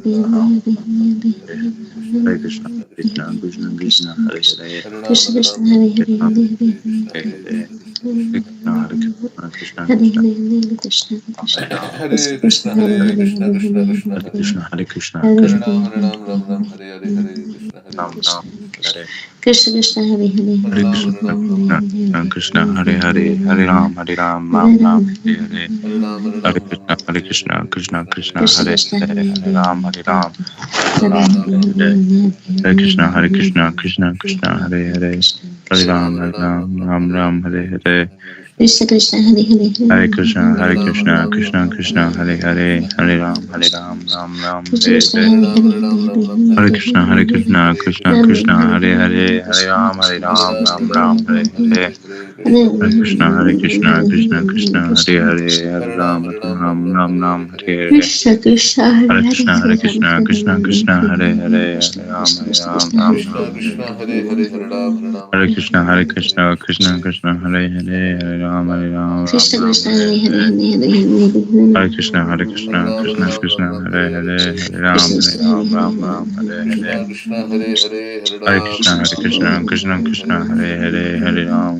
Hare Krishna, Krishna Krishna Krishna, Hare Hare, Krishna Krishna, Hare Hare, Krishna Hare Hare, Hare Hare, Krishna Hare Krishna, Krishna Hare Krishna, Hare, Hare Krishna Hare Krishna, Ram, Krishna Krishna, Hare Hare Hare, Hare Hare, Hare Krishna, Hare Krishna, Hare Krishna Hare, Ram Ram, Hare Krishna Krishna, Hare Hare, Hare Hare Krishna, Hare, Krishna Krishna, Hare Hare Hare, Hare Ram, Hare Ram, Ram Ram, Hare Hare, Hare Krishna, Hare Krishna, Krishna Krishna, Krishna Hare Krishna, Hare, Hare Hare Hare, Ram, Hare Ram, Hare Ram, Hare, Hare Hare, Hare Krishna, Hare Krishna, Krishna Krishna, Hare Hare, Krishna Hare Krishna, Ram, Hare Ram, Ram Ram, Hare Hare, Krishna Krishna, Hare Hare, Hare Krishna, Hare Krishna, Krishna Krishna, Hare Hare, Hare Ram, Ram Ram, Krishna Hare Krishna, Hare, Hare Hare, Hare Hare Krishna, Hare Krishna, Krishna Krishna, Hare Hare, Hare Ram, Ram Ram, Hare Hare, Hare Krishna, Hare Krishna, Krishna Krishna, Hare Hare, Hare Ram, Ram Hare Hare, Krishna Krishna, Hare Hare Hare, Krishna, Hare Hare Krishna, Krishna Krishna, Hare Hare, Krishna Hare Krishna, Ram, Krishna Ram Hare Hare Hare, Hare, Hare Krishna, Hare Krishna, Krishna Krishna, Hare Hare, Hare Ram, Krishna Ram Krishna, Hare Hare Hare, Hare, Hare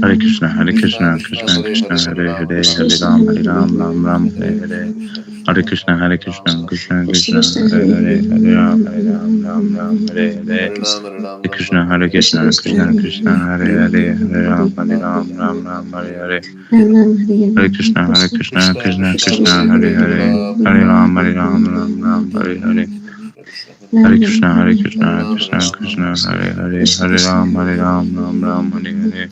Hare Krishna, Hare Krishna, Krishna Krishna, Hare Hare, Hare Ram, Ram Hare Hare, Hare Krishna, Hare Krishna, Krishna Krishna, Hare Hare, Hare Ram, Ram Hare Hare, Hare Krishna, Hare Krishna, Krishna Krishna, Hare Hare, Hare Ram, Ram Hare Hare, Hare Krishna, Hare Krishna, Krishna Krishna, Hare Hare, Hare Ram, Ram Hare Hare, Hare Krishna, Hare Krishna, Krishna Krishna, Hare Hare, Hare Ram, Ram Hare Hare, Hare Krishna, Hare Krishna, Krishna Krishna, Hare Hare, Hare Ram, Ram Hare Hare,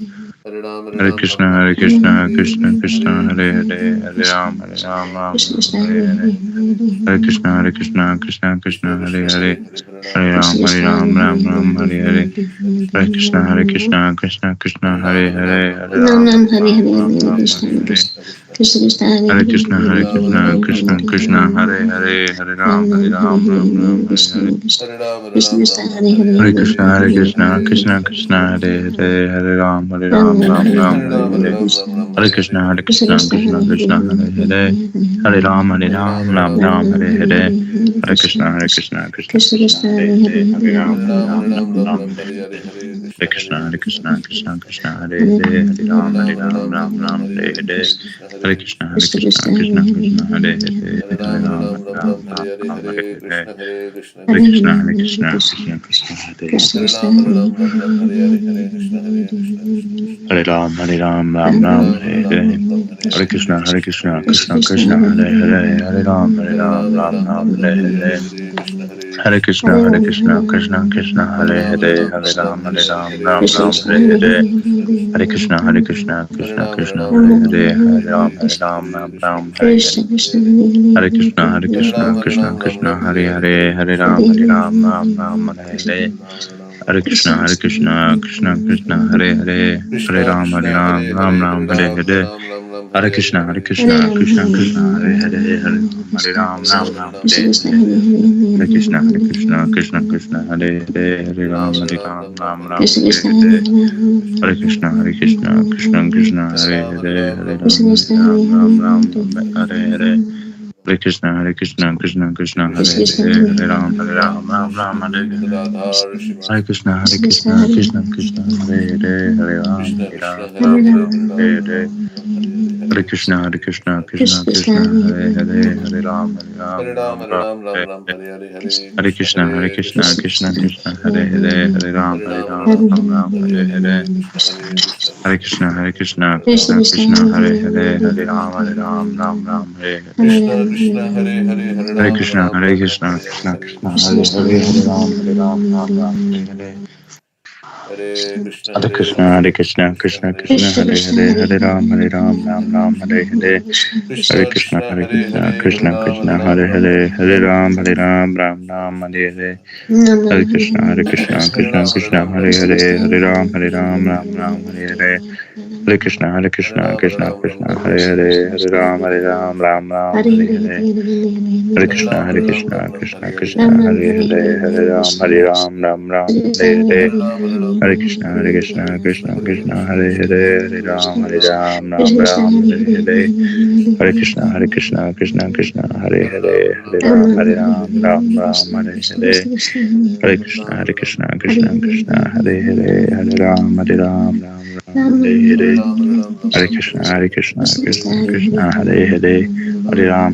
Hare Krishna, Hare Krishna, Krishna Krishna, Hare Hare, Hare Ram, Ram Hare Hare, Hare Krishna, Krishna Krishna, Hare Hare, Hare Ram, Ram Hare Hare, Hare Krishna, Krishna Krishna, Hare Hare, Hare Ram, Ram Hare Hare, Hare Krishna, Krishna Krishna, Hare Hare, Hare Nam Ram, Nam Hare Hare, Hare Ram Krishna, Hare Hare, Krishna Krishna, Hare Hare Hare, Krishna, Hare Krishna Krishna, Hare Hare, Hare Ram, Ram Hare Hare, Krishna Krishna, Hare Hare, Hare Hare Krishna, Krishna, Krishna Krishna, Hare Hare, Hare Ram, Nam Nam Hare Ram Hare, Hare Hare Hare, Krishna, Hare Krishna, Krishna Krishna, Hare Krishna Hare, Krishna, Hare Hare, Hare Ram, Ram Hare Hare, Hare Krishna, Krishna Krishna Krishna, Krishna, Hare Hare Hare, Hare, Hare Ram, Hare Ram Hare, Hare Hare, Hare Krishna, Krishna Krishna, Hare Hare Hare, Hare Ram, Ram Hare Hare, Hare, Hare Krishna, Krishna Krishna, Hare Krishna Hare, Krishna, Hare Hare Hare, Hare Ram, Ram Hare Hare, Hare Hare, Krishna, Krishna Krishna Krishna, Hare Krishna Hare, Krishna, Hare Hare Ram, Ram Hare Hare, Hare Krishna, Krishna Krishna Krishna, Krishna, Hare Hare Hare, Hare, Hare Ram, Ram Hare Hare, Hare Hare Krishna, Ram, Hare Krishna, Hare Hare, Hare Ram, Krishna Ram Krishna, Hare Hare Hare, Hare, Hare Krishna, Krishna, Ram Hare Ram, Hare, Hare Hare Ram, Hare, Ram Hare Hare, Krishna Krishna, Hare Hare Krishna, Hare, Krishna, Hare Hare, Hare Ram, Ram Hare Hare, Hare Krishna Krishna, Krishna, Krishna, Hare Hare, Hare Ram, Hare Hare, Hare Krishna, Hare Ram, Krishna, Hare Hare Hare, Hare Krishna, Ram, Krishna Hare Krishna, Hare, Hare Hare Krishna, Hare, Krishna, Hare Hare, Hare Ram, Krishna Hare Krishna, Hare, Hare Hare Krishna, Krishna, Hare Hare, Hare Krishna Ram, Krishna, Hare Hare Hare, Hare Krishna, Krishna, Hare Krishna Krishna, Hare, Hare Hare Ram, Hare Hare, Hare Krishna, Krishna Krishna, Hare Krishna, Hare Hare, Hare Ram, Hare Hare Hare, Hare Krishna, Krishna Krishna, Hare Hare, Hare Ram, Hare Hare, Hare Krishna, Krishna Krishna, Hare Hare, Hare Ram, Hare Hare, Hare Krishna, Krishna Krishna, Hare Hare, Hare Ram, Hare Hare, Hare Krishna, Krishna, Hare Hare, Hare Ram, Hare Hare, Hare Krishna, Krishna, Hare Hare, Hare Ram, Hare Hare, Hare Krishna, Krishna, Hare Hare, Hare Ram, Hare Hare, Hare Krishna, Krishna, Hare Hare, Hare Ram, Hare Ram, Hare Hare, Hare Krishna, Krishna Krishna, Hare Hare, Hare Ram, Ram Ram, Hare Hare. Hare Krishna, Krishna Krishna, Hare Hare, Hare Ram, Ram Hare Hare. Hare Krishna, Krishna Krishna, Hare Hare, Hare Ram, Ram Hare Hare. Hare Krishna, Krishna Krishna, Hare Hare, Hare Ram, Ram Hare Hare. Hare Krishna, Krishna Krishna, Hare Hare, Hare Ram, Ram Hare Hare. Hare Krishna, Krishna Krishna, Hare Hare, Hare Ram,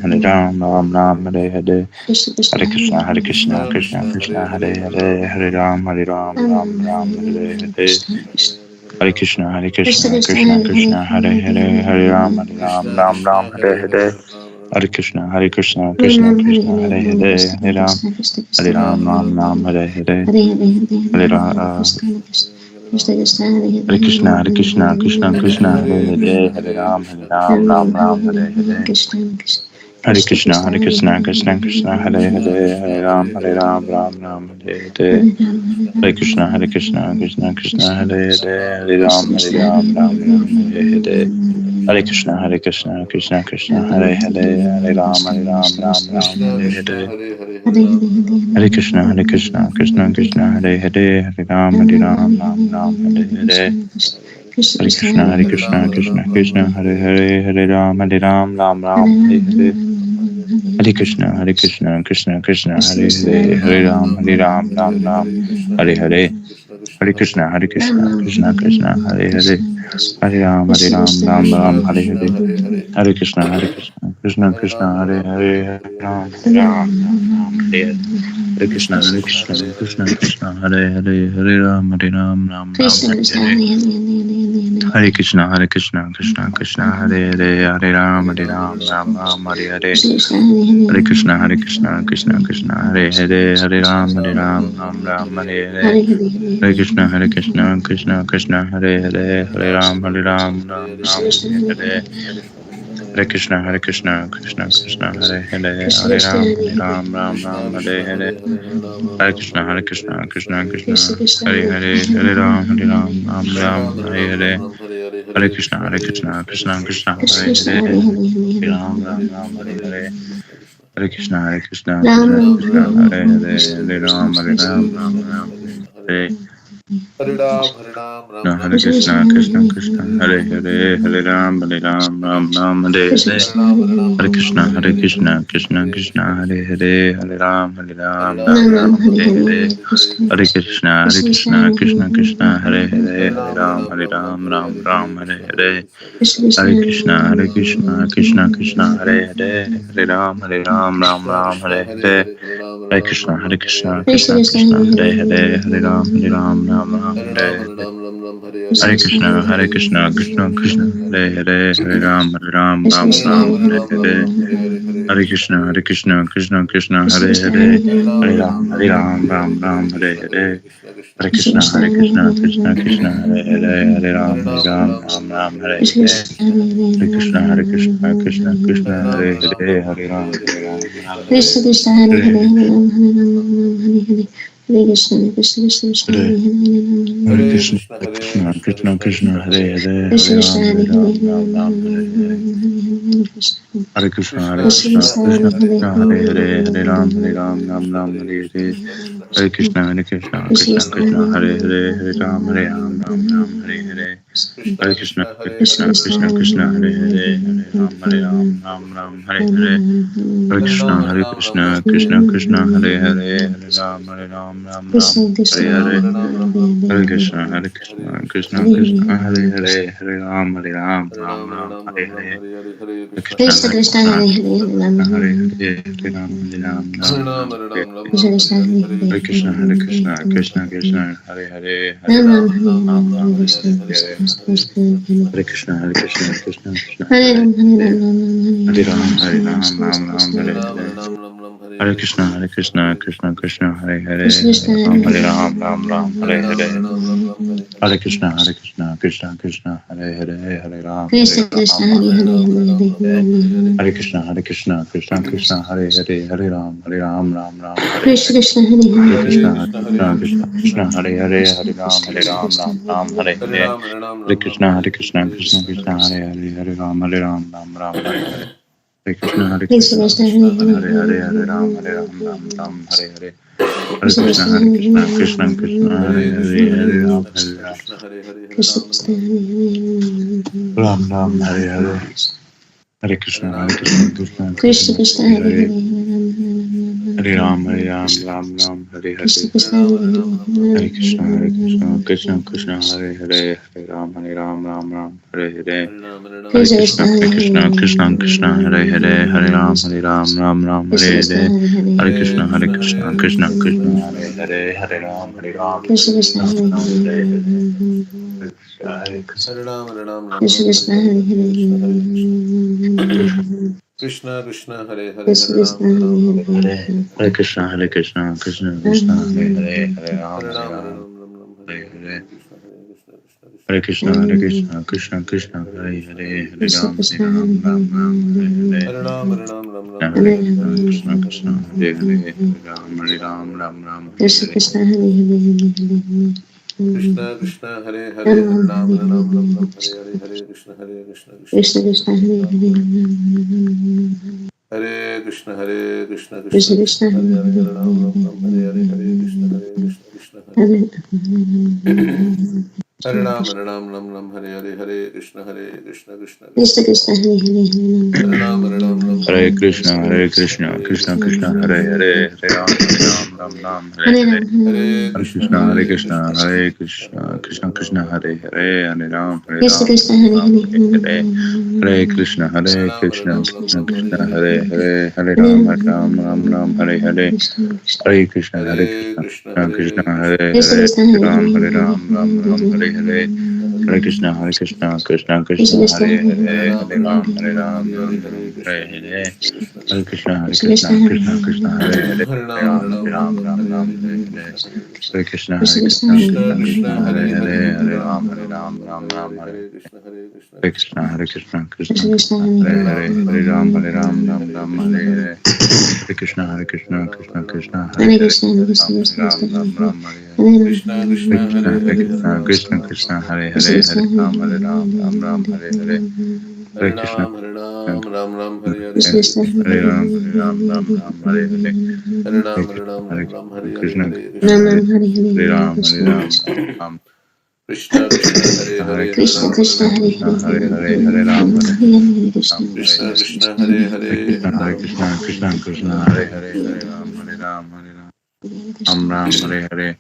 Ram Hare Hare. Hare Krishna, Krishna Hare Hare, Hare Ram, Ram Hare Hare. Hare Krishna, Krishna Hare Hare, Hare Ram, Ram Hare Hare. Hare Krishna, Krishna Hare Hare, Hare Ram, Ram Hare Hare. Hare Krishna, Krishna Hare Hare, Hare Ram, Ram Hare Hare. Hare Krishna, Krishna Hare Hare, Hare Ram, Ram Hare Hare. Hare Krishna, Krishna Hare Hare, Hare Ram, Ram Hare Hare. Hare Krishna, Krishna Hare Hare, Hare Ram, Ram Hare Hare. Hare Krishna, Krishna Hare Hare, Hare Ram, Ram Hare Hare. Hare Krishna, Krishna Hare Hare, Hare Ram, Ram Hare Hare. Hare Krishna, Krishna Hare Hare, Hare Ram, Ram Hare Hare. Hare Krishna, Krishna Hare Hare, Hare Ram, Ram Hare Hare. Hare Krishna, Krishna Hare Hare, Hare Ram, Ram Hare Hare. Hare Krishna, Krishna Hare Hare, Hare Ram, Ram Hare Hare. Hare Krishna, Krishna Hare Hare, Hare Ram, Ram Hare Hare. Hare Krishna, Krishna Hare Hare, Hare Ram, Ram Hare Hare. Hare Krishna, Krishna Hare Hare, Hare Ram, Ram Hare Hare. Hare Krishna, Krishna Hare Hare, Hare Ram, Ram Hare Hare. Hare Krishna, Krishna Hare Hare, Hare Ram, Ram Hare Hare. Hare Krishna, Krishna Hare Hare, Hare Ram, Ram Hare Hare. Hare Krishna, Krishna Hare Hare, Hare Ram, Ram Hare. Hare Krishna, Krishna Hare Hare, Hare Ram, Ram Hare Hare. Hare Krishna, Krishna Hare Hare, Hare Ram, Ram Hare Hare. Hare Krishna, Krishna Hare Hare, Hare Ram, Ram Hare Hare. Hare Krishna, Krishna Hare Hare, Hare Ram, Ram Hare Hare. Hare Krishna, Krishna Hare Hare, Hare Ram, Ram Hare Hare. Hare Krishna, Krishna Hare Hare, Hare Ram, Ram Hare Hare. Hare Krishna, Krishna Hare Hare, Hare Ram, Ram Hare Hare. Hare Krishna, Krishna Hare Hare, Hare Ram, Ram Hare Hare. Hare Krishna, Hare Hare, Hare Ram, Ram Krishna Hare Hare, Hare Krishna, Krishna Hare Hare. Hare Krishna, Krishna Hare Hare, Hare Ram, Hare Krishna, Krishna Hare Hare, Hare Ram, Ram Hare Hare. Hare Krishna, Krishna Hare Hare, Hare Ram, Ram Hare Hare. Hare Krishna, Krishna Hare Hare, Hare Ram, Ram Hare Hare. Hare Krishna, Krishna Hare Hare, Hare Ram, Ram Hare Hare. Hare Krishna, Krishna Hare Hare, Hare Ram, Ram Hare Hare. Krishna Krishna Hare Hare, Hare Hare, Hare Ram, Hare Krishna, Krishna Hare Hare, Hare Ram, Ram Hare Hare. Hare Krishna, Krishna Hare Hare, Hare Ram, Ram Hare Hare. Hare Krishna, Krishna Hare Hare, Hare Ram, Ram Hare Hare. Hare Krishna, Krishna Krishna, Hare Hare, Hare Ram, Krishna Krishna Hare Hare Hare Hare Krishna, Krishna Krishna, Hare Hare, Hare Ram, Ram Ram, Hare Krishna Hare. Krishna Hare Hare Hare Krishna, Krishna Hare Hare, Hare Ram, Ram, Hare Hare. Hare Krishna, Krishna Krishna, Hare Hare, Hare Ram, Ram, Hare Hare. Hare Krishna, Krishna Krishna Hare Hare Hare Hare, Hare Ram, Ram, Hare Hare. Hare Krishna Krishna, Krishna Hare Krishna Hare Hare, Hare Ram, Krishna Krishna Hare Ram, Hare Hare. Hare Krishna, Krishna Krishna Krishna Hare Hare Hare Ram, Ram, Hare Hare. Krishna Krishna Hare Hare Krishna, Krishna Hare Hare, Hare Ram, Ram, Hare Hare. Hare Krishna, Krishna Hare Hare, Hare Ram, Ram, Hare Hare. Hare Krishna, Krishna Hare Hare, Hare Ram, Krishna Krishna Hare Ram, Hare Hare. Krishna Krishna Hare Hare Krishna Krishna Hare Hare Krishna Hare Krishna Hare Hare Hare Krishna, Krishna Hare Hare, Hare Ram, Hare Hare. Hare Krishna, Krishna Hare Hare, Hare Krishna Ram, Krishna Hare Ram, Hare Hare. Hare Ram Hare Ram Ram Ram Hare Hare Krishna, Krishna Hare Hare, Hare Ram, Ram, Hare Krishna Hare. Krishna Hare Hare Krishna Krishna Hare Hare Hare Ram Hare Ram Ram Ram Hare Hare Hare Krishna Krishna Krishna Krishna Hare Hare Hare Krishna Krishna Krishna Krishna Hare Hare Hare Hare Ram Hare Ram Ram Hare Hare Hare Krishna Krishna Hare Hare Hare Ram Ram Ram Hare Hare Hare Krishna Krishna Krishna Krishna Hare Hare Hare Ram Ram Ram Hare Krishna, Krishna Hare Hare, Hare Ram, Ram, Hare Hare Hare. Ram Hare Krishna, Krishna Hare Hare, Hare Ram, Krishna Krishna Hare Hare Hare Hare. Hare Krishna, Krishna Hare Hare, Hare Hare Ram, Ram, Hare Hare. Krishna Hare Krishna, Hare Krishna Hare Krishna Hare, Krishna Hare Hare Ram, Hare Ram, Hare Hare. Hare Krishna, Krishna Krishna Krishna Hare Hare Hare, Hare Hare Ram, Ram, Hare Hare. Hare Krishna, Krishna Krishna Hare Krishna Hare Hare, Hare Hare Ram, Ram, Hare Hare. Hare Krishna, Krishna Hare Hare, Hare Ram, Ram, Hare Hare. Hare Krishna, Krishna Hare Hare, Hare Ram, Ram, Hare Hare. Hare Krishna, Krishna Hare Hare Hare, Krishna Hare Krishna Ram, Krishna Krishna Ram, Hare Hare. Hare Krishna Hare Krishna Krishna, Hare Hare Krishna Hare Krishna Hare, Krishna Hare Hare Ram, Ram, Hare Hare. Hare Hare Krishna, Ram Ram Ram Hare Hare Krishna Hare Krishna Krishna Hare Ram, Krishna Ram, Hare Hare. Hare Hare Ram Krishna, Ram Hare Hare Krishna Hare Krishna Ram Hare Ram Hare Hare Hare Ram, Krishna Ram. Krishna Krishna Hare Hare Hare Krishna Ram Krishna Hare Ram Hare Hare Hare Hare, Hare Ram, Hare Hare Hare Krishna Ram, Hare Krishna Hare. Krishna Krishna Hare Hare Hare Hare Krishna, Hare Ram Krishna Hare Hare, Hare Ram, Hare Ram. Ram, Hare Hare. Hare Krishna Krishna, Krishna Hare Hare Hare Krishna Ram Krishna Hare Hare Hare Hare, Hare Hare Hare Ram, Hare Hare. Hare Krishna, Hare Hare Hare Ram Hare Krishna, Krishna Ram Krishna Hare Krishna Krishna Hare, Hare Hare Hare Ram, Hare Hare. Hare Ram Hare Ram Krishna, Hare Hare Krishna Krishna Hare Hare Hare, Hare Ram, Hare Hare Ram Hare. Ram Hare Hare Hare Krishna, Hare Krishna Krishna Krishna Krishna Krishna Hare Hare, Hare Hare Ram, Hare Hare Hare. Hare Hare Krishna, Krishna Hare Hare Ram Ram Hare Hare Krishna Hare Hare Krishna Hare Hare Hare Krishna Krishna Hare Krishna, Hare Krishna Ram Hare Hare Hare. Hare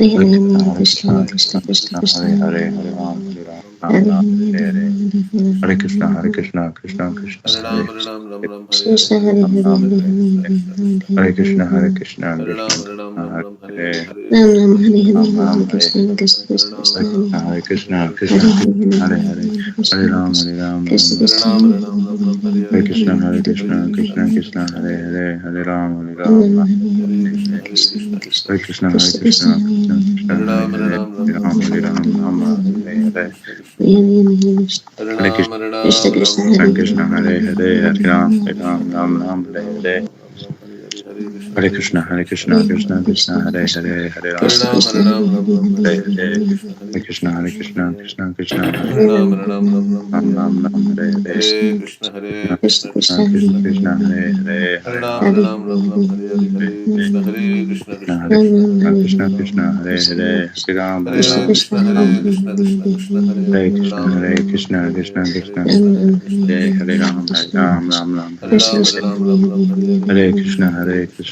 Hare Ram Krishna Ram Hare Krishna Hare Ram, Hare Hare. Krishna Krishna Hare Krishna Ram Krishna Hare Hare Krishna, Krishna Hare Hare Hare Hare. Hare Hare Krishna Ram, Krishna Ram. Krishna Krishna Ram Hare Hare Hare Krishna, Hare Krishna Krishna Hare Hare Hare. Hare Ram, Ram Ram. Ram Hare Hare Hare Krishna Hare Hare Krishna Krishna Krishna Hare Krishna Krishna, Krishna Krishna Krishna Krishna Hare Hare Ram Hare. Ram Hare Ram, Ram. Hare Hare. Hare Hare Ram Krishna, Krishna Krishna Krishna Hare Krishna Hare Hare. Hare Ram, Ram. Hare Hare. Hare Krishna Hare Hare Krishna, Krishna Krishna Krishna Krishna Krishna Hare Hare. Hare Ram, Hare Ram Hare Hare Hare. Krishna Hare Krishna, Krishna Hare Hare Ram Ram, Hare Hare. Hare Krishna Hare Krishna Krishna Krishna Krishna Krishna Krishna Hare Hare. Hare Hare Ram Ram, Hare Hare Hare. Krishna Krishna Krishna Krishna Krishna Hare Hare. Hare Ram, Hare Krishna Krishna Hare Hare Hare Krishna, Ram Krishna Hare Krishna Krishna Krishna Hare Krishna Hare Ram, Ram. Hare Ram Hare Hare Hare. Hare Hare Krishna Krishna, Hare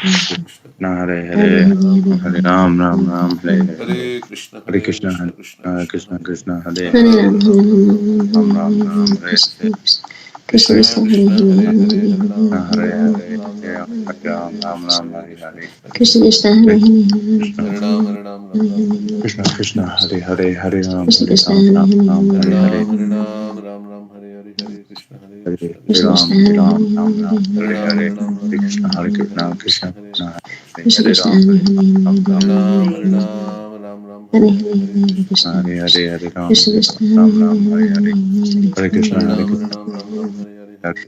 Hare Hare, Hare Ram, Ram Ram, Hare Hare, Hare Krishna, Hare Hare Krishna, Krishna, Hare Krishna Krishna, Krishna, Krishna, Hare Hare Hare, Ram, Ram Ram Ram, Ram Hare Hare, Krishna Krishna Krishna Hare Krishna, Hare Hare Hare Hare, Hare Ram, Hare Hare Ram, Hare, Ram Hare Ram, Hare Hare, Ram, Hare Ram Krishna, Ram, Hare Hare Krishna, Hare, Krishna Krishna Krishna, Krishna Hare Hare Krishna, Hare Ram, Hare Ram, Ram Ram, Hare Hare, Krishna Hare Krishna, Krishna, Hare Hare, Hare Ram, Krishna Hare Krishna Ram, Hare Ram Ram, Hare Hare Hare, Ram, Hare Ram, Ram Ram, Hare Hare, Hare Krishna, Hare Hare Krishna, Hare Krishna Ram, Krishna, Ram Ram, Hare Hare Ram, Hare, Hare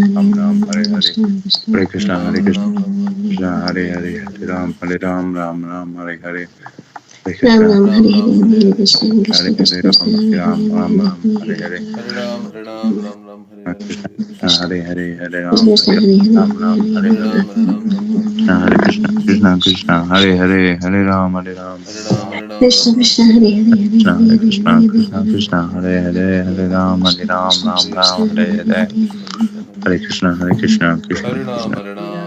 Ram, Ram Hare Ram, Krishna, Hare Hare Hare, Krishna, Hare Krishna Krishna, Hare Krishna, Krishna, Krishna Hare Hare Krishna, Ram, Hare Ram, Hare Ram Ram, Ram, Hare Hare Hare, Ram, Ram Ram, Hare Hare, Hare Krishna, Hare Hare Krishna, Hare, Krishna Hare Ram, Krishna, Hare Ram, Ram Hare Hare, Hare Krishna, Hare Hare Ram, Hare Krishna, Ram, Ram Ram, Hare Hare, Hare Krishna, Hare Ram Krishna, Ram Krishna Ram, Krishna, Hare Hare, Hare Hare Krishna, Ram, Hare Hare Krishna, Ram, Ram Ram, Hare Krishna Hare, Hare Hare Hare, Krishna, Hare Hare Ram, Krishna, Hare Ram, Ram Ram, Hare Hare, Hare Ram Krishna, Ram Ram Hare Ram, Hare Hare Hare Hare, Krishna Hare Hare Krishna Krishna, Krishna Hare Krishna Krishna Ram, Hare Krishna, Ram, Ram Ram, Hare Hare, Hare Ram, Hare Ram, Ram Ram, Hare Hare, Krishna, Hare Krishna, Hare Hare Hare, Krishna, Hare Krishna Ram, Krishna Krishna, Hare Hare Hare Ram, Ram Hare Hare Hare, Ram, Hare Ram, Ram Ram, Hare Krishna Hare Hare, Krishna, Hare Krishna, Krishna Krishna Krishna, Krishna, Hare Hare, Hare Ram, Hare Ram, Hare Ram, Hare Ram, Krishna Ram Ram, Krishna Hare Hare Hare, Hare Hare Hare Krishna Krishna, Hare Hare Hare Krishna, Krishna, Hare Krishna Krishna Krishna, Krishna, Hare Hare, Hare Ram, Hare Ram, Ram Hare Ram, Ram, Hare Hare Ram, Hare, Hare Krishna, Hare Hare Krishna, Krishna, Hare Krishna, Krishna Hare Ram, Krishna, Hare Ram,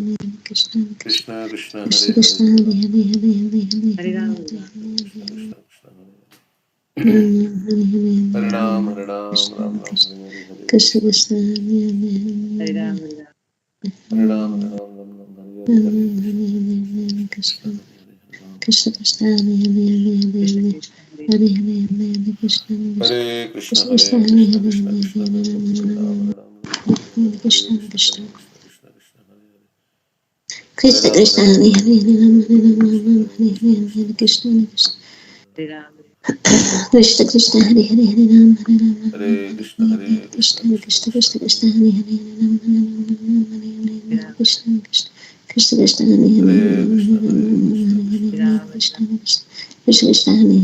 Krishna Krishna Krishna Krishna Hare Krishna Hare Hare Hare Hare Hare Hare Ram. Krishna Krishna Krishna Hare Hare Hare Hare Hare Hare Ram Hare Ram Krishna Ram Ram Krishna Hare Hare Hare Krishna Krishna Hare Ram, Hare Ram, Hare Krishna Ram, Krishna Krishna Hare Krishna Hare Krishna, Krishna Hare Krishna Krishna, Krishna Krishna, Hare Krishna Krishna, Krishna Krishna Krishna, Hare Krishna Ram, Krishna Hare Hare Ram, Hare Krishna Hare Krishna, Krishna Hare Ram, Krishna Krishna Hare Hare Hare Hare Krishna, Hare Krishna, Krishna Krishna Krishna Krishna, Krishna Krishna Hare Hare Krishna Krishna Krishna Hare Hare Hare Krishna, Hare Krishna, Krishna Krishna Krishna Krishna Hare Hare Hare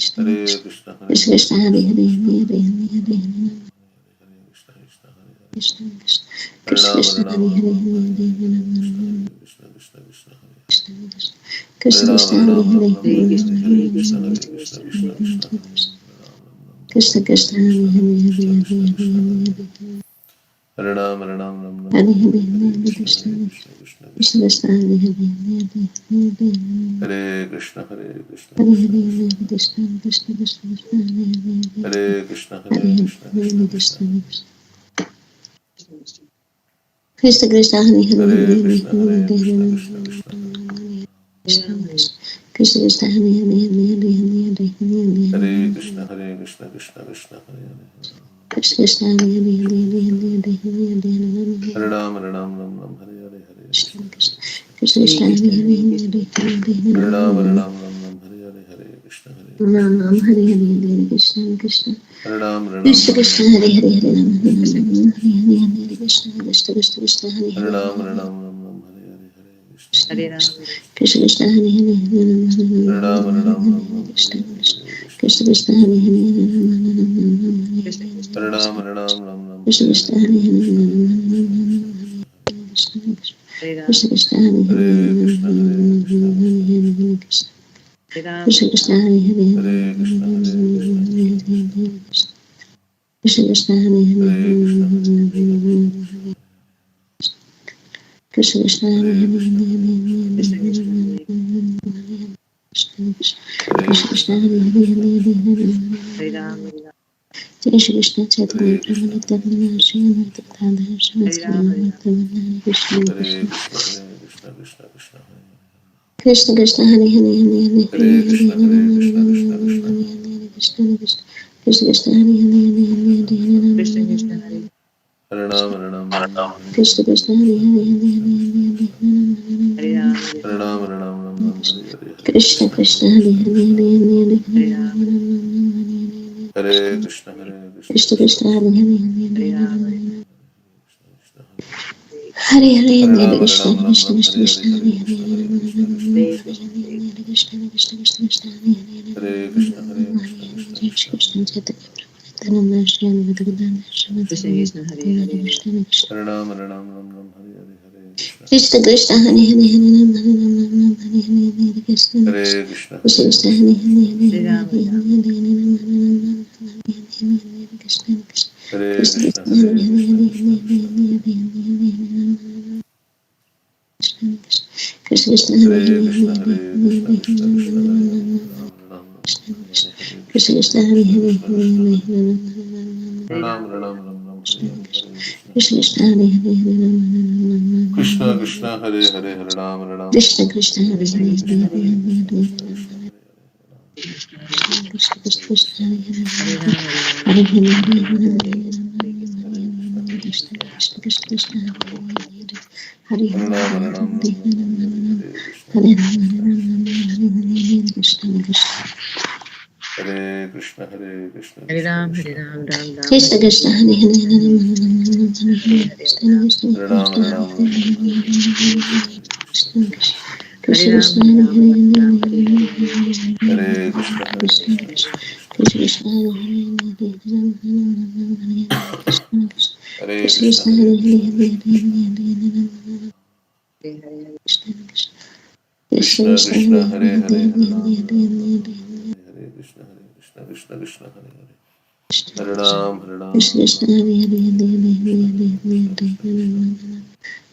Krishna, Hare Krishna Krishna Krishna, Hare Krishna Hare Krishna, Hare Hare Krishna Krishna, Hare Krishna Hare Krishna Ram, Krishna Hare Ram, Hare Hare Ram Ram, Hare Hare Hare Krishna, Hare Krishna, Krishna Krishna, Hare Krishna Ram, Krishna Hare Hare Ram, Hare Ram Ram, Hare Hare Krishna Hare Krishna, Hare Krishna, Krishna Krishna, Hare Ram, Krishna Krishna Hare Hare Krishna, Hare Hare Hare Krishna, Krishna Hare Krishna, Hare Hare Hare Ram, Hare Ram, Ram Ram, Hare Hare Hare Hare Hare Krishna, Krishna Hare Krishna, Krishna Krishna Krishna, Krishna Hare Hare Hare Hare Krishna, Hare Krishna, Hare Krishna Hare Krishna, Hare Krishna Krishna Krishna Krishna Hare Krishna, Hare Hare Hare Krishna, Krishna Hare Krishna, Krishna Krishna Krishna Hare Hare Hare Hare Krishna, Hare Hare Hare Krishna, Krishna Krishna, Krishna Krishna Krishna Hare Hare Hare Hare Hare Hare Krishna, Hare Krishna, Krishna Krishna, Hare Krishna Krishna Hare Hare Hare Hare Hare Hare Ram, Hare Ram, Ram Ram, Hare Hare, Hare Krishna, Krishna Hare Krishna, Krishna Krishna Hare Hare Hare Hare Ram, Hare Hare Ram, Ram Ram, Hare Hare, Hare Krishna, Hare Ram Krishna, Ram Krishna Hare Hare Krishna, Hare Krishna Krishna Hare Ram, Hare Ram, Krishna Ram Krishna Ram, Hare Hare Hare Hare, Hare Hare Ram Krishna, Hare Krishna Hare Krishna, Hare Krishna Krishna Krishna Krishna Hare Hare Hare Ram, Hare Ram, Ram Ram, Hare Hare, Hare Krishna, Krishna Hare Krishna, Krishna Krishna Hare Hare Hare Ram Hare Ram, Hare Ram, Ram Ram, Hare Krishna Hare, Hare Krishna, Krishna Hare Krishna Krishna, Hare Hare Hare Hare Ram, Hare Ram, Ram Ram, Krishna Hare Krishna Hare, Hare Hare Hare Krishna, Hare Krishna, Krishna Krishna, Krishna Krishna Hare Hare Krishna, Hare Krishna, Krishna Krishna, Hare Krishna Krishna Hare Hare Hare Krishna, Hare Krishna, Krishna Krishna, Krishna Krishna Hare Hare Krishna, Hare Krishna, Krishna Hare Krishna, Krishna Krishna Hare Hare Hare Krishna, Hare Krishna, Krishna Krishna, Krishna Hare Krishna Krishna, Hare Hare Hare Krishna, Hare Krishna Hare Krishna, Jai Shri Krishna Chaitanya Hare Prabhu Krishna, Hare Nityananda Krishna, Shri Krishna Advaita Krishna, Gadadhara Srivasti Gaurabhakta Hare Krishna Hare Krishna Krishna, Hare Krishna, Krishna Krishna, Krishna Krishna Hare Hare Hare Hare Hare Krishna, Hare Hare Krishna, Hare Krishna Krishna, Hare Krishna Krishna Krishna Krishna Hare Hare Hare Krishna Krishna, Hare Hare Ram, Hare Ram, Ram Ram, Hare Hare, Krishna Hare Krishna Hare Krishna, Hare Hare Hare Krishna, Krishna Krishna, Hare Hare Ram, Hare Ram, Ram Ram, Hare Hare, Hare Krishna Krishna, Hare Krishna Hare Krishna, Hare Krishna Hare Hare Krishna, Hare Krishna, Krishna Krishna Krishna Hare Krishna, Hare Krishna Hare Hare Hare Hare Hare Ram, Hare Krishna Ram, Ram Krishna Ram, Krishna Hare Hare, Krishna Hare Hare Krishna, Hare Hare Krishna, Krishna Krishna, Hare Krishna Krishna Krishna Krishna Hare Krishna, Hare Krishna, Krishna Hare Krishna, Krishna Chaitanya Nityananda Shri Advaita Gadadhara Srivasti Gaurabhakta Hare Krishna Krishna Hare Ram, Hare Ram, Ram Ram, Hare Hare, Hare Krishna, Hare Krishna Krishna, Krishna Hare Krishna Hare Krishna, Hare Ram Hare Ram Ram Hare Hare Hare Krishna Hare Krishna, Krishna Hare Krishna Krishna, Hare Krishna Hare Krishna, Hare Hare Ram Hare Krishna Hare Krishna Krishna, Krishna Hare Hare Hare Krishna, Hare Krishna Krishna, Krishna Krishna Hare Hare Hare Krishna, Hare Hare Krishna, Krishna Krishna, Hare Hare, Ram Ram, Hare Hare, Hare Krishna, Krishna Hare Krishna Hare Krishna, Hare Krishna Krishna, Hare Hare Hare Ram, Ram Ram Ram, Hare Hare, Hare Krishna, Hare Krishna Krishna Krishna, Hare Hare Hare Krishna Krishna, Hare Hare, Hare Ram, Ram Ram Krishna Ram, Krishna Hare Hare Hare, Hare Hare Hare Krishna, Hare Krishna, Hare Krishna Krishna, Hare Hare, Krishna Krishna Hare Hare Hare Hare Krishna, Hare Hare Hare Krishna, Hare Krishna, Hare Hare Krishna Krishna, Krishna Krishna Krishna Hare Hare Hare Ram, Hare Hare Ram, Ram Ram, Hare Hare, Hare Krishna, Hare Krishna Krishna, Hare Hare Krishna, Krishna Hare Krishna, Hare Krishna, Krishna Krishna, Hare Krishna Krishna Hare Hare Hare Krishna Hare Ram, Hare Krishna Ram, Ram Ram, Hare Hare, Hare Krishna, Hare Krishna, Krishna Krishna, Krishna Krishna Hare Hare Hare Krishna, Hare Krishna, Krishna Krishna, Krishna Krishna Hare Hare Krishna Hare Krishna, Krishna Hare Hare Krishna, Hare Krishna Krishna, Krishna Krishna Krishna Krishna, Hare Hare Hare, Hare Ram, Hare Ram, Ram Hare Ram, Hare Hare, Hare Krishna, Hare Krishna, Krishna Krishna, Hare Hare, Hare Krishna Ram, Hare Krishna Ram, Krishna Ram Hare Ram, Hare Hare Hare Hare, Hare Krishna, Hare Hare Krishna, Krishna Krishna,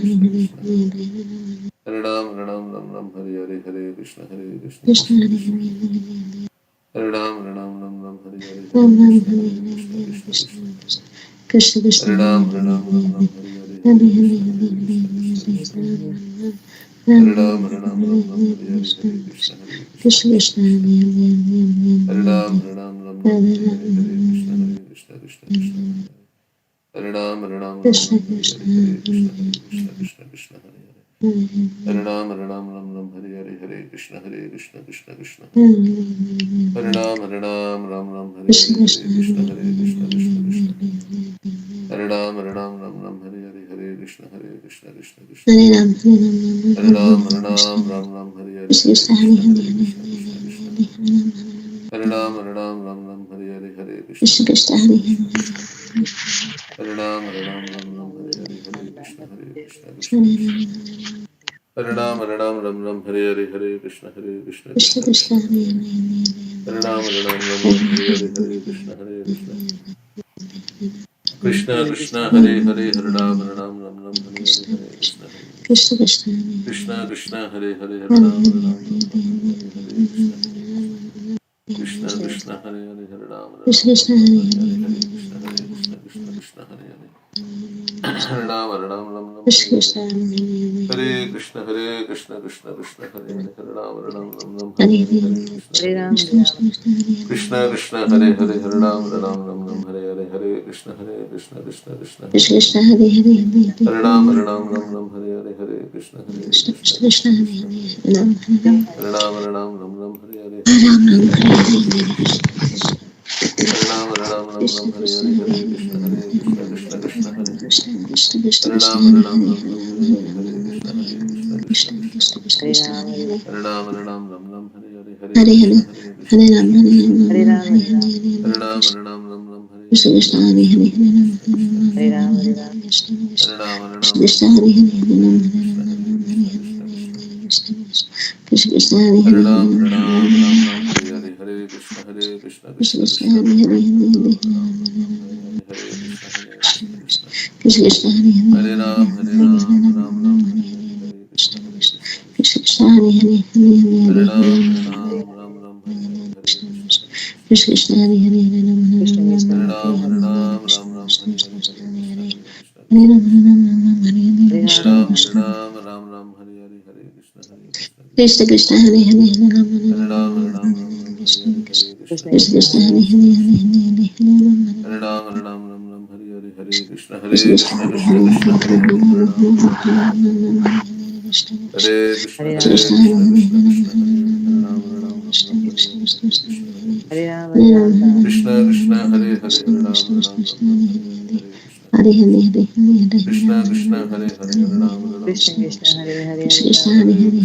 Krishna Krishna Hare Ram Ram Hare Hare Hare Krishna Krishna Krishna Krishna Hare Krishna Hare Hare Hare Hare Ram Hare Hare Hare Ram Ram Krishna Hare Krishna Hare Krishna Krishna Krishna Krishna Krishna Hare Hare Ram Hare Hare Hare Hare Hare Hare Krishna Hare Krishna Krishna Hare Krishna Ram Hare Ram Ram Hare Hare Hare Krishna Krishna Krishna Krishna Krishna Krishna Krishna Krishna Hare Hare Hare Hare Ram Hare Hare Radhe Hare Radhe Krishna Krishna Krishna Hare Hare Ram Hare Ram Ram Krishna Ram Hare Krishna Hare Hare Krishna Krishna Krishna Hare Hare Hare Ram Ram Ram Ram Hare Hare Hare Krishna Krishna Krishna Hare Hare Hare Ram Ram Ram Hare Hare Krishna Hare Krishna Krishna Krishna Hare Hare Ram Ram Ram Hare Hare Hare Krishna Krishna Krishna Hare Hare Ram Hare Ram Hare Ram Krishna Ram Hare Hare Krishna Hare Krishna Hare Krishna Hare Krishna Krishna Hare Hare Ram Ram Hare Hare Hare Krishna Krishna Krishna Krishna Hare Krishna Hare Krishna Hare Ram Ram Hare Hare Hare Krishna Krishna Krishna Hare Ram Hare Hare Hare Krishna Krishna Krishna Krishna Krishna Hare Hare Hare Ram Hare Hare Hare Krishna Krishna Krishna Krishna Hare Hare Hare Ram Hare Hare Krishna Hare Krishna Krishna Krishna Krishna Krishna Hare Hare Hare Hare Ram Hare Hare Hare Krishna Hare Krishna Krishna Krishna Hare Hare Hare Ram Krishna Krishna Hare Hare Hare Hare Krishna Krishna Krishna Hare Hare Hare Ram Hare Krishna Hare Krishna Hare Hare Krishna Krishna Krishna Hare Hare Hare Ram Hare Hare Hare Hare Krishna Hare Krishna Krishna Krishna Krishna Krishna Krishna Hare Hare Hare Ram Hare Hare Krishna Krishna Hare Hare Krishna Hare Hare Hare Ram Hare Krishna Krishna Krishna Krishna Krishna Hare Krishna Hare Hare Hare Ram Hare Ram Hare Ram Ram Krishna Hare Krishna Hare Krishna Krishna Hare Ram Krishna Krishna Hare Hare Krishna Krishna Hare Hare Krishna Krishna Krishna Hare Krishna Ram Hare Hare Krishna Krishna Krishna Krishna Krishna Krishna Krishna Hare Hare Ram Hare Hare Hare Krishna Hare Ram Krishna Hare Krishna Ram Hare Ram Hare Hare Hare Ram Krishna Hare Krishna Krishna Hare Krishna Hare Krishna Krishna Krishna Hare Ram Krishna Krishna Hare Hare Ram Krishna Hare Krishna Krishna Krishna Hare Hare Hare Ram Ram Hare Krishna Krishna Krishna Krishna Krishna Hare Hare Hare Hare Hare Hare Krishna Krishna Krishna Krishna Hare Hare Ram Hare Krishna Krishna Krishna Krishna Hare Hare Hare Hare Ram Hare Hare Krishna Krishna Krishna Hare Hare Hare Ram Hare Hare Krishna Hare Krishna Krishna Hare Krishna Ram Krishna Hare Krishna Krishna Krishna Krishna Hare Hare Hare Ram Krishna Hare Krishna Krishna Krishna Hare Hare Hare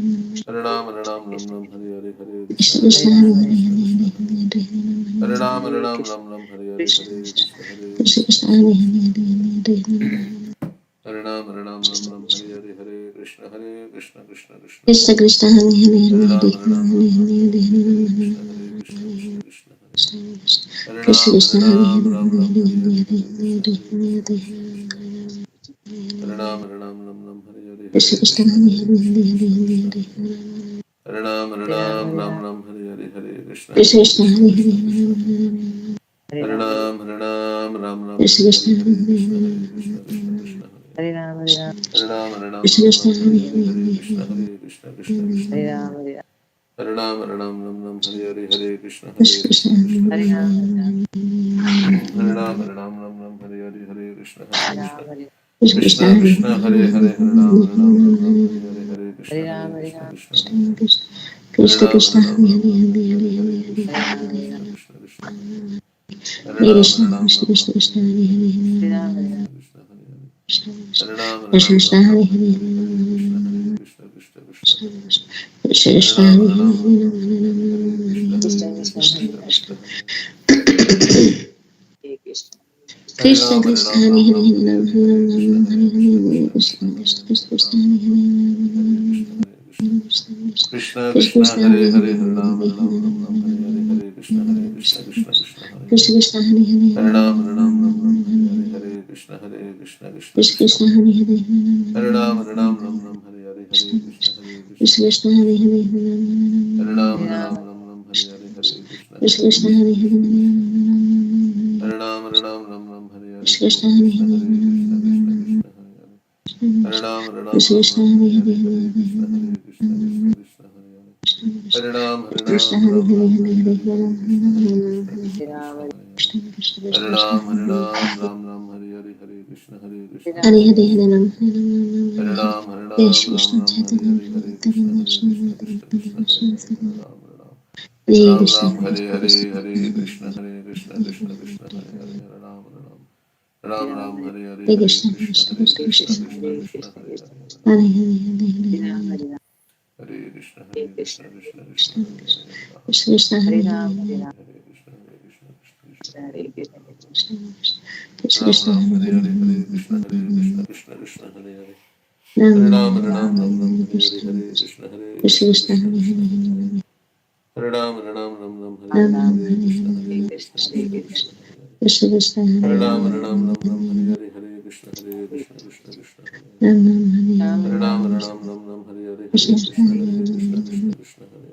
Hare Ram Hare Krishna Krishna Krishna Krishna Hare Hare Hare Ram Hare Krishna Krishna Krishna Hare Hare Hare Ram Hare Krishna Krishna Krishna Hare Hare Hare Ram Hare Krishna Krishna Krishna Hare Hare Hare Ram Hare Krishna Hare Ram Hare Krishna Krishna Hare Ram Hare Krishna Hare Ram Hare Krishna Krishna Krishna Krishna Krishna Krishna Hare Hare Hare Hare Ram Hare Hare Krishna Krishna Hare Hare Krishna Ram Krishna Hare Hare Hare Hare Krishna Hare Ram Krishna Hare Krishna Krishna Hare Hare Krishna Hare Ram Hare Krishna Krishna Krishna Hare Krishna Hare Hare Ram Krishna Krishna Hare Krishna Hare Ram Krishna Krishna Hare Krishna Hare Ram Hare Krishna Krishna Krishna Hare Ram Hare Krishna Krishna Krishna Krishna Hare Krishna Hare Hare Krishna Krishna Hare Krishna Ram Krishna Hare Krishna Krishna Hare Hare Ram Krishna Krishna Krishna Krishna Hare Ram Krishna Krishna Hare Krishna Krishna Hare Krishna Ram Hare Krishna Hare Krishna Ram Krishna Hare Krishna Krishna Krishna Krishna Krishna Hare Hare Hare Hare Ram Hare Krishna Krishna Hare Hare Krishna Hare Hare Ram Hare Krishna Krishna Krishna Krishna Hare Hare Hare Ram Hare Krishna Krishna Krishna Krishna Hare Hare Hare Ram Hare Krishna Krishna Krishna Hare Hare Hare Ram Hare Krishna Hare Krishna Hare Krishna Hare Ram Krishna Krishna Hare Hare Hare Krishna Krishna Hare Hare Ram, Krishna Hare Ram Hare Ram, Hare Hare Hare Hare, Hare Hare Ram Krishna, Hare Hare Ram Krishna, Krishna Krishna, Hare Hare. Krishna Krishna Hare Krishna Ram, Hare Hare Ram, Hare Krishna, Hare Krishna, Hare Krishna Hare Krishna, Hare Hare Ram Hare. Hare Ram Hare Hare Hare Ram, Krishna Ram Krishna Ram, Hare Chaitanya Hare, Hare Krishna, Hare Krishna, Krishna Krishna, Hare Hare, Hare Ram, Hare Ram. Hare Ram Krishna Ram, Hare Hare Hare, Hare Krishna, Krishna Krishna, Hare Hare, Hare Ram, Hare Ram. Ram Ram, Hare Hare, Hare Hare Krishna Krishna, Krishna Krishna Krishna Krishna, Krishna Hare Hare, Hare Hare Ram, Hare Hare Ram. Hare Hare Krishna, Krishna Krishna, Krishna Hare Hare, Hare Ram, Hare Ram. Krishna Hare Hare Hare Krishna, Krishna Krishna, Hare Hare, Hare Ram, Ram. Krishna Ram Krishna Ram, Hare Hare Hare, Hare Hare Krishna, Krishna Krishna, Hare Hare.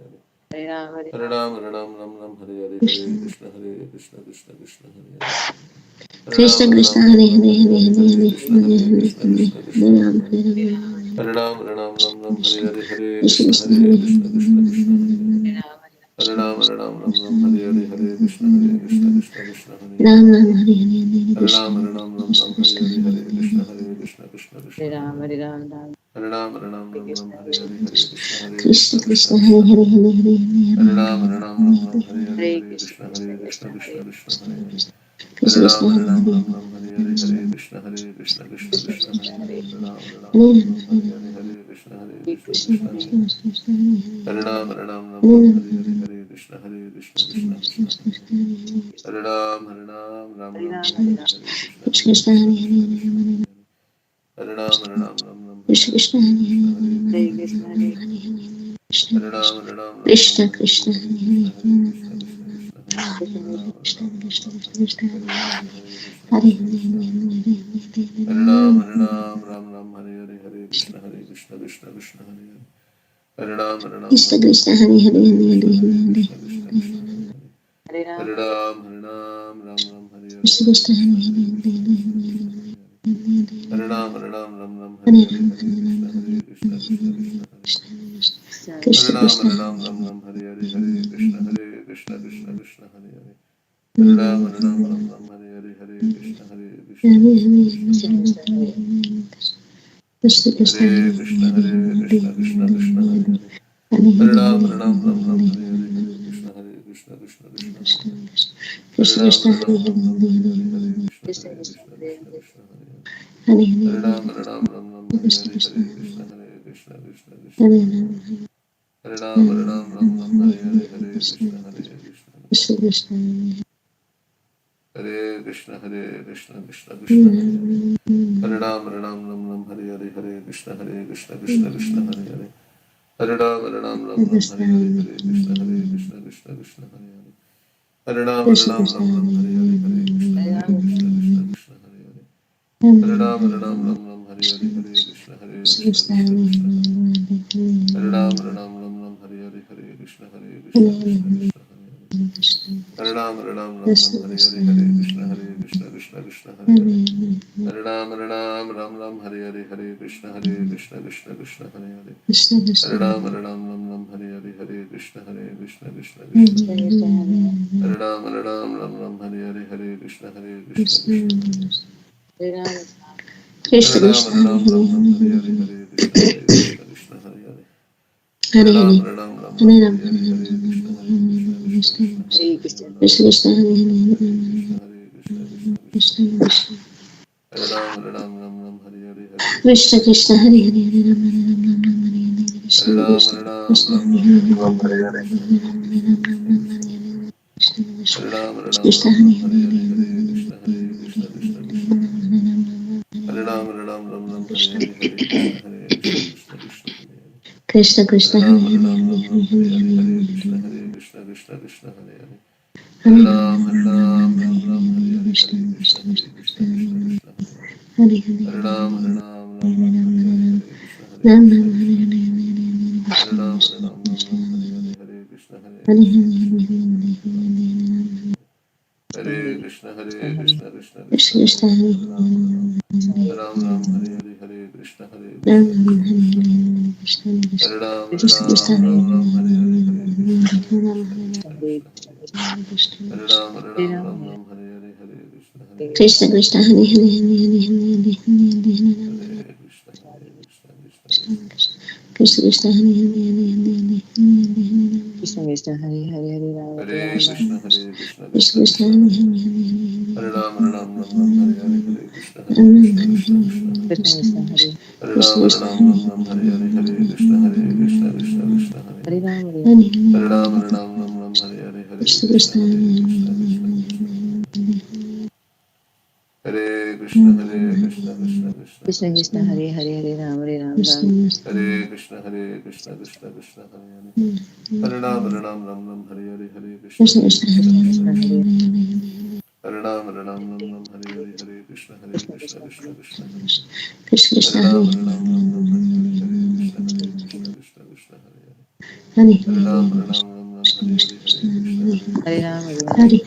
Ram Hare Ram, Hare Ram Ram, Hare Hare, Krishna Hare Krishna, Krishna Krishna Krishna Hare Krishna, Hare Hare Hare. Hare Ram, Hare Ram Hare, Hare Krishna, Hare Krishna Krishna, Hare Hare. Krishna Krishna Hare Hare Ram, Hare Hare Hare, Hare Krishna, Krishna Hare Hare. Ram Hare Ram, Hare Hare Hare, Krishna Hare Krishna Krishna, Hare Krishna Hare Hare. Hare Ram, Hare Hare, Hare Krishna Krishna, Krishna Hare Hare. Hare Krishna Ram, Krishna Hare Hare Hare Hare Hare, Hare Hare Krishna, Krishna Ram Hare Hare. Hare Hare Ram, Hare Hare, Hare Krishna Krishna, Krishna Hare Krishna Hare Hare. Hare Ram, Hare Hare, Hare Krishna, Krishna Hare Hare. Ram Ram Hare Hare Hare Krishna Ram, Krishna Hare Krishna Hare, Hare Hare Krishna, Hare Krishna Hare Hare. Hare Ram, Hare Hare, Hare Krishna, Krishna Krishna Hare Krishna Hare Hare Hare Hare. Hare Hare Ram, Hare Hare Hare, Hare Krishna, Krishna Hare Hare. Hare Krishna Ram, Krishna Hare Hare Hare Hare, Hare Krishna, Krishna Hare Hare. Hare Hare Hare Hare, Hare Krishna, Krishna Krishna Hare Krishna Hare. Krishna Hare Hare Ram, Hare Hare Hare, Hare Krishna, Krishna Hare Hare. Hare Ram, Hare Hare, Hare Krishna, Krishna Hare Krishna Hare Hare Hare. Hare Ram, Hare Krishna Hare, Krishna Hare Hare Krishna, Hare Krishna Hare Hare. Hare Ram, Krishna Hare Hare, Krishna Hare Hare Krishna, Krishna Hare Hare. Hare Ram, Krishna Krishna Hare Hare, Krishna Hare Krishna, Hare Krishna Hare Hare. Hare Ram, Hare Hare, Hare Krishna, Krishna Hare Hare. Hare Ram, Krishna Krishna Hare Hare Hare Hare, Hare Hare Krishna, Hare Krishna Hare Hare. Hare Ram, Hare Hare, Krishna Hare Krishna Krishna, Hare Hare Krishna Hare Hare. Hare Ram, Hare Hare Hare, Hare Krishna, Krishna Hare Hare. Hare Krishna Ram, Krishna Hare Hare, Hare Krishna, Krishna Hare Hare. Hare Ram, Hare Hare, Hare Krishna, Krishna Hare Hare. Krishna Krishna Hare Krishna, Krishna Hare Hare. Hare Ram, Hare Hare, Hare Krishna, Krishna Hare Hare. Hare Ram, Hare Hare, Hare Krishna, Krishna Hare Hare. Hare Ram, Hare Hare, Hare Krishna, Krishna Hare Hare. Hare Ram, Hare Hare, Hare Krishna, Krishna Hare Krishna, Krishna Hare Hare. Hare Ram, Hare Hare, Hare Krishna, Krishna Hare Hare. Hare Ram, Hare Hare, Hare Krishna, Krishna Hare Hare. Hare Ram, Hare Hare, Hare Krishna, Krishna Hare Hare. Hare Ram, Hare Hare, Hare Krishna, Krishna Hare Hare. Hare Ram, Hare Hare, Hare Krishna, Krishna Hare Hare. Hare Ram, Hare Hare, Hare Krishna, Krishna Hare Hare. Hare Ram, Hare Hare, Hare Krishna, Krishna Hare Hare. Hare Ram, Hare Hare, Hare Krishna, Krishna Hare Hare. Hare Ram, Hare Hare, Hare Krishna, Krishna Hare Hare. Hare Krishna Ram, Krishna Hare Hare Hare Hare, Hare Krishna, Krishna Hare Hare. Hare Hare Ram, Hare Hare Ram Hare Hare, Hare Krishna, Krishna Hare Hare. Hare Ram, Krishna Krishna Hare Hare Hare Krishna, Krishna Krishna Hare Hare. Krishna Hare Ram, Hare Hare, Hare Krishna Krishna, Krishna Krishna Hare Hare Hare Hare Hare. Ram Hare Hare Krishna Ram, Krishna Krishna Hare Hare Hare, Krishna, Krishna Hare Hare. Hare Ram, Krishna Hare Hare Hare Hare, Hare Krishna, Krishna Hare Hare. Hare Ram, Hare Hare, Hare Krishna, Krishna Hare Hare. Krishna Hare Krishna Hare Ram, Hare Hare Hare, Hare Krishna, Hare Krishna Hare Hare. Hare Hare Hare Ram, Hare Hare, Krishna Hare Krishna, Krishna Krishna Hare Hare. Hare Hare Hare Ram, Hare Hare, Hare Krishna, Ram Ram Hare Krishna Hare Hare Hare. Hare Hare Krishna Ram, Krishna Krishna Hare Hare, Hare Krishna, Hare Krishna Hare Hare Hare. Hare Ram, Hare Hare Krishna, Krishna Krishna Krishna Hare Hare Hare, Hare Ram, Hare Ram. Ram, Hare Hare, Hare Krishna, Ram Ram Hare Krishna Hare Hare. Hare Krishna Hare Krishna Ram, Krishna Krishna Hare Hare Hare Hare, Hare Ram Ram Ram Hare Hare Hare Krishna Hare Krishna Krishna Hare Hare Hare Krishna Hare Krishna Krishna Krishna Krishna Krishna Hare Hare Krishna Krishna Hare Hare Hare Rama Hare Rama Krishna Hare Krishna Krishna Krishna Krishna Krishna Hare Hare Hare Hare Ram Ram Hare Hare Hare Krishna Hare Krishna Krishna Krishna Hare Krishna Krishna Hare Hare Ram Hare Hare Hare Krishna Hare Krishna Krishna Krishna Hare Hare Rama Hare Ram Hare Hare Hare Krishna Hare Krishna Krishna Krishna Hare Krishna Hare Krishna Krishna Krishna Krishna Hare Krishna Hare Hare Hare Rama Rama Rama Hare Krishna Krishna Krishna Hare Hare Hare Ram Hare Hare Hare Krishna Hare Krishna Krishna Krishna Krishna Krishna Hare Hare Ram Hare Hare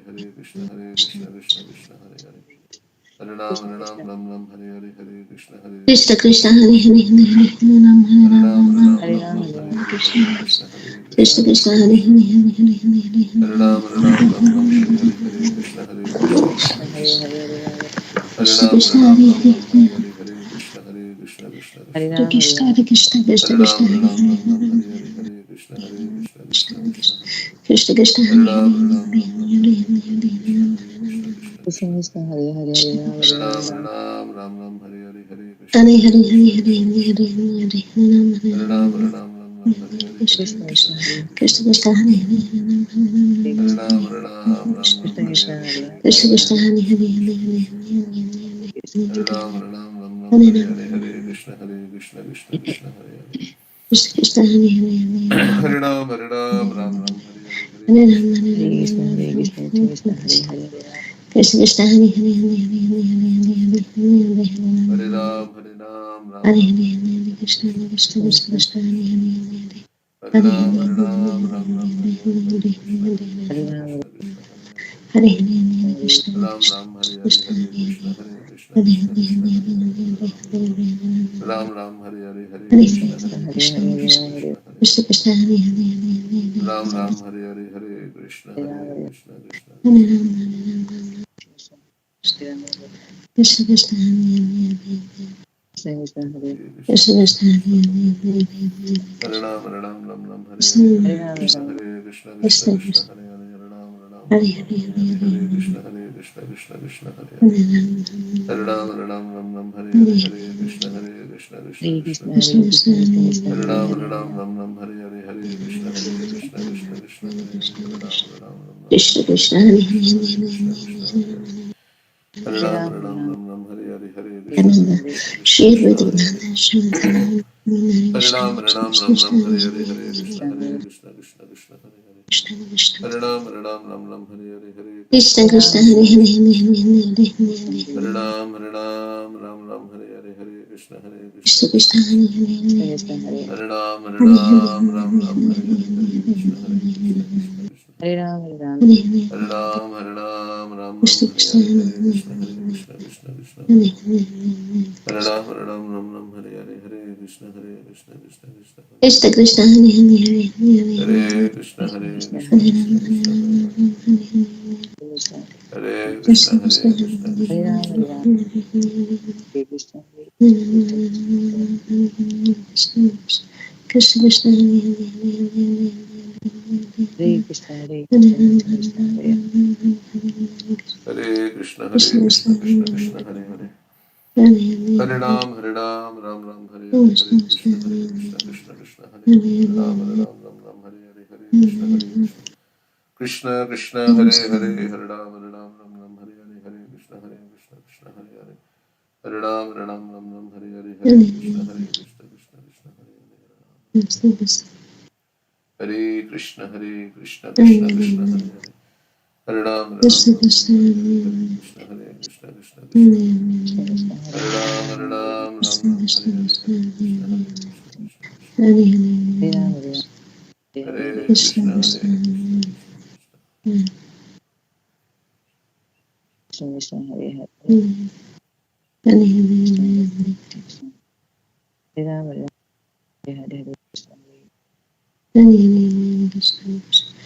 Hare Krishna Hare Krishna Krishna Krishna Krishna Krishna Hare Krishna Hare Krishna Ram Hare Hare Hare Krishna Hare Krishna Krishna Krishna Hare Hare Hare Hare Ram Hare Hare Hare Hare Krishna Hare Hare Krishna Rama Krishna Rama Hare Krishna Hare Hare Hare Ram Hare Hare Krishna Krishna Krishna Hare Hare Hare Ram Krishna Krishna Hare Hare Krishna Krishna Krishna Krishna Krishna Hare Hare Krishna Hare Krishna Hare Ram Hare Hare Ram Ram Ram Ram Hare Hare Rama Krishna Hare Rama Hare Krishna Krishna Krishna Krishna Krishna Hare Krishna Hare Hare Hare Hare Hare Ram Hare Hare Krishna Krishna Krishna Krishna Hare Krishna Hare Hare Rama Hare Krishna Ram Krishna Hare Hare Hare Hare Krishna Krishna Hare Krishna Hare Rama Krishna Rama Hare Krishna Krishna Hare Krishna Ram Hare Hare Hare Krishna Krishna Krishna Krishna Krishna Hare Hare Hare Ram Hare Hare Hare Krishna Krishna Krishna Krishna Krishna Hare Hare Hare Rama Hare Rama Ram Rama Hare Krishna Hare Hare Hare Krishna Hare Krishna Hare Krishna Hare Ram Hare Hare Ram Hare Krishna Krishna Krishna Hare Krishna Krishna Krishna Krishna Hare Krishna Hare Hare Hare Hare Krishna Ram Krishna Krishna Hare Hare Krishna Hare Krishna Krishna Rama Hare Krishna Hare Krishna Hare Krishna Krishna Hare Hare Ram Hare Hare Ram Krishna Krishna Hare Hare Krishna Krishna Hare Hare Hare Ram Hare Hare Hare Krishna Ram Hare Hare Krishna Krishna Krishna Hare Krishna Krishna Krishna Hare Hare Rama Krishna Krishna Hare Hare Hare Hare Hare Hare Ram Hare Hare Hare Krishna Krishna Krishna Krishna Hare Hare Ram Hare Hare Hare Krishna Hare Krishna Rama Krishna Krishna Hare Hare Hare Hare Hare Krishna Hare Krishna Hare Krishna Krishna Hare Hare Hare Hare Hare Krishna Krishna Hare Hare Krishna Hare Krishna Rama Krishna Hare Krishna Hare Krishna Hare Hare Hare Krishna Hare Hare Rama Krishna Krishna Hare Krishna Hare Hare Rama Krishna Krishna Hare Krishna Krishna Hare Krishna Krishna Krishna Krishna Hare Hare Ram Krishna Hare Rama Krishna Rama Krishna Krishna Krishna Krishna Krishna Hare Hare Hare Krishna Krishna Krishna Hare Hare Hare Hare Hare Ram Hare Krishna Krishna Krishna Hare Krishna Krishna Krishna Hare Krishna Krishna Hare Krishna Krishna Hare Hare Ram Hare Rama Krishna Krishna Krishna Krishna Hare Hare Krishna Krishna Hare Hare Krishna Hare Krishna Krishna Hare Hare Hare Hare Ram Rama Rama Hare Krishna Krishna Ananda Hare Krishna Shri Krishna Buddha Hare Hare Shri Hare Krishna Ram Krishna Hare Krishna Hare Krishna Krishna Hare Hare Krishna Hare Ram Hare Krishna Krishna Hare Krishna Rama Hare Krishna Hare Krishna Hare Krishna Hare Hare Hare Hare Ram Hare Krishna Krishna Krishna Krishna Krishna Hare Krishna Hare Krishna Hare Hare Ram Hare Hare Hare Krishna Krishna Krishna Hare Rama Rama Hare Hare Hare Ram Krishna Krishna Hare Hare Krishna Krishna Krishna Hare Hare Ram Hare Krishna Krishna Krishna Krishna Krishna Hare Hare Hare Krishna Krishna Krishna Hare Krishna Hare Hare Krishna Krishna Krishna Krishna Hare Krishna Rama Krishna Rama Hare Krishna Hare Krishna Krishna Hare Krishna Hare Krishna Krishna Krishna Hare Hare Krishna Krishna Krishna Hare Hare Hare Ram Hare Krishna Krishna Krishna Hare Hare Ram Hare Krishna Krishna Krishna Krishna Hare Ram Hare Krishna Krishna Hare Hare Hare Ram Hare Krishna Krishna Krishna Hare Hare Krishna Krishna Krishna Hare Hare Hare Ram Hare Krishna Krishna Krishna Krishna Hare Hare Ram Hare Krishna Krishna Krishna Hare Rama Hare Hare Krishna Krishna Krishna Krishna Krishna Hare Hare Krishna Krishna Hare Rama Hare Hare Krishna Krishna Krishna Hare Hare Krishna Krishna Hare Hare Hare Ram Krishna Krishna Hare Shri Hare Krishna Ram Chaitanya Prabhu Nityananda Shri Advaita Krishna Hare Gadadhar Shivasadi Gaur Bhaktivinoda Hare Krishna Hare Krishna Hare Ram Krishna Hare Krishna Ram Hare Ram Hare Ram Hare Krishna Hare Hare Krishna Ram Hare Hare Hare Ram Hare Ram Ram Ram Hare Hare Krishna Hare Krishna Ram Hare Hare Hare Krishna Hare Krishna Krishna Krishna Hare Hare Hare Ram Ram Ram Hare Hare Krishna Krishna Hare Krishna Krishna Hare Hare Krishna Krishna Hare Hare Hare Ram Ram Hare Hare Hare Krishna Hare Krishna Krishna Krishna Hare Hare Hare Ram Krishna Ram Krishna Ram Hare Hare Hare Hare Hare Hare Krishna Hare Krishna Krishna Krishna Krishna Hare Krishna Hare Hare Krishna Ram Krishna Ram Krishna Hare Krishna Hare Hare Hare Krishna Hare Krishna Hare Krishna Ram Krishna Hare Hare Hare Ram Ram Hare Krishna Hare Krishna Hare Krishna Hare Krishna Krishna Krishna Hare Hare Krishna Krishna Hare Hare Hare Krishna Hare Krishna Krishna Krishna Hare Hare Ram Ram Krishna Hare Krishna Hare Hare Krishna Hare Krishna Krishna Krishna Hare Hare Ram Hare Hare Hare Krishna Hare Krishna Krishna Krishna Hare Hare Hare Ram Hare Hare Hare Krishna Hare Krishna Krishna Krishna Hare Hare Krishna Krishna Hare Hare Ram Hare Hare Hare Krishna Hare Krishna Krishna Krishna Krishna Hare Krishna Hare Hare Hare Hare Ram Hare Hare Hare Krishna Hare Krishna Krishna Krishna Krishna Krishna Krishna Hare Ram Hare Hare Hare Krishna Hare Krishna Krishna Krishna Hare Hare Hare Krishna Ram Hare Hare Hare Krishna Hare Krishna Krishna Krishna Hare Hare Hare Ram Hare Hare Hare Krishna Hare Krishna Krishna Krishna Hare Hare Krishna Krishna Hare Hare Hare Krishna Krishna Hare Hare Krishna Hare Krishna Krishna Krishna Hare Hare Ram Hare Ram Hare Krishna Krishna Krishna Krishna Krishna Hare Krishna Hare Hare Krishna Ram Hare Hare Hare Krishna Krishna Hare Krishna Hare Krishna Hare Hare Hare Hare Ram Hare Hare Krishna Hare Krishna Krishna Krishna Hare Hare Hare Ram Hare Hare Hare Krishna Hare Krishna Krishna Krishna Hare Hare Hare Ram Hare Hare Hare Krishna Krishna Krishna Krishna Hare Krishna Hare Hare Hare Hare Hare Ram Hare Hare Hare Krishna Krishna Hare Hare Hare Krishna Krishna Krishna Krishna Hare Krishna Hare Hare Hare Hare Ram Hare Hare Hare Krishna Hare Krishna Krishna Hare Hare Krishna Krishna Hare Hare Krishna Hare Krishna Ram Hare Hare Hare Krishna Krishna Krishna Krishna Hare Hare Krishna Hare Hare Hare Ram Hare Hare Hare Krishna Krishna Krishna Hare Hare Hare Ram Hare Hare Hare Ram Krishna Krishna Krishna Hare Hare Hare Ram Hare Hare Hare Krishna Krishna Krishna Krishna Hare Krishna Hare Hare Hare Hare Ram Hare Hare Hare Krishna Krishna Krishna Krishna Krishna Hare Hare Hare Ram Hare Hare Hare Krishna Krishna Krishna Krishna Krishna Hare Hare Hare Ram Hare Hare Hare Krishna Krishna Krishna Hare Hare Hare Ram Hare Hare Krishna Hare Krishna Krishna Hare Hare Krishna Hare Krishna Hare Hare Ram Hare Hare Ram Hare Ram Hare Hare Hare Krishna Krishna Hare Krishna Hare Krishna Hare Hare Hare Ram Hare Hare Hare Krishna Krishna Krishna Hare Hare Krishna Hare Krishna Krishna Ram Hare Hare Hare Hare Hare Krishna Krishna Krishna Krishna Hare Ram Hare Hare Hare Krishna Krishna Krishna Krishna Krishna Hare Hare Hare Om Hare Vishnu Hare Vishnu Ram Hare Hare Vishnu Hare Vishnu Krishna Krishna Hare Hare Hare Om Vishnu Ram Vishnu Ram Hare Hare Hare Krishna Krishna Hare Hare Hare Krishna Krishna Krishna Hare Krishna Krishna Hare Krishna Hare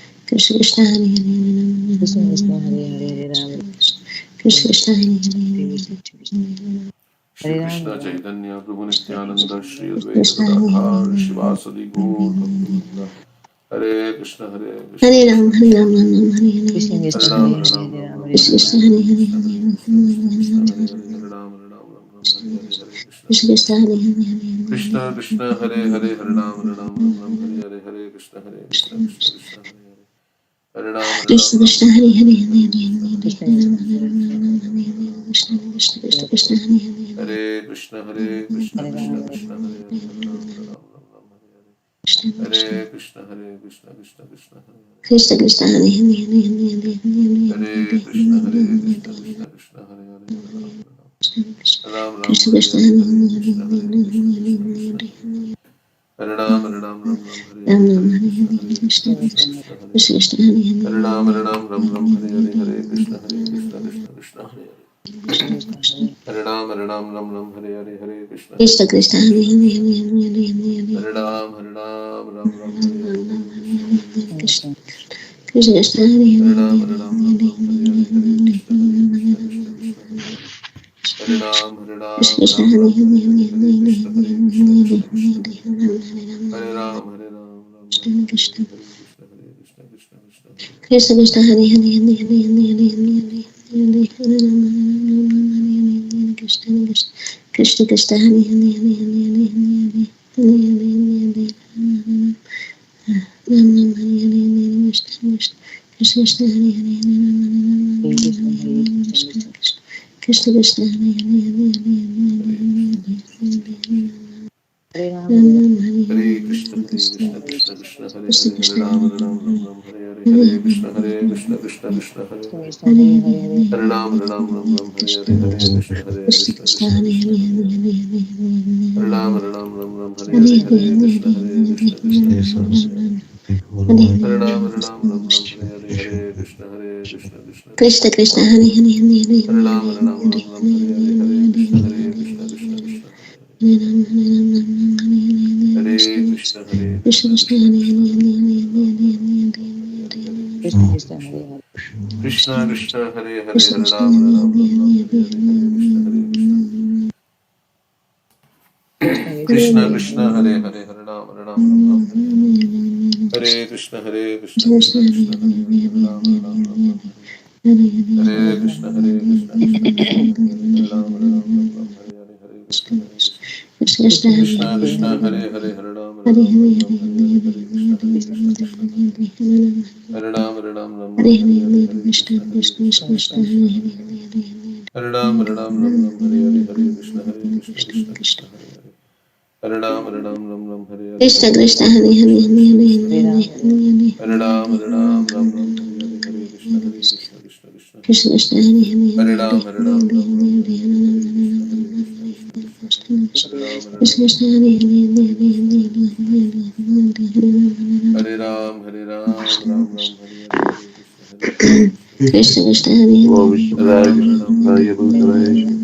Hare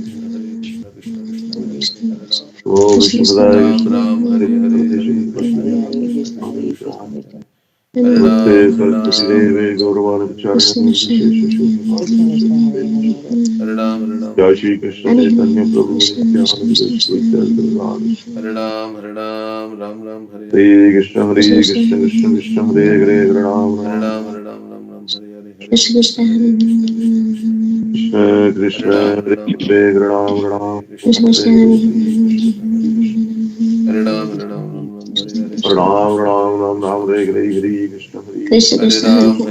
Namaste Ram Saraswati Devi Gauravani Pacharya Nirvishesha Krishna Krishna Hare Hare Shubham Hare Hare Jai Shri Krishna Hare Chaitanya Prabhu Hare Nityananda Shri Advaita Hare Ram Hare Hare Hare Hare Krishna Krishna Hare Krishna Krishna Krishna Krishna Krishna Krishna Hare Hare Hare Hare Hare Ram Hare Ram Ram Hare Hare Hare Krishna Hare Krishna Krishna Krishna Hare Hare Krishna Hare Krishna Hare Hare Ram Ram Hare Krishna Hare Hare Krishna Krishna Krishna Krishna Hare Hare Hare Hare Hare Hare Ram Krishna Ram Hare Ram Krishna Ram Hare Krishna Hare Krishna Hare Krishna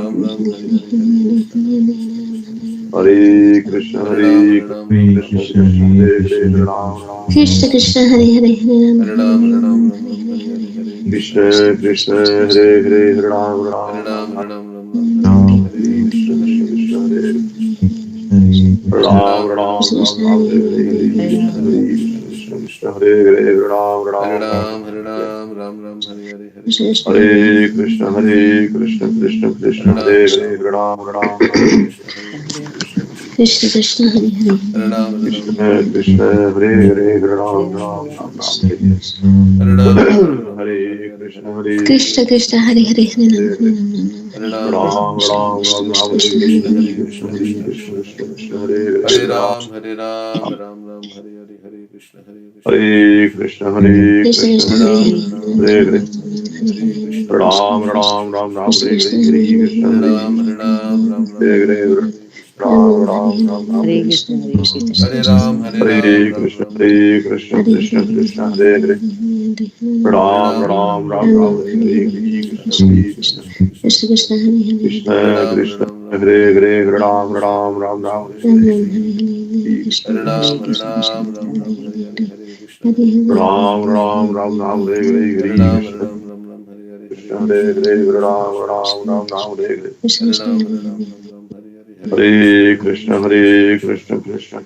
Krishna Hare Krishna Hare Ram Hare Hare Krishna Hare Krishna Krishna Krishna Hare Hare Hare Krishna Hare Hare Ram Krishna Hare Hare Hare Krishna Hare Hare Ram Krishna Ram Krishna Krishna Krishna Krishna Hare Hare Hare Hare Hare Hare Ram Hare Hare Hare Krishna Krishna Krishna Krishna Krishna Hare Krishna Hare Hare Hare Hare Ram Hare Ram Ram Hare Hare Hare Krishna Krishna Krishna Hare Krishna Krishna Hare Krishna Krishna Hare Hare Ram Ram Ram Ram Hare Hare Hare Krishna Krishna Hare Hare Krishna Krishna Krishna Krishna Krishna Krishna Hare Hare Ram Hare Ram Ram Ram Hare Hare Krishna Krishna Hare Krishna Krishna Krishna Hare Krishna Krishna Krishna Hare Hare Ram Hare Ram Ram Hare Krishna Hare Krishna Krishna Krishna Hare Krishna Hare Krishna Hare Hare Hare Krishna Krishna Hare Hare Ram Ram Ram Ram Hare Hare Hare Krishna Hare Krishna Krishna Hare Hare Hare Ram Ram Ram Ram Hare Krishna Hare Krishna Hare Krishna Krishna Krishna Hare Hare Ram Krishna Ram Ram Hare Hare Hare Krishna Hare Krishna Hare Krishna Krishna Hare Hare Hare Hare Ram Ram Ram Ram Krishna Hare Krishna Hare Hare Krishna Hare Hare Hare Ram Ram Ram Ram Hare Hare Krishna, Hare Krishna, Hare Krishna Krishna Krishna Hare Hare Ram Ram Ram Ram Hare Hare Hare Krishna Hare Krishna Krishna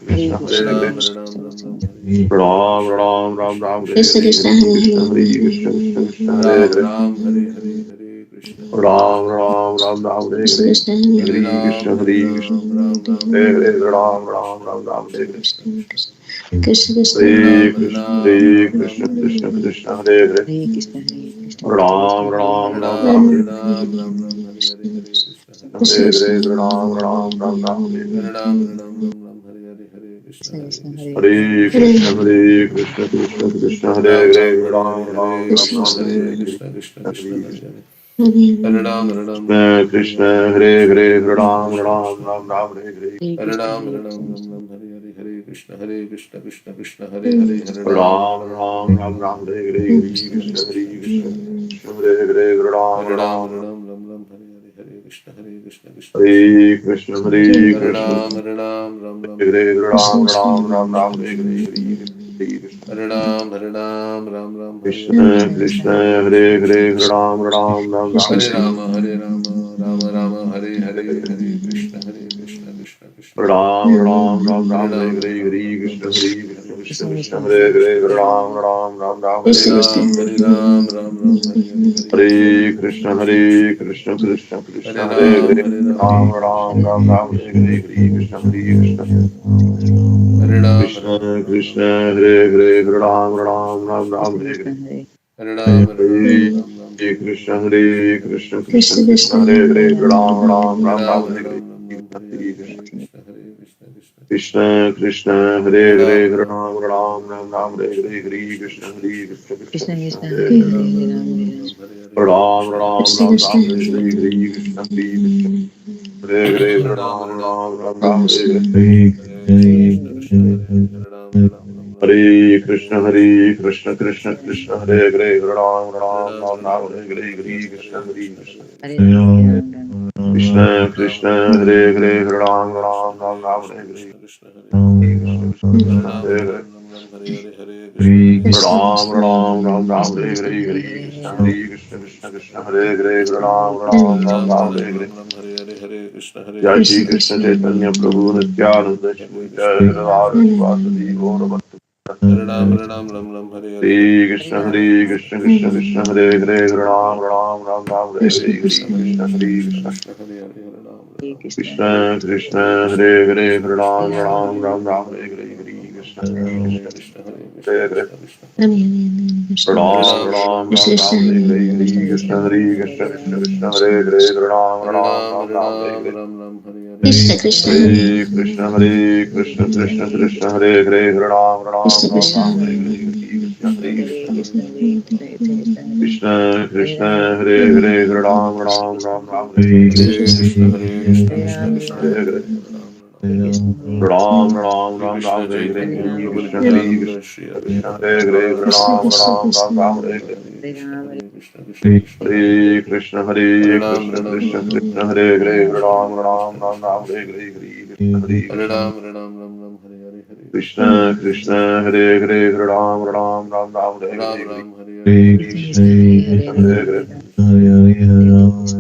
Krishna Hare Hare Ram Ram Ram Ram Hare Hare Hare Krishna Hare Krishna Krishna, Ram Ram Ram Ram Hare Hare Hare Krishna Krishna Hare Hare Ram Ram Ram Ram Hare Hare Hare Krishna Krishna Hare Krishna Hare Krishna, Hare Hare Krishna, Ram Ram Ram Ram Hare Hare Hare Krishna Hare Krishna Krishna Krishna Hare Hare Ram Ram Ram Ram Hare Hare Hare Krishna Hare Krishna Hare Hare Ram Ram Ram Ram Hare Hare Hare Krishna Krishna Krishna Hare Hare Hare Krishna, Hare Krishna, Ram Ram Ram Ram Hare Hare Hare Ram Ram Ram Ram Hare Hare Krishna, Hare Hare Krishna, Krishna Krishna Krishna Hare Hare Ram Ram Ram Ram Hare Hare Hare Krishna Krishna Krishna Hare Hare Ram Ram Ram Ram Hare Hare Hare Krishna, Hare Ram Ram Ram Ram Hare Hare Hare Krishna Hare Krishna Krishna Hare Hare Ram Ram Hare Krishna Hare Krishna Hare Hare Ram Ram Ram Ram Hare Hare Hare Krishna Krishna Krishna Hare Hare Ram Ram Ram Ram Hare Ram Ram Ram Ram Hare Hare Hare Krishna Hare Krishna Krishna Krishna Hare Hare Ram Ram Ram Ram Hare Hare Hare Krishna Krishna Krishna Hare Hare Ram Ram Ram Ram Hare Hare Hare Krishna Hare Krishna Krishna Krishna Hare Hare Ram Ram Ram Ram Hare Hare Hare Krishna Krishna Krishna Hare Hare Ram Ram Ram Ram Hare Hare Krishna Krishna Hare Hare Ram Ram Ram Ram Hare Hare Hare Krishna Krishna Krishna Krishna Hare Hare Ram Ram Ram Ram Hare Hare Hare Krishna Krishna Hare Hare Ram Ram Ram Ram Hare Hare Hare Krishna Krishna Krishna Hare Hare Ram Ram Ram Ram Hare Hare Hare Krishna Krishna Krishna Krishna Hare Hare Ram Ram Ram Ram Hare Hare Hare Hare Ram Ram Ram Ram Hare Hare Hare Krishna Krishna Krishna Hare Hare Ram Ram Ram Ram Hare Hare Jai Shri Krishna Chaitanya Prabhu Nityananda Shri Advaita Vasudeva Gaura Bhakta Hare Krishna Krishna Krishna Hare Hare Ram Ram Ram Ram Hare Hare Hare Krishna Krishna Krishna Krishna Hare Hare Ram Ram Ram Ram Hare Hare Hare Krishna Krishna Hare Hare Ram Ram Ram Ram Hare Hare Hare Krishna Krishna Krishna Hare Hare Ram Ram Ram Ram Hare Hare Hare Krishna Krishna Krishna Hare Hare Ram Ram Ram Ram Hare Hare Hare Krishna Krishna Krishna Krishna Hare Hare Ram Ram Ram Ram Hare Hare Krishna Krishna Krishna Hare Hare Ram Ram Ram Ram Hare Hare Hare Krishna Krishna Krishna Hare Hare Ram Ram Ram Ram Hare Hare Hare Krishna Krishna Krishna Hare Hare Ram Ram Ram Ram Hare Hare Hare Krishna Krishna Krishna Hare Hare Ram Ram Ram Ram Hare Hare Hare Krishna Hare Hare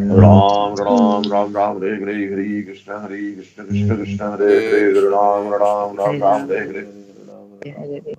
Ram Ram Ram Ram Hare Hare Hare Krishna Krishna Krishna Hare Hare Ram Ram Ram Ram Hare Hare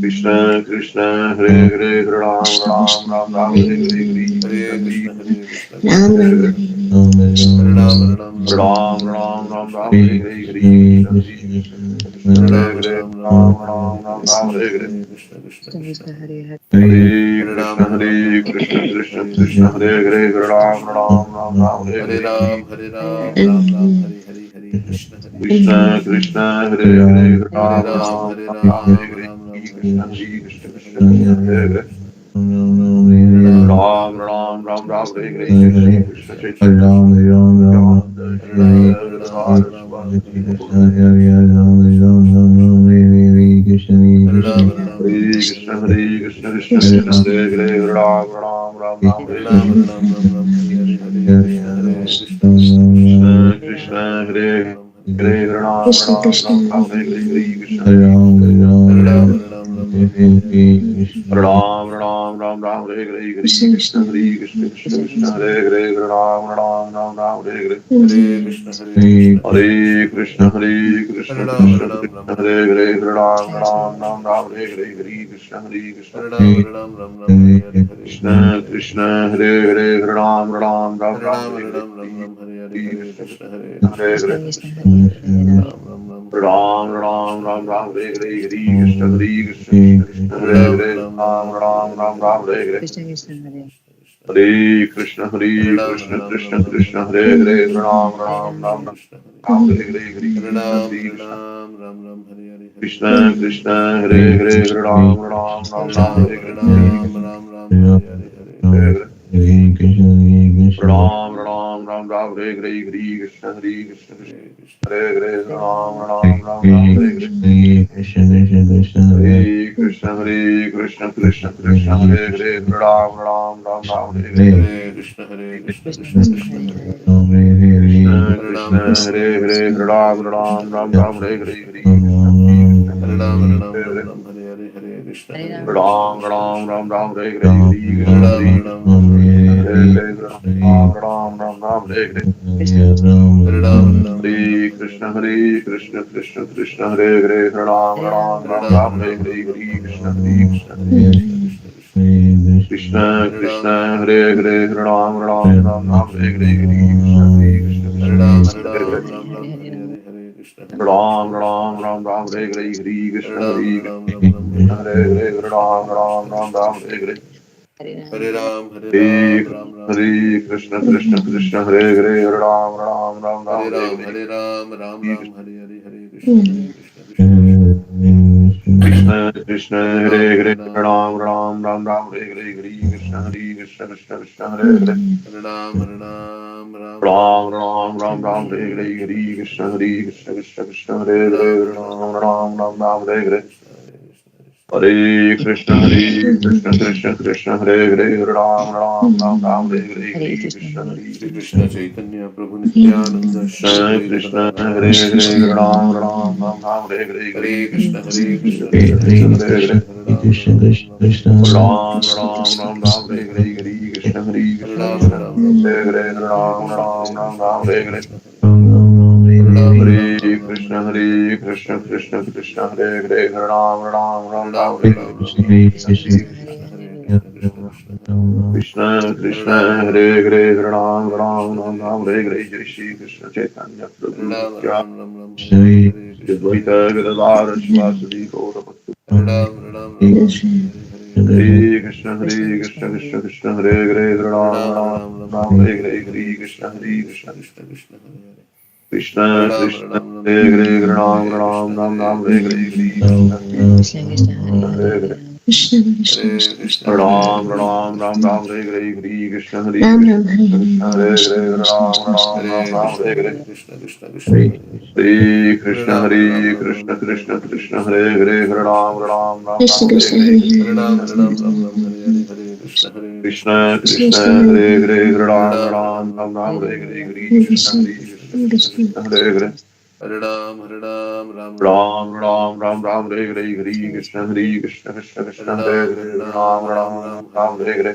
Krishna Krishna Hare Hare Hare Ram Ram Ram Ram Hare Hare Hare Krishna Hare Krishna Krishna Hare Hare Hare Ram Hare Ram Ram Ram Ram Ram Hare Hare Hare Krishna Hare Krishna Krishna Krishna Hare Hare Ram Ram Ram Ram Hare Hare Krishna Krishna Hare Hare Hare Krishna Krishna Krishna Hare Hare Hare Ram Ram Ram Ram Hare Hare Hare Hare Ram Ram Ram Hare Hare Hare Krishna Hare Krishna Krishna Krishna Hare Hare Hare Hare Ram Ram Ram Hare Ram Ram Hare Ram Hare Ram Ram Hare Krishna Hare Hare Krishna Krishna Krishna Krishna Krishna Hare Hare Hare Hare Ram Ram Ram Ram Ram Krishna Ram Krishna Hare Hare Hare Hare Krishna Hare Krishna Krishna Chaitanya Nityananda Shri Ram Advaita Shivasati Hare Gaura Hare Hare Ram Hare Hare Krishna Hare Hare Hare Krishna Krishna Krishna Krishna Hare Hare Ram Ram Ram Ram Hare Hare Ram Hare Hare Hare Hare Krishna Hare Krishna Krishna Krishna Krishna Hare Ram Krishna Ram Hare Ram Hare Hare Hare Ram Ram Ram Ram Hare Hare Krishna Hare Hare Krishna Ram Hare Hare Hare Krishna Ram Ram Ram Ram Hare Hare Hare Krishna Hare Krishna Krishna Krishna Krishna Krishna Hare Hare Ram Ram Ram Ram Hare Hare Hare Krishna Krishna Hare Krishna Hare Krishna Hare Krishna Krishna Krishna Hare Hare Ram Ram Ram Ram Hare Hare Hare Krishna Hare Krishna Krishna Krishna Hare Hare Ram Ram Ram Ram Hare Hare Hare Krishna Krishna Hare Krishna Hare Krishna Hare Hare Ram Ram Ram Ram Hare Hare Hare Krishna Krishna Krishna Hare Hare Ram Ram Ram Ram Hare Hare Krishna Krishna Hare Hare Krishna Krishna Krishna Hare Hare Ram Hare Ram Ram Ram Ram Hare Hare Hare Krishna Hare Krishna Ram Hare Hare Hare Krishna Krishna Hare Hare Ram Ram Ram Ram Hare Hare Hare Krishna Ram Hare Hare Hare Hare Hare Ram Ram Ram Ram Hare Hare Hare Krishna Krishna Hare Hare Ram Ram Ram Ram Hare Hare Hare Krishna Krishna Hare Hare Ram Ram Ram Ram Hare Hare Krishna Krishna Hare Hare Krishna Krishna Hare Hare Ram Ram Ram Ram Hare Hare Hare Krishna Hare Hare Hare Ram Ram Ram Ram Ram Hare Hare Hare Krishna Krishna Hare Hare Ram Ram Ram Ram Hare Hare Krishna Krishna Hare Krishna Krishna Krishna Hare Hare Ram Hare Ram Ram Ram Ram Hare Hare Hare Krishna Krishna Krishna Hare Hare Ram Ram Ram Ram Hare Hare Hare Krishna Hare Hare Hare Hare Ram Ram Ram Ram Ram Hare Hare Hare Krishna Krishna Hare Hare Ram Ram Ram Ram Hare Hare Hare Ram Hare Krishna Krishna Krishna Hare Hare Ram Ram Ram Ram Hare Hare Krishna Krishna Hare Hare Ram Ram Ram Ram Hare Hare Hare Krishna Krishna Krishna Hare Hare Ram Ram Ram Ram Hare Hare Hare Krishna Krishna Hare Hare Ram Ram Ram Ram Hare Hare Hare Krishna Krishna Hare Hare Ram Ram Ram Ram Hare Hare Hare Hare Krishna Krishna Hare Hare Krishna Krishna Chaitanya Prabhu Nityananda Shri Advaita Hare Hare Ram Ram Ram Ram Hare Hare Hare Krishna Krishna Hare Hare Ram Ram Ram Ram Hare Hare Hare Krishna Krishna Hare Hare Ram Ram Ram Ram Hare Hare Hare Krishna Krishna Hare Hare Ram Ram Ram Ram Hare Hare Krishna Krishna Hare Hare Krishna Krishna Hare Hare Ram Ram Ram Ram Hare Hare Jai Shri Krishna Chaitanya Prabhu Nitya Advaita Gadadhara Shivasadi Gaura Bhakta Hare Krishna Krishna Krishna Hare Hare Ram Ram Ram Hare Hare Hare Krishna Krishna Krishna Hare Hare Ram Ram Ram Ram Hare Hare Hare Krishna Krishna Krishna Hare Krishna Hare Hare Hare Hare Ram Ram Ram Ram Ram Hare Hare Hare Krishna Krishna Hare Hare Ram Ram Ram Ram Hare Hare Hare Krishna Krishna Hare Hare Ram Ram Ram Ram Hare Hare Krishna Krishna Hare Hare Ram Ram Ram Ram Hare Hare Hare Krishna Hare Hare Ram Ram Ram Ram Hare Hare Hare Krishna Krishna Hare Hare Ram Ram Ram Ram Hare Hare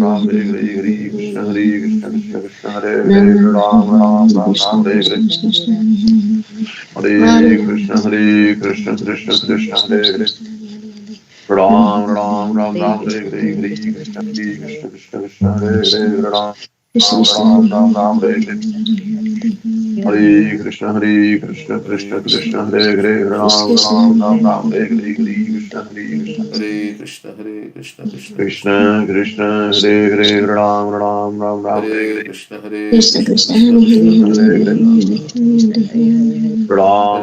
Ram Hare Hare Hare Krishna Krishna Krishna Hare Hare Ram Ram Ram Ram Hare Hare Hare Krishna Krishna Krishna Hare Hare Ram Ram Ram Ram Hare Hare Hare Krishna Krishna Krishna Hare Hare Ram Krishna Krishna Ram Hare Ram Ram Hare Hare Hare. Hare Krishna Krishna Krishna Hare Hare Ram Ram Ram Ram Hare Hare Krishna Hare Krishna Hare Hare Krishna Krishna Krishna Krishna Hare Hare Ram Ram Ram Ram Hare Krishna Hare Krishna Krishna Hare Krishna Hare Hare Hare Hare Ram Hare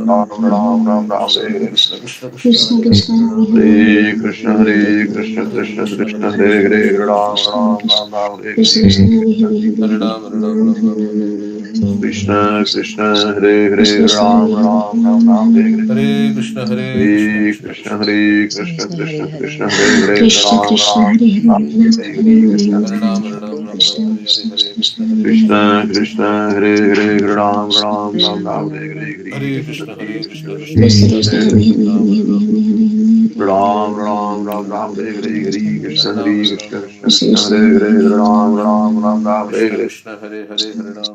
Ram Ram Ram Hare Krishna Hare Krishna Krishna Hare Krishna Krishna Krishna Hare Krishna Hare Hare Hare Ram Ram Ram Ram Hare Hare Krishna Krishna Hare Krishna Krishna Krishna Hare Hare Ram Ram Ram Ram Hare Krishna Hare Krishna Krishna Krishna Hare Hare Ram Ram Ram Ram Hare Hare Hare Hare Krishna Krishna Krishna Hare Hare Krishna Ram Krishna Ram Hare Ram Hare Hare Krishna Krishna Krishna Krishna Krishna Hare Hare Ram Ram Ram Ram Hare Hare Krishna Krishna Krishna Krishna Hare Hare Hare Hare Ram Ram Ram Ram Hare Hare Hare Krishna Krishna Krishna Krishna Hare Hare Hare Ram Hare Ram Ram Ram Hare Hare Krishna Krishna Hare Krishna Krishna Hare Hare Ram Ram Ram Ram Hare Krishna Hare Krishna Krishna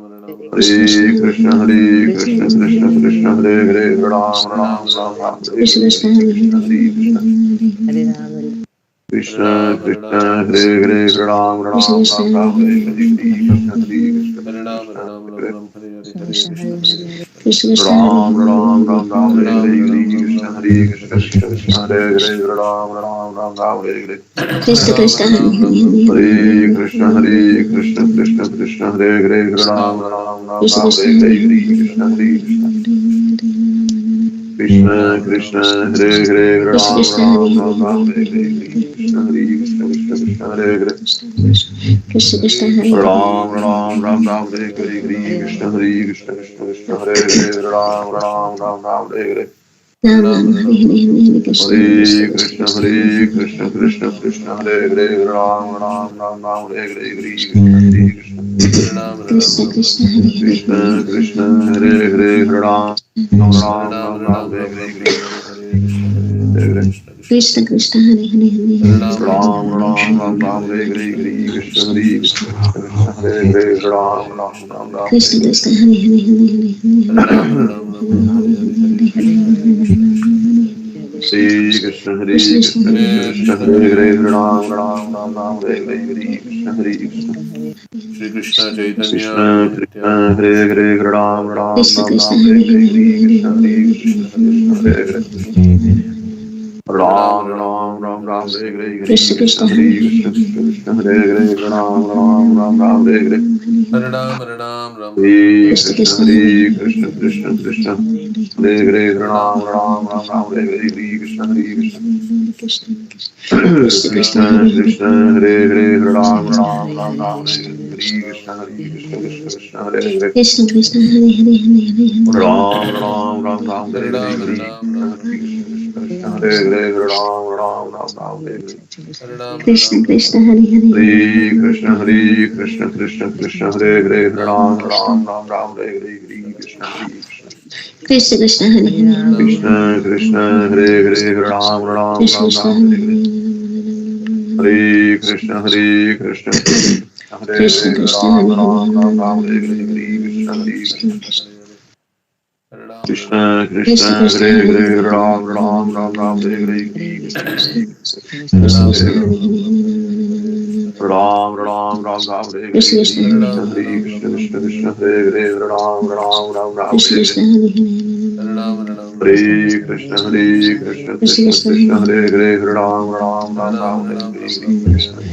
Krishna Krishna Krishna Hare Hare Ram Krishna Ram Krishna Ram Ram Hare Hare Krishna Krishna Krishna Hare Krishna Krishna Ram Ram Ram Ram Hare Hare Krishna Krishna Krishna Hare Hare Ram Ram Ram Ram Hare Hare Krishna Krishna Hare Krishna Krishna Hare Hare Ram Ram Ram Ram Hare Hare Krishna Krishna Krishna Hare Hare Ram Ram Ram Ram Hare Hare Krishna Hare Hare Krishna Krishna Ram Ram Ram Ram Hare Hare Krishna Hare Hare Ram Ram Ram Ram Hare Hare Ram Ram Hare Hare Hare Krishna Hare Krishna Krishna Hare Hare Ram Ram Ram Ram Hare Hare Krishna Krishna Hare Hare Krishna Krishna Hare Hare Ram Ram Ram Ram Hare Hare Krishna Krishna Hare Hare Ram Ram Ram Ram Hare Hare Krishna Krishna Hare Hare Ram Ram Ram Ram Hare Krishna Hare Krishna Hare Hare Krishna Krishna Hare Krishna Krishna Hare Hare Ram Ram Ram Ram Hare Hare Krishna Krishna Hare Krishna Krishna Krishna Hare Hare Ram Ram Krishna Ram Krishna Ram Hare Hare Hare Krishna Krishna Hare Hare Ram Ram Ram Ram Hare Hare Krishna Krishna Krishna Krishna Hare Hare Ram Ram Ram Ram Hare Hare Krishna Krishna Hare Krishna Hare Hare Ram Ram Ram Ram Hare Hare Krishna Krishna Hare Hare Ram Ram Ram Ram Hare Krishna Hare Hare Krishna Krishna Hare Hare Ram Ram Ram Ram Hare Hare Krishna Hare Hare Ram Ram Ram Ram Hare Hare Krishna Krishna Hare Hare Krishna Krishna Hare Hare Ram Ram Ram Ram Hare Hare Krishna Krishna Hare Krishna Krishna Hare Hare Ram Ram Krishna Ram Krishna Ram Hare Hare Hare Krishna Hare Krishna Hare Krishna Ram Hare Ram Ram Ram Hare Hare Krishna Krishna Krishna Krishna Hare Hare Hare Ram Ram Ram Ram Hare Hare Krishna Krishna Krishna Hare Hare Ram Ram Ram Ram Hare Krishna Hare Krishna Krishna Hare Krishna Hare Hare Ram Ram Ram Ram Krishna Hare Hare Krishna Hare Hare Krishna Krishna Krishna Krishna Hare Hare Hare Ram Ram Ram Ram Hare Hare Krishna Krishna Hare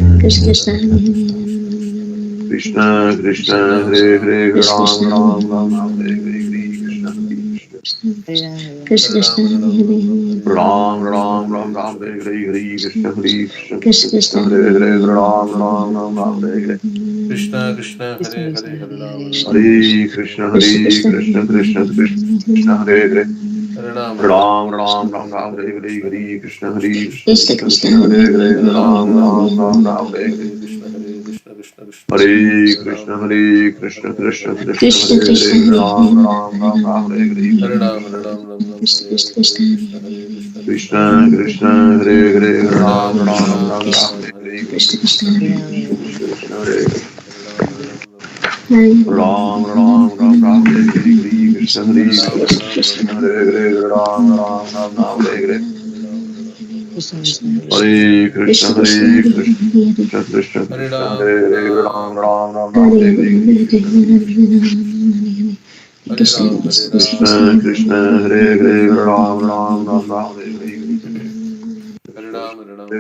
Krishna Krishna Hare Hare Krishna Ram Krishna Ram Ram Hare Ram Hare Hare Krishna Krishna Hare Ram Ram Ram Ram Hare Hare Krishna Krishna Krishna Krishna Hare Hare Ram Ram Ram Ram Hare Hare Hare Krishna Krishna Hare Krishna Krishna Krishna Krishna Hare Hare Ram Ram Ram Ram Hare Hare Krishna Krishna Krishna Krishna Hare Hare Ram Ram Ram Ram Hare Hare Hare Krishna Krishna Krishna Krishna Hare Krishna Hare Hare Ram Ram Ram Ram Hare Hare Krishna Krishna Krishna Krishna Hare Hare Ram Ram Ram Ram Hare Krishna Krishna Krishna Hare Hare Ram Ram Ram Ram Hare Hare Krishna Krishna Hare Hare Ram Ram Ram Ram Hare Hare Hare Krishna, Hare Krishna, Krishna Krishna, Hare Hare, Ram Ram, Ram Ram, Hare Hare, Krishna Krishna, Krishna Hare Hare, Ram Ram, Ram Ram, Hare Hare,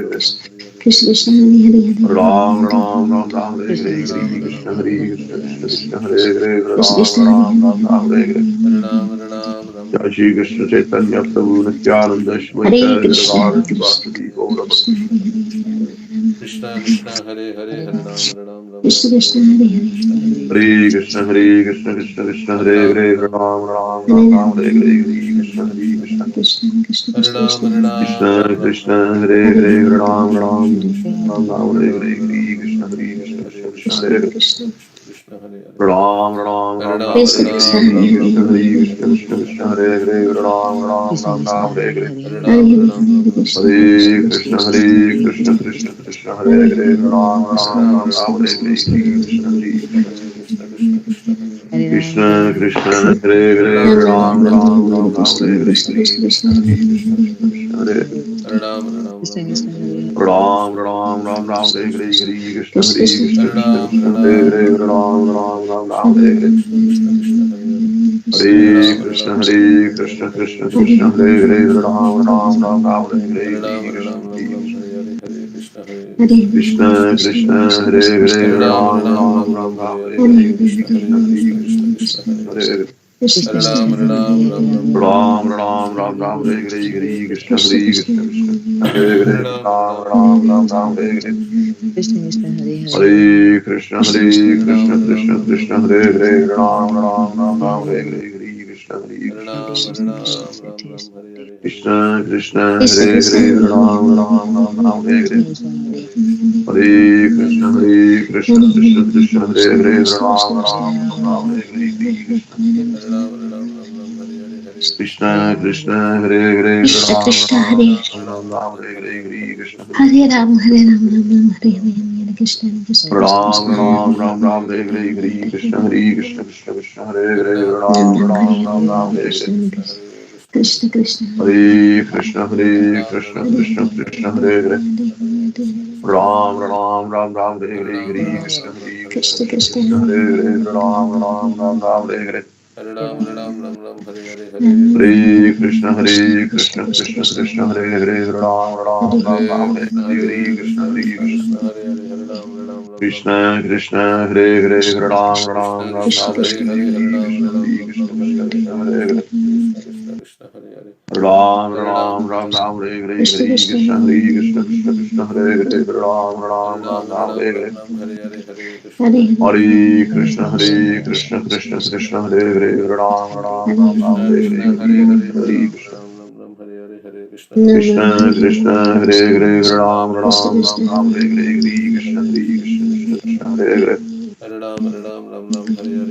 Krishna Krishna Hare Hare Ram Ram, Ram Ram, Hare Hare, Krishna Hare Krishna, Krishna Krishna, Hare Hare, Krishna Ram Ram, Ram Ram, Hare Hare. Jai Shri Krishna Chaitanya Prabhu Nityananda Shri Hare Advaita Krishna Gadadhara Krishna Sivasadi Gaura Krishna Bhakta. Krishna Krishna Hare Hare, Hare Ram, Hare Ram, Ram Ram, Krishna Hare Krishna Hare. Hare Hare Krishna, Hare Krishna, Krishna Krishna, Hare Hare, Ram Ram, Hare Ram Hare Ram, Hare Hare, Hare Krishna, Hare Krishna. Krishna Krishna Hare Krishna Ram, Hare Ram, Krishna Krishna Krishna, Hare Hare Hare, Hare Ram Hare Ram, Ram Ram, Hare Hare, Hare Hare Krishna, Hare Krishna, Krishna Krishna, Hare Krishna Hare. Krishna Krishna Hare Hare. Ram Ram, Ram Ram, Krishna Hare Krishna Hare, Hare Hare Hare Krishna, Hare Hare Krishna, Krishna Krishna, Hare Hare, Ram Ram, Ram Ram, Hare Hare. Hare Hare Hare Krishna Hare Krishna Krishna, Krishna Hare Krishna, Hare Krishna Krishna, Hare Hare Hare, Hare Ram Krishna Ram, Ram Krishna Ram, Hare Hare, Krishna Hare Krishna, Hare Krishna, Krishna Krishna, Krishna Krishna, Hare Hare, Hare Ram Hare Ram, Hare Ram Ram, Krishna Hare Hare, Krishna Hare Krishna Krishna, Hare Hare Krishna, Hare Krishna Krishna, Hare Ram Ram, Ram Ram, Hare Hare, Hare Krishna, Krishna Hare Krishna Krishna, Krishna Krishna, Hare Hare, Ram Ram, Ram Ram, Hare Hare. Hare Krishna, Hare Krishna, Krishna Krishna, Hare Hare, Ram Ram, Ram Ram, Hare Hare, Hare Krishna, Hare Krishna. Krishna Krishna, Hare Hare, Ram Ram, Ram Ram, Hare Hare, Hare Krishna, Hare Krishna, Krishna Krishna, Hare Hare. Ram Ram, Ram Ram, Hare Hare, Hare Krishna, Hare Krishna, Krishna Krishna, Hare Hare, Ram Ram, Ram Ram, Hare Hare. Hare Krishna, Hare Krishna, Krishna Krishna, Hare Hare, Ram Ram, Ram Ram, Hare Hare, Hare Krishna, Hare Krishna, Krishna Krishna, Hare Hare, Ram Ram, Ram Ram, Hare Hare. Hare Krishna, Hare Krishna, Krishna Krishna, Hare Hare, Ram Ram, Ram Ram, Hare Hare, Hare Krishna. Krishna Krishna, Hare Hare, Krishna Ram Krishna Ram, Hare Ram Ram, Hare Hare, Hare Krishna, Hare Hare Ram Hare Ram Ram Ram Hare Hare Hare Krishna Krishna Ram Krishna Ram, Ram Ram, Hare Hare, Hare Krishna, Hare Krishna, Krishna Krishna, Hare Hare, Ram Ram Ram, Hare Ram Hare Ram, Hare Hare. Krishna Krishna Krishna Hare Krishna, Hare Krishna, Hare Krishna Hare Krishna, Hare Hare. Hare Ram Ram, Ram Ram, Hare Hare, Hare Krishna, Hare Krishna, Krishna Krishna Krishna Krishna, Hare Hare, Hare Ram Ram, Ram Ram, Hare Hare. Ram Hare Krishna, Hare Krishna Krishna, Krishna Krishna Krishna Krishna, Hare Hare, Ram Ram, Hare Ram Ram, Hare Hare, Hare Krishna, Hare Krishna. Krishna Krishna, Hare Hare, Ram Ram, Ram Krishna Ram, Hare Krishna Hare, Hare Krishna, Hare Krishna, Krishna Krishna, Hare Hare. Hare Ram Ram, Ram Ram, Hare Hare, Krishna Hare Krishna Krishna, Hare Krishna, Krishna Krishna, Hare Hare, Ram Ram, Ram Ram, Hare Hare. Hare Hare Krishna, Hare Krishna, Krishna Krishna, Hare Hare, Ram Ram, Ram Ram, Hare Hare, Hare Krishna, Hare Krishna. Krishna Krishna, Hare Hare, Ram Krishna Ram, Ram Krishna Ram, Hare Hare, Hare Krishna, Hare Krishna, Krishna Krishna, Hare Hare.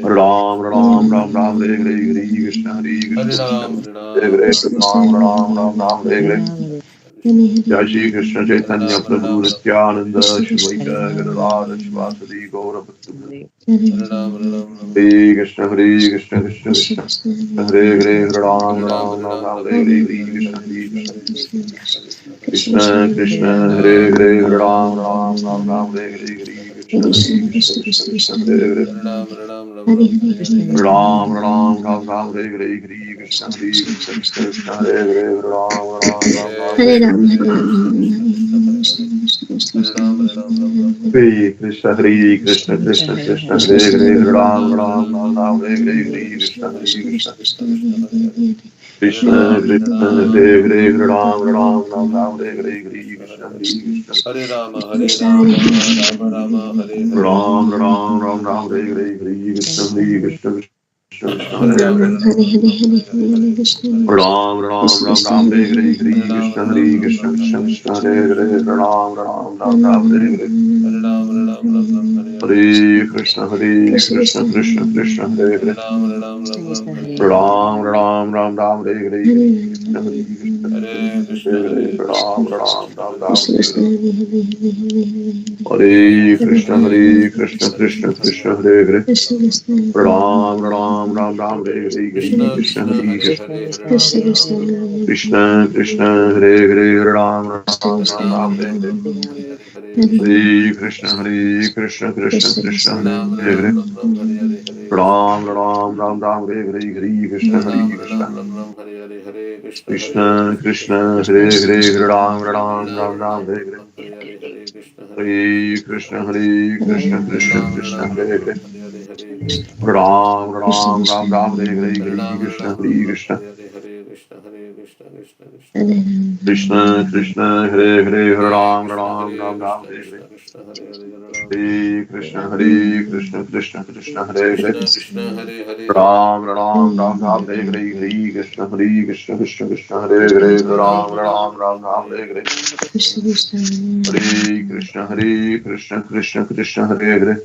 Ram Ram, Ram Ram, Hare Hare, Hare Krishna, Hare Krishna, Krishna Krishna, Hare Hare, Krishna Krishna Ram Ram, Ram Ram, Hare Hare. Jai Shri Krishna Chaitanya Prabhu Nityananda Shri Advaita Gadadhara Sivasadi Gaura Bhakta. Hare Krishna, Hare Krishna, Krishna Krishna, Hare Hare, Ram Ram, Ram Ram, Hare Hare, Hare Krishna, Hare Krishna. Krishna Krishna, Hare Hare, Ram Ram, Ram Ram, Hare Hare, Hare Krishna, Hare Krishna, Krishna Krishna, Hare Hare. Ram Ram, Ram Ram, Hare Hare, Hare Krishna, Hare Krishna, Krishna Krishna, Hare Hare, Ram Ram, Ram Ram, Hare Hare Hare. Ram Hare Ram Hare Krishna, Hare Krishna, Krishna Krishna, Hare Hare, Ram Ram, Ram Ram, Hare Hare, Hare Krishna, Hare Krishna. Krishna Krishna, Hare Hare, Ram Ram, Ram Ram, Hare Hare, Hare Krishna, Hare Krishna. Ram Ram, Ram Ram, Hare Hare, Hare Krishna, Hare Krishna, Krishna Krishna, Hare Hare. Ram Ram, Ram Ram, Hare Hare, Hare Krishna, Hare Krishna, Krishna Krishna, Hare Hare. Ram Ram, Ram Ram, Hare Hare. Hare Krishna, Hare Krishna, Krishna Krishna, Hare Hare. Ram Ram, Ram Ram, Hare Hare, Hare Krishna, Hare Krishna, Hare Hare. Ram Ram, Ram Ram, Hare Hare. Hare Krishna, Hare Krishna, Krishna Krishna, Hare Hare. Ram Ram, Ram Ram Ram Hare Hare Krishna Krishna Hare Hare Hare Ram Krishna Ram Krishna Ram Ram Hare Hare Krishna Krishna Hare Hare Ram Ram Krishna Ram Ram Hare Hare Hare Krishna Hare Krishna Krishna Krishna Hare Krishna Hare Krishna Ram Ram Ram Ram Hare Hare Hare Krishna Hare Krishna Krishna Krishna Hare Hare Ram Ram Ram Ram Hare Hare Hare Krishna Krishna Krishna Hare Hare Ram Ram Ram Ram Hare Hare Hare Krishna Hare Krishna Krishna Krishna Hare Hare Ram Ram Ram Ram Hare Hare Hare Krishna Krishna Krishna Hare Hare Ram Ram Ram Ram Hare Hare Hare Krishna Krishna Krishna Hare Hare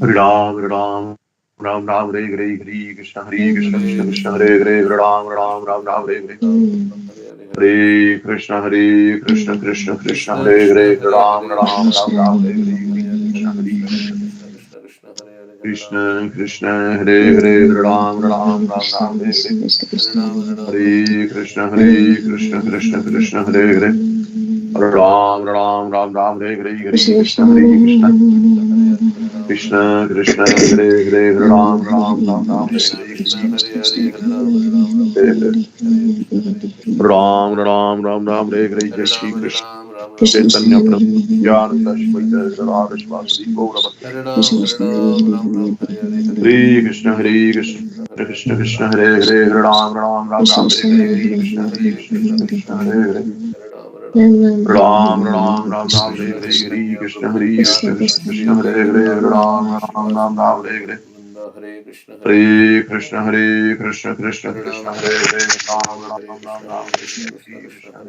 Ram Ram Ram Ram Hare Hare Hare Krishna Krishna Krishna Hare Hare Ram Ram Ram Ram Hare Hare Hare Krishna Krishna Krishna Hare Hare Ram Ram Ram Ram Hare Hare Hare Krishna Krishna Krishna Hare Hare Ram Ram Ram Ram Hare Hare Krishna Krishna Krishna Hare Hare Ram Ram Ram Ram Hare Hare Hare Krishna Krishna Krishna Hare Hare Ram Ram Ram Ram Hare Hare Hare Krishna Krishna Krishna Krishna Hare Hare Ram Ram Ram Ram Hare Hare Ram Ram Ram Ram Hare Hare Jai Shri Krishna Chaitanya Prabhu Nityananda Shri Radha Shri Gaura Bhakta Hare Krishna Krishna Krishna Hare Hare Ram Ram Ram Ram Hare Hare Krishna Krishna Hare Hare Ram Ram Ram Ram Hare Hare Hare Krishna Krishna Hare Hare Ram Ram Ram Ram Hare Hare Hare Krishna Krishna Krishna Hare Hare Ram Ram Ram Ram Hare Hare Krishna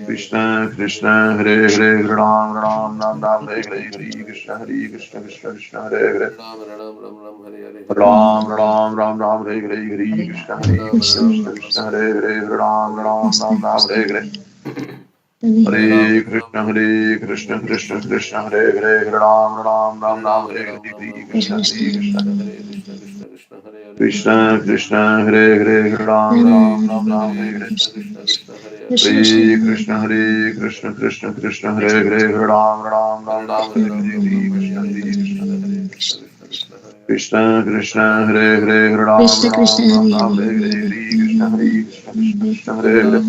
Krishna Krishna Krishna Hare Hare Ram Ram Ram Ram Hare Hare Krishna Krishna Krishna Hare Hare Ram Ram Ram Ram Hare Hare Krishna Krishna Hare Hare Ram Ram Ram Ram Hare Hare Hare Krishna Krishna Krishna Hare Hare Ram Ram Ram Ram Hare Hare Krishna Krishna Krishna Krishna Hare Hare Ram Ram Ram Ram Hare Hare Hare Krishna Krishna Krishna Hare Hare Ram Ram Ram Ram Hare Hare Krishna Krishna Krishna Hare Hare Ram Ram Ram Ram Hare Hare Krishna Krishna Hare Hare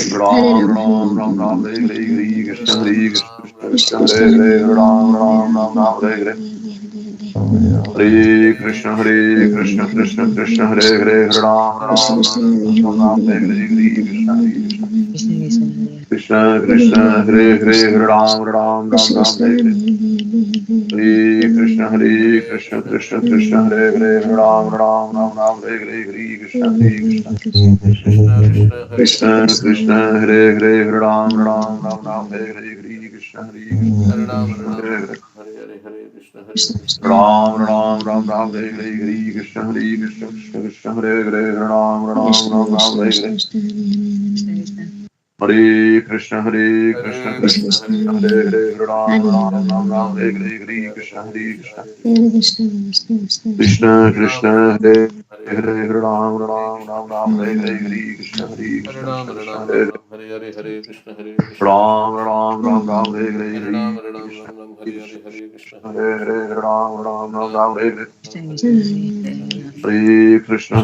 Ram Ram Ram Ram Hare Hare Krishna Krishna Hare Hare Ram Ram Ram Ram Hare Hare Hare Krishna Krishna Krishna Hare Hare Ram Ram Ram Ram Hare Hare Krishna Krishna Krishna Hare Hare Ram Ram Ram Ram Hare Hare Hare Krishna Krishna Hare Hare Ram Ram Ram Ram Hare Hare Krishna Krishna Krishna Hare Hare Ram Ram Ram Ram Hare Hare Krishna Hare Hare Ram Ram Ram Ram Hare Hare Krishna Krishna Hare Hare Ram Ram Ram Ram Hare Hare Hare Krishna Krishna Hare Hare Ram Ram Ram Ram Hare Hare Krishna Krishna Krishna Hare Hare Ram Ram Ram Ram Hare Hare Krishna Krishna Hare Hare Ram Ram Ram Ram Hare Hare Krishna Hare Hare Ram Ram Ram Ram Hare Hare Hare Krishna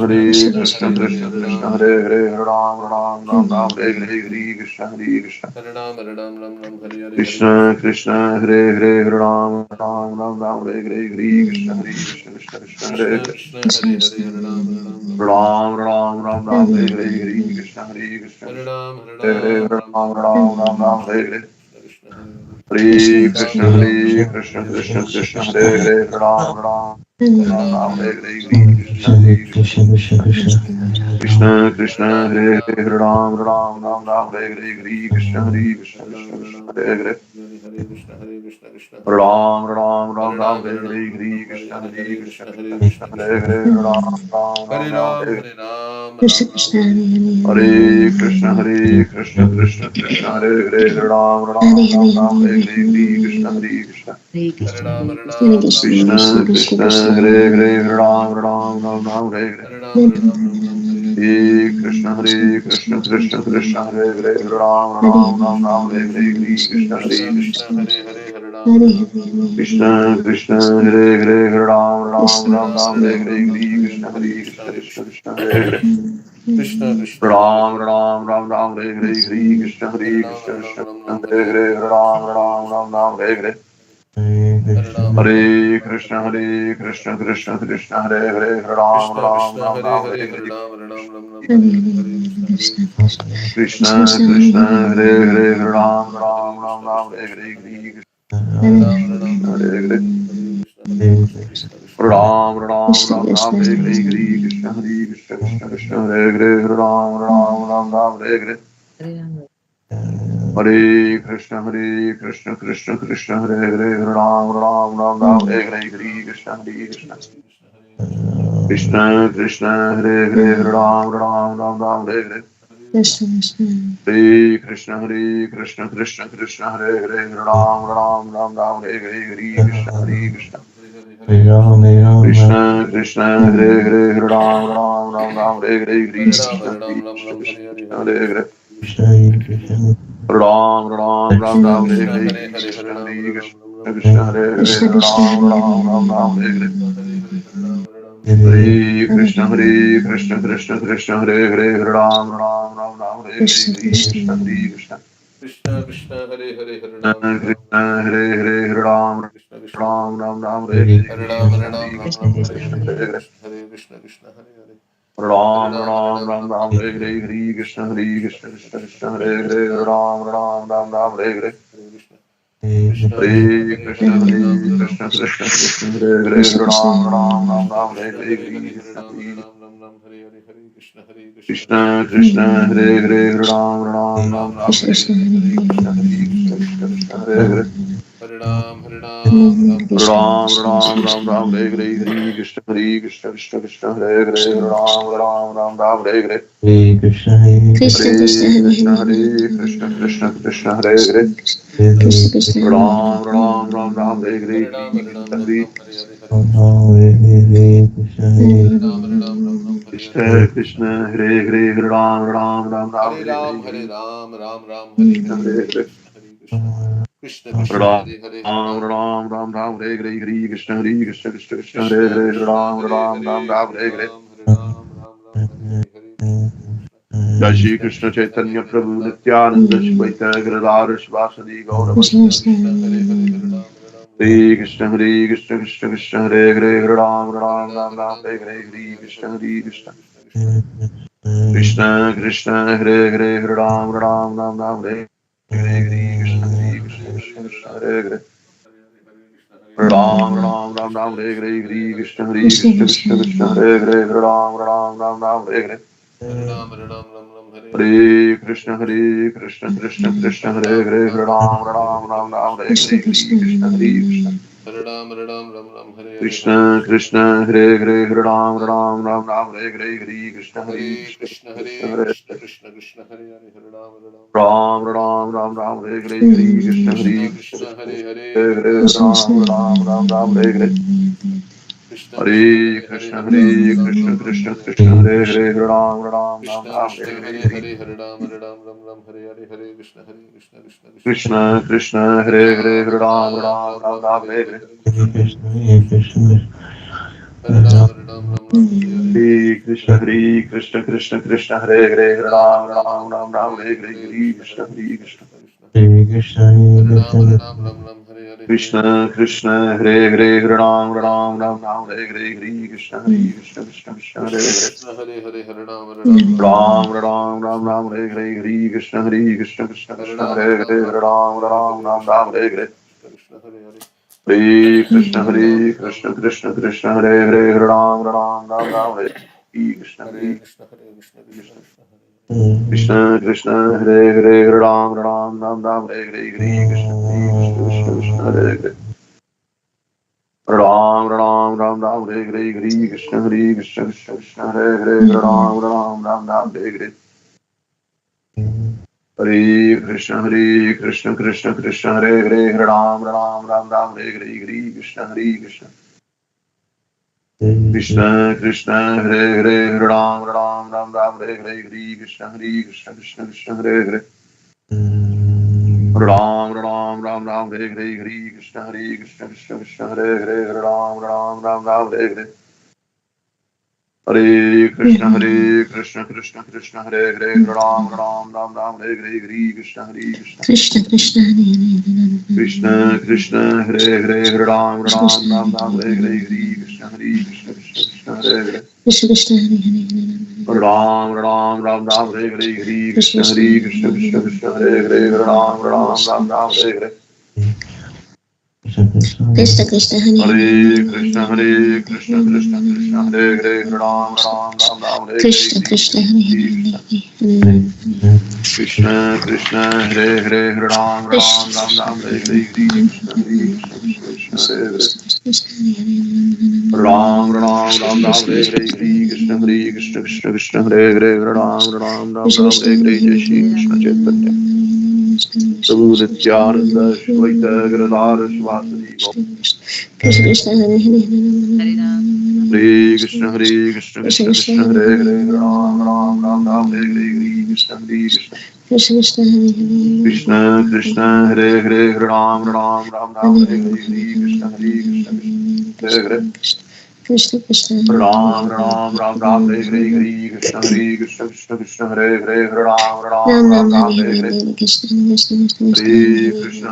Krishna Hare Hare Ram Ram Ram Ram Hare Hare Krishna Krishna Krishna Hare Hare Ram Ram Ram Ram Hare Hare Krishna Krishna Hare Hare Ram Ram Ram Ram Hare Hare Krishna Hare Ram Ram Ram Ram Hare Hare Hare Krishna Krishna Hare Hare Ram Ram Ram Ram Hare Hare Krishna Krishna Hare Hare Ram Ram Ram Ram Hare Hare Krishna Hare Hare Ram Ram Ram Ram Hare Hare Krishna Hare Krishna Krishna Krishna Hare Hare Ram Ram Ram Ram Hare Krishna Krishna Hare Krishna Hare Krishna Krishna Krishna Hare Hare Ram Ram Hare Ram Hare Ram Hare Hare Krishna Hare Krishna Hare Krishna Hare Krishna Krishna Krishna Krishna Krishna Hare Hare Ram Ram Ram Ram Hare Hare Hare Krishna Hare Krishna Krishna Krishna Hare Hare Ram Ram Ram Ram Hare Hare Krishna Hare Krishna Krishna Krishna Hare Hare Ram Ram Ram Ram Hare Hare Krishna Hare Krishna Krishna Krishna Hare Hare Ram Ram Ram Ram Hare Hare Krishna Hare Krishna Krishna Krishna Hare Hare Ram Ram Ram Ram Hare Hare Hare Krishna Krishna Krishna Hare Hare Ram Ram Ram Ram Hare Hare Krishna Krishna Hare Hare Ram Ram Ram Ram Hare Hare Krishna Hare Hare Ram Ram Ram Ram Hare Hare Krishna Hare Krishna Krishna Krishna Hare Hare Ram Ram Ram Ram Hare Hare Hare Krishna Krishna Krishna Hare Hare Ram Ram Ram Ram Hare Hare Krishna Hare Krishna Krishna Krishna Hare Hare Ram Ram Ram Ram Hare Hare Hare Krishna Krishna Krishna Hare Hare Ram Ram Ram Ram Hare Hare Krishna Hare Krishna Krishna Krishna Hare Hare Ram Ram Ram Ram Hare Hare Krishna Hare Krishna Hare Hare Ram Ram Ram Ram Hare Hare Krishna Hare Krishna Krishna Hare Hare Ram Ram Ram Ram Hare Hare Hare Krishna Krishna Krishna Hare Hare Ram Ram Ram Ram Hare Hare Krishna Hare Krishna Krishna Hare Hare Krishna Hare Hare Ram Ram Ram Ram Hare Hare Krishna Hare Krishna Krishna Hare Hare Ram Ram Ram Ram Hare Hare Krishna Hare Krishna Krishna Krishna Hare Hare Ram Ram Ram Ram Hare Hare Hare Krishna Krishna Krishna Hare Hare Ram Ram Ram Ram Hare Hare Krishna Krishna Krishna Hare Hare Ram Ram Ram Ram Hare Hare Krishna Hare Krishna Krishna Krishna Hare Hare Ram Ram Ram Ram Hare Hare Krishna Hare Krishna Krishna Krishna Hare Hare Ram Ram Ram Ram Hare Hare Krishna Krishna Hare Krishna Krishna Krishna Hare Hare Ram Ram Ram Ram Hare Hare Krishna Hare Krishna Krishna Hare Hare Ram Ram Ram Ram Hare Hare Krishna Hare Hare Ram Ram Ram Ram Hare Hare Krishna Hare Krishna Krishna Krishna Hare Hare Ram Ram Ram Ram Hare Hare Jai Shri Krishna Chaitanya Prabhu Nityananda Shvaita Giridhar Shivasadi Gaura Bhatta Hare Krishna Krishna Krishna Hare Hare Ram Ram Ram Ram Hare Hare Krishna Hare Krishna Krishna Krishna Hare Hare Ram Ram Ram Ram Hare Hare Krishna Krishna Krishna Hare Hare Ram Ram Ram Ram Hare Hare Krishna Krishna Krishna Hare Hare Ram Ram Ram Ram Hare Hare Hare Krishna Krishna Krishna Hare Hare Ram Ram Ram Ram Hare Hare Krishna Hare Krishna Krishna Krishna Hare Hare Ram Ram Ram Ram Hare Hare Krishna Hare Krishna Krishna Hare Hare Ram Ram Ram Ram Hare Hare Krishna Hare Krishna Hare Hare Ram Ram Ram Ram Hare Hare Hare Krishna Krishna Krishna Hare Hare Ram Ram Ram Ram Hare Hare Krishna Krishna Hare Hare Ram Ram Ram Ram Hare Hare Hare Krishna Krishna Krishna Hare Hare Ram Ram Ram Ram Hare Hare Krishna Krishna Krishna Krishna Hare Hare Ram Ram Ram Ram Hare Hare Krishna Krishna Krishna Hare Hare Ram Ram Ram Ram Hare Hare Krishna Krishna Krishna Hare Hare Ram Ram Ram Ram Hare Hare Hare Krishna Krishna Krishna Hare Hare Ram Ram Ram Ram Hare Krishna Hare Krishna Krishna Hare Hare Hare Ram Ram Ram Ram Hare Hare Hare Krishna Hare Krishna Krishna Hare Hare Ram Ram Ram Ram Hare Hare Hare Krishna Hare Krishna Krishna Krishna Hare Hare Ram Ram Ram Ram Hare Hare Hare Krishna Krishna Krishna Hare Hare Hare Ram Ram Ram Ram Hare Hare Hare Krishna Hare Krishna Krishna Krishna Hare Hare Hare Ram Ram Ram Ram Hare Hare Hare Krishna Krishna Krishna Hare Hare Ram Ram Ram Ram Hare Hare Hare Krishna Krishna Krishna Hare Hare Hare Ram Ram Ram Ram Hare Hare Hare Krishna Krishna Krishna Hare Hare Hare Ram Ram Ram Ram Hare Hare Hare Krishna Krishna Krishna Krishna Hare Krishna Krishna Hare Hare Hare Ram Ram Ram Ram Hare Hare Hare Krishna Krishna Krishna Hare Hare Krishna Krishna Hare Ram Ram Ram Ram Hare Hare Hare Krishna Krishna Krishna Hare Hare Hare Ram Ram Ram Ram Hare Hare Krishna Krishna Hare Hare Krishna Krishna Krishna Hare Hare Ram Ram Ram Ram Hare Krishna Hare Krishna Hare Krishna Krishna Hare Hare Ram Ram Ram Ram Hare Hare Krishna Krishna Hare Hare Ram Ram Ram Ram Hare Hare Krishna Krishna Hare Hare Ram Ram Ram Ram Hare Hare Jai Shri Krishna Chaitanya Prabhu Nityananda Shvaita Giridhara Shivasadi Krishna Krishna Hare Hare Krishna Krishna Krishna Hare Hare Ram Ram Ram Ram Hare Hare Krishna Krishna Krishna Krishna Hare Krishna Krishna Hare Hare Ram Ram Ram Ram Hare Hare Krishna Krishna Hare Hare Krishna Krishna Ram Ram Ram Ram Hare Hare Krishna Krishna Krishna Hare Hare Ram Ram Ram Ram Hare Hare Krishna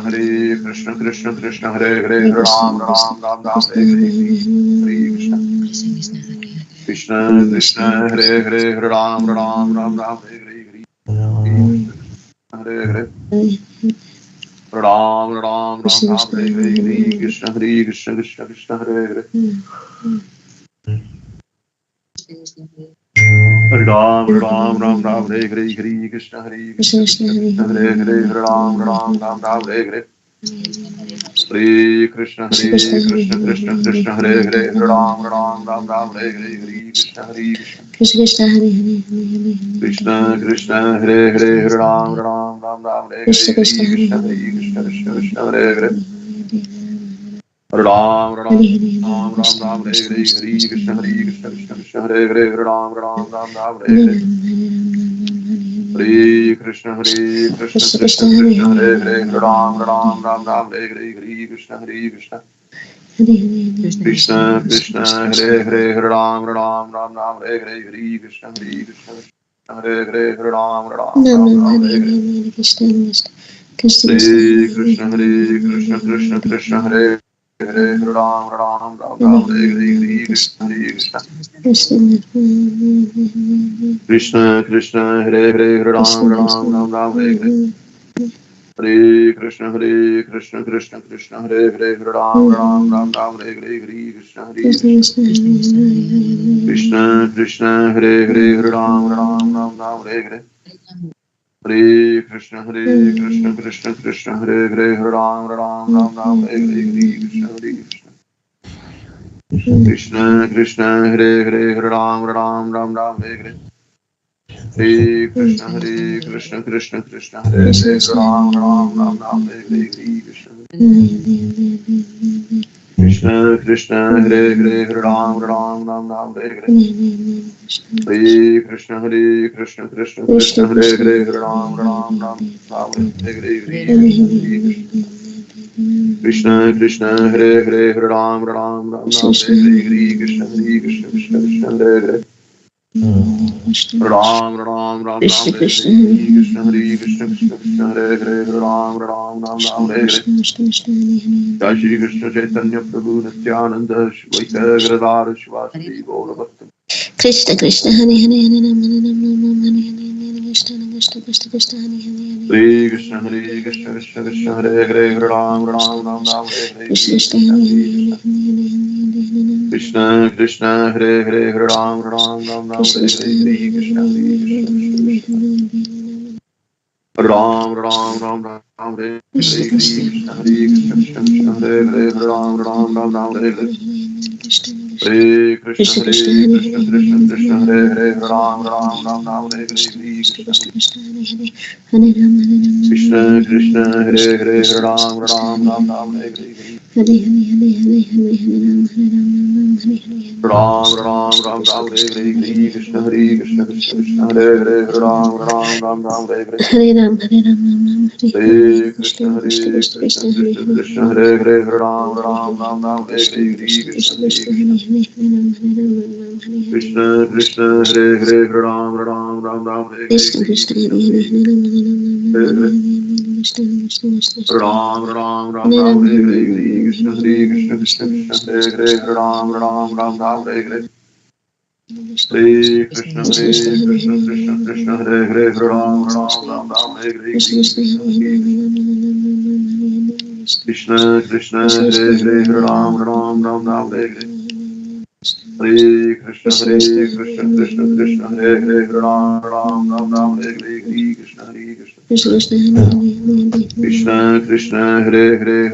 Hare Krishna Krishna Krishna Hare Hare Ram Ram Ram Ram Hare Hare Hare Krishna Krishna Krishna Hare Hare Ram Ram Ram Ram Hare Hare Hare Hare Ram Ram Ram Ram Hare Hare Krishna Krishna Krishna Hare Hare Hare Ram Ram Ram Ram Hare Hare Hare Krishna Krishna Hare Hare Ram Ram Ram Ram Hare Hare Hare Krishna Krishna Hare Hare Ram Ram Ram Ram Hare Hare Hare Krishna Krishna Hare Krishna Krishna Hare Hare Ram Ram Ram Ram Hare Hare Krishna Krishna Hare Hare Ram Ram Ram Ram Ram Hare Hare Hare Krishna Krishna Hare Hare Ram Ram Ram Ram Hare Hare Hare Krishna Krishna Hare Hare Ram Ram Ram Ram Hare Hare Hare Krishna Krishna Krishna Hare Hare Ram Ram Ram Ram Hare Hare Hare Krishna Hare Hare Ram Ram Ram Ram Hare Hare Krishna Hare Krishna Krishna Hare Hare Ram Ram Ram Ram Hare Hare Hare Krishna Krishna Krishna Hare Hare Ram Ram Ram Ram Hare Hare Hare Krishna Krishna Hare Hare Ram Ram Ram Ram Hare Hare Hare Krishna Krishna Krishna Hare Hare Ram Ram Ram Ram Hare Hare Hare Krishna Krishna Hare Hare Ram Ram Ram Ram Hare Hare Hare Krishna Krishna Hare Hare Ram Ram Ram Ram Hare Hare Hare Krishna Krishna Hare Hare Ram Ram Ram Ram Hare Hare Hare Krishna Krishna Hare Hare Ram Ram Ram Ram Hare Hare Hare Krishna Hare Hare Ram Ram Ram Ram Hare Hare Hare Krishna Krishna Hare Hare Ram Ram Ram Ram Hare Hare Hare Krishna Krishna Hare Hare Ram Ram Ram Ram Hare Hare Krishna Hare Hare Ram Ram Ram Ram Hare Hare Jai Shri Krishna Chaitanya Prabhu Nityananda Shvaita Giridhara Shivasadi Gaura Bhakta Krishna Krishna Hare Hare Hare Ram Hare Ram Ram Ram Hare Hare Krishna Krishna Krishna Krishna Hare Hare Hare Krishna Krishna Hare Hare Ram Ram Ram Ram Hare Hare Krishna Krishna Hare Hare Krishna Krishna Hare Hare Hare Ram Ram Ram Ram Hare Hare Hare Krishna Hare Krishna Ram Ram Ram Ram Hare Hare Hare Krishna Hare Krishna Krishna Krishna Hare Hare Hare Ram Ram Ram Ram Hare Hare Hare Krishna Hare Krishna Krishna Krishna Hare Hare Hare Ram Ram Ram Ram Hare Hare Hare Krishna Krishna Hare Hare Hare Ram Ram Ram Ram Hare Hare Ram Ram Ram Ram Hare Hare Hare Krishna Hare Krishna Krishna Krishna Hare Hare Hare Ram Ram Ram Ram Hare Hare Hare Ram Hare Krishna Krishna Krishna Krishna Hare Hare Hare Ram Ram Ram Ram Hare Hare Hare Krishna Hare Krishna Krishna Hare Hare Hare Ram Ram Ram Ram Hare Hare Krishna Ram Ram Ram Ram Hare Hare Hare Krishna Hare Krishna Krishna Krishna Hare Hare Hare Ram Ram Ram Ram Hare Hare Hare Krishna Krishna Krishna Hare Hare Hare Ram Ram Ram Ram Hare Hare Krishna Krishna Hare Hare Hare Ram Ram Ram Ram Hare Hare Hare Krishna Krishna Krishna Hare Hare Hare Ram Ram Ram Ram Hare Hare Krishna Hare Krishna Krishna Krishna Hare Hare Hare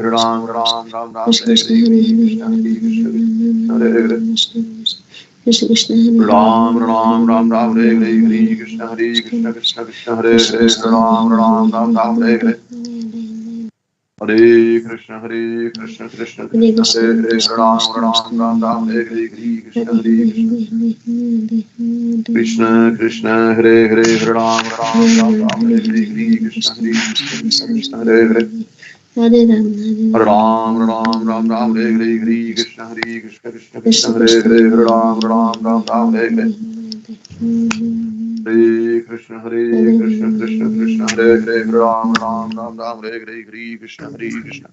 Ram Ram Ram Ram Hare Hare Krishna Hare Krishna Hare Hare Ram Ram Ram Ram Hare Hare Hare Krishna Hare Krishna Krishna Krishna Hare Hare Ram Ram Ram Ram Hare Hare Hare Krishna Krishna Krishna Hare Hare Ram Ram Ram Ram Hare Hare Krishna Hare Krishna Krishna Hare Hare Ram Ram Ram Ram Hare Hare Krishna Hare Krishna Krishna Hare Hare Ram Ram Ram Ram Hare Hare Krishna Hare Krishna Krishna Krishna Hare Hare Ram Ram Ram Ram Hare Hare Hare Krishna Krishna Krishna Hare Hare Ram Ram Ram Ram Hare Hare Krishna Hare Krishna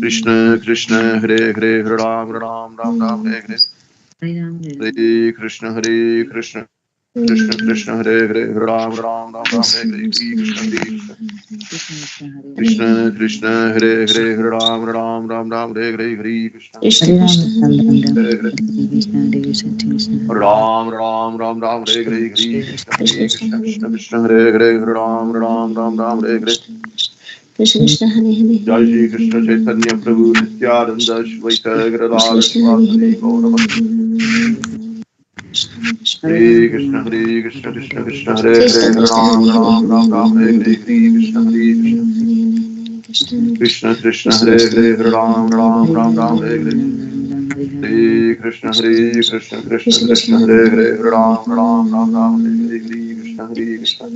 Krishna Krishna Hare Hare Ram Ram Ram Ram Hare Hare Hare Krishna Krishna Krishna Hare Hare Ram Ram Ram Ram Hare Hare Krishna Hare Krishna Krishna Hare Hare Ram Ram Ram Ram Hare Hare Krishna Ram Ram Ram Ram Hare Hare Krishna Krishna Krishna Hare Hare Ram Ram Ram Ram Hare Hare Jai Shri Krishna Chaitanya Prabhu Nityananda Shvaita Giridhar Shivasadi Gauravaki Hare Krishna Krishna Krishna Hare Hare Ram Ram Ram Ram Hare Hare Krishna Hare Krishna Krishna Hare Hare Ram Ram Ram Ram Hare Hare Hare Krishna Krishna Krishna Hare Hare Ram Ram Ram Ram Hare Hare Krishna Hare Krishna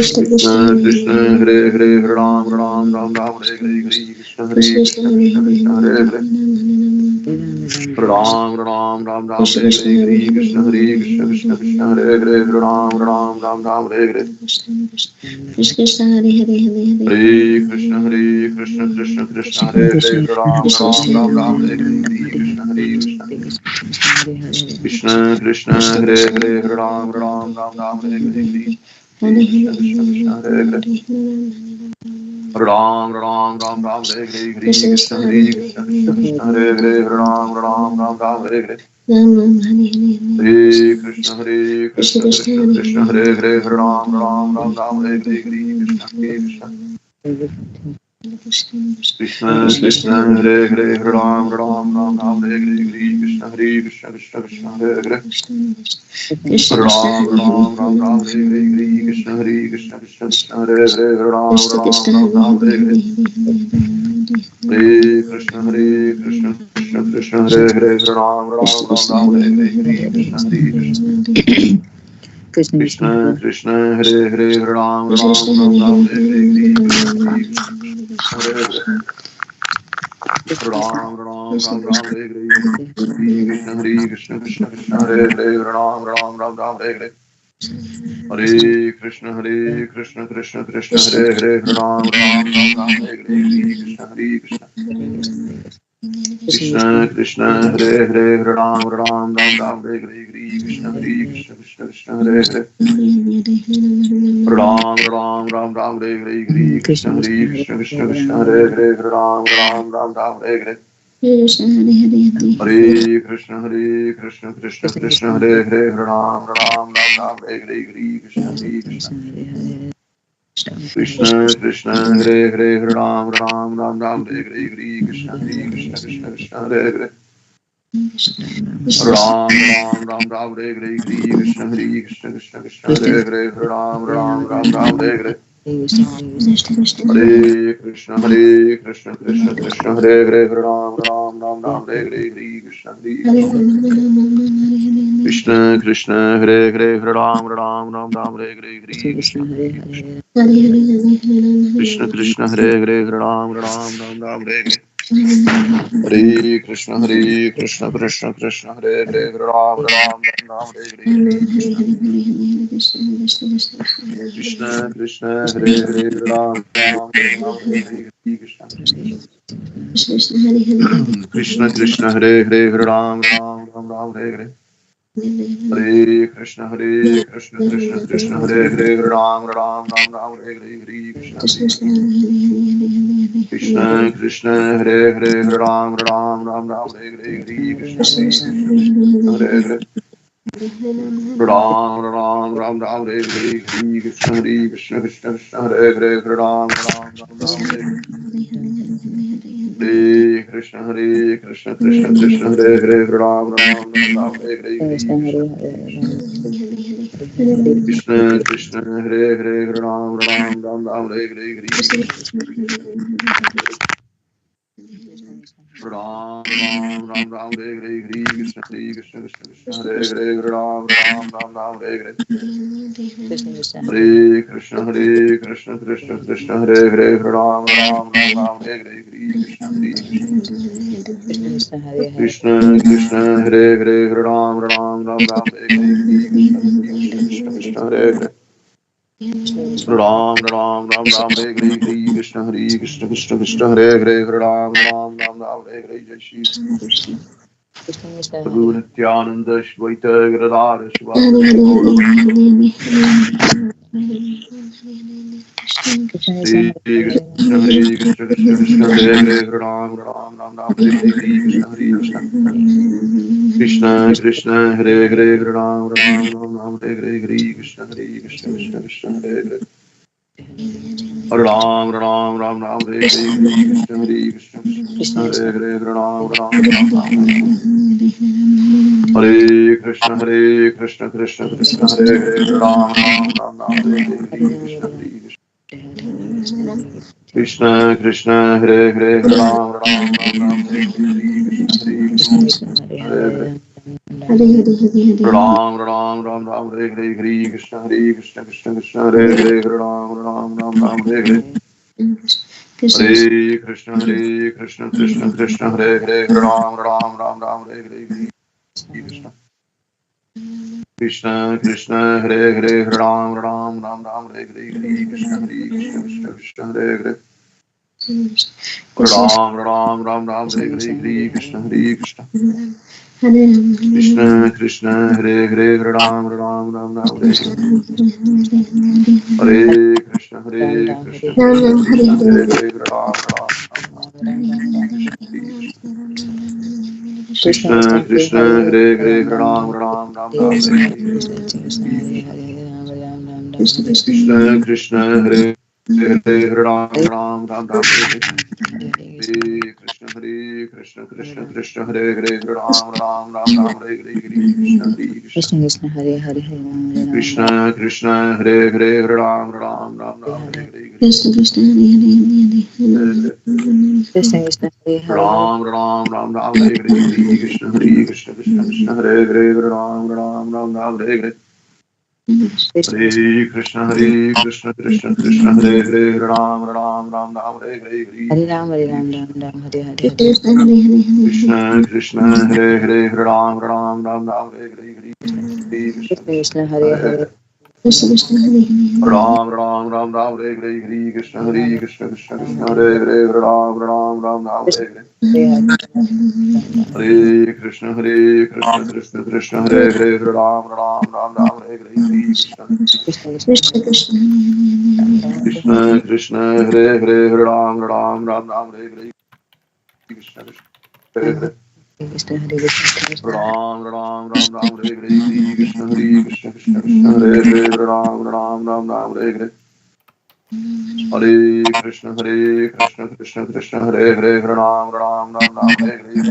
Krishna Krishna Hare Hare Ram Ram Ram Ram Hare Hare Krishna Hare Krishna Krishna Hare Hare Ram Ram Ram Ram Hare Hare Krishna Hare Krishna Krishna Krishna Hare Hare Ram Ram Ram Ram Hare Hare Hare Krishna Krishna Krishna Krishna Hare Hare Ram Ram Ram Ram Hare Hare Krishna Hare Krishna Krishna Krishna Hare Hare Ram Ram Ram Ram Hare Hare Krishna Krishna Hare Hare Ram Ram Ram Ram Hare Hare Krishna Krishna Hare Hare Ram Ram Ram Ram Hare Hare Hare Krishna Krishna Hare Hare Ram Ram Ram Ram Hare Hare Krishna Krishna Krishna Krishna Hare Hare Ram Ram Ram Ram Hare Hare Krishna Krishna Krishna Hare Hare Ram Ram Ram Ram Hare Hare Krishna Krishna Krishna Hare Hare Ram Ram Ram Hare Hare Hare Krishna Krishna Hare Hare Ram Ram Ram Hare Hare Krishna Krishna Krishna Hare Hare Ram Ram Ram Hare Hare Ram Ram Ram Ram Hare Hare Krishna Krishna Krishna Hare Hare Ram Ram Ram Ram Hare Hare Hare Krishna Krishna Krishna Hare Hare Ram Ram Ram Ram Hare Hare Krishna Krishna Krishna Krishna Hare Hare Ram Ram Ram Ram Hare Hare Krishna Krishna Hare Hare Ram Ram Ram Ram Hare Hare Krishna Krishna Hare Hare Ram Ram Ram Ram Hare Hare Hare Krishna Krishna Krishna Hare Hare Ram Ram Ram Ram Hare Hare Krishna Krishna Krishna Krishna Hare Hare Ram Ram Ram Ram Hare Hare Krishna Krishna Krishna Krishna Hare Hare Ram Ram Ram Ram Hare Hare Krishna Krishna Krishna Krishna Hare Hare Ram Ram Ram Ram Hare Hare Hare Krishna Krishna Krishna Hare Hare Ram Ram Ram Ram Hare Hare Krishna Krishna Krishna Hare Hare Ram Ram Ram Ram Hare Hare Krishna Krishna Krishna Hare Hare Ram Ram Ram Ram Hare Hare Hare Krishna Krishna Krishna Hare Hare Ram Ram Ram Hare Hare Krishna Krishna Hare Hare Ram Ram Ram Hare Hare Krishna Krishna Hare Hare Ram Ram Ram Hare Hare Hare Krishna Krishna Hare Hare Ram Ram Hare Hare Krishna Krishna Hare Hare Ram Ram Hare Hare Krishna Hare Hare Ram Ram Hare Hare Krishna Krishna Krishna Hare Hare Ram Ram Hare Hare Krishna Krishna Krishna Hare Hare Ram Ram Hare Hare Krishna Krishna Hare Hare Ram Ram Hare Hare Ram Ram Hare Hare Krishna Krishna Krishna Hare Hare Ram Ram Hare Hare Hare Krishna Krishna Krishna Hare Hare Ram Ram Hare Hare Krishna Krishna Hare Hare Ram Ram Hare Hare Krishna Krishna Hare Hare Ram Hare Hare Krishna Krishna Hare Hare Ram Hare Hare Jai Shri Prabhu Nityananda Shvaita Giridhara Hare Krishna Krishna Hare Hare Ram Hare Hare Krishna Krishna Hare Hare Ram Hare Hare Krishna Krishna Hare Hare Ram Hare Hare Krishna Hare Hare Ram Hare Krishna Krishna Hare Hare Ram Hare Hare Krishna Krishna Hare Hare Ram Hare Hare Ram Hare Hare Krishna Krishna Hare Hare Ram Hare Hare Hare Krishna Krishna Hare Hare Ram Hare Hare Krishna Krishna Hare Hare Ram Hare Hare Krishna Hare Hare Ram Hare Hare Krishna Krishna Krishna Hare Hare Ram Hare Hare Krishna Krishna Hare Hare Ram Krishna Krishna Hare Hare Ram Hare Krishna Krishna Hare Hare Ram Hare Krishna Hare Hare Ram Hare Hare Krishna Hare Hare Krishna Krishna Hare Hare Ram Hare Hare Krishna Krishna Hare Krishna Ram Hare Hare Krishna Krishna Hare Hare Ram Hare Hare Hare Krishna Krishna Hare Hare Ram Hare Hare Hare Ram Hare Hare Krishna Krishna Hare Hare Ram Hare Hare Krishna Hare Hare Ram Hare Hare Krishna Hare Hare Ram Hare Hare Hare Krishna Krishna Hare Hare Ram Hare Hare Krishna Krishna Hare Hare Ram Hare Hare Krishna Krishna, Hare Krishna, Krishna. Ram Ram Ram Ram Hare Hare Krishna Krishna Krishna Hare Hare Ram Ram Ram Ram Hare Hare Hare Krishna Krishna Krishna Hare Hare Ram Ram Ram Ram Hare Hare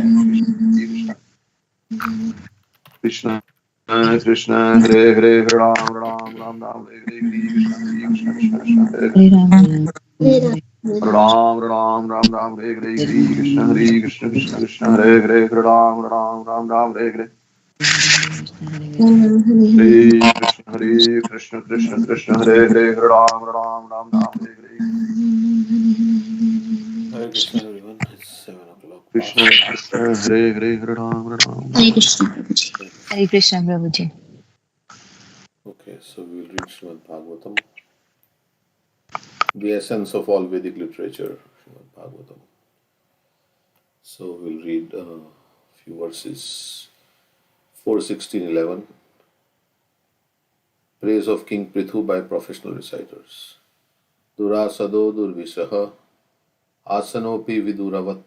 Krishna Krishna Hare Hare Ram Ram Ram Ram Hare Hare Krishna Krishna Hare Hare Hare Ram, Hare Ram Ram Ram Ram Hare Krishna Krishna Hare Hare Ram Ram Ram Ram Hare Hare Hare Krishna Krishna Hare Hare Ram Ram Ram Ram Hare Hare Hare Krishna everyone, it's 7 o'clock Krishna, past. Hare Hare Ram Ram Hare Krishna, Prabhuji. Hare Krishna, Prabhuji. Okay, so we'll read Srimad Bhagavatam, the essence of all Vedic literature, Srimad Bhagavatam. So we'll read a few verses. 4:16-11. Praise of King Prithu by professional reciters. Durasado durvisaha asanopi viduravat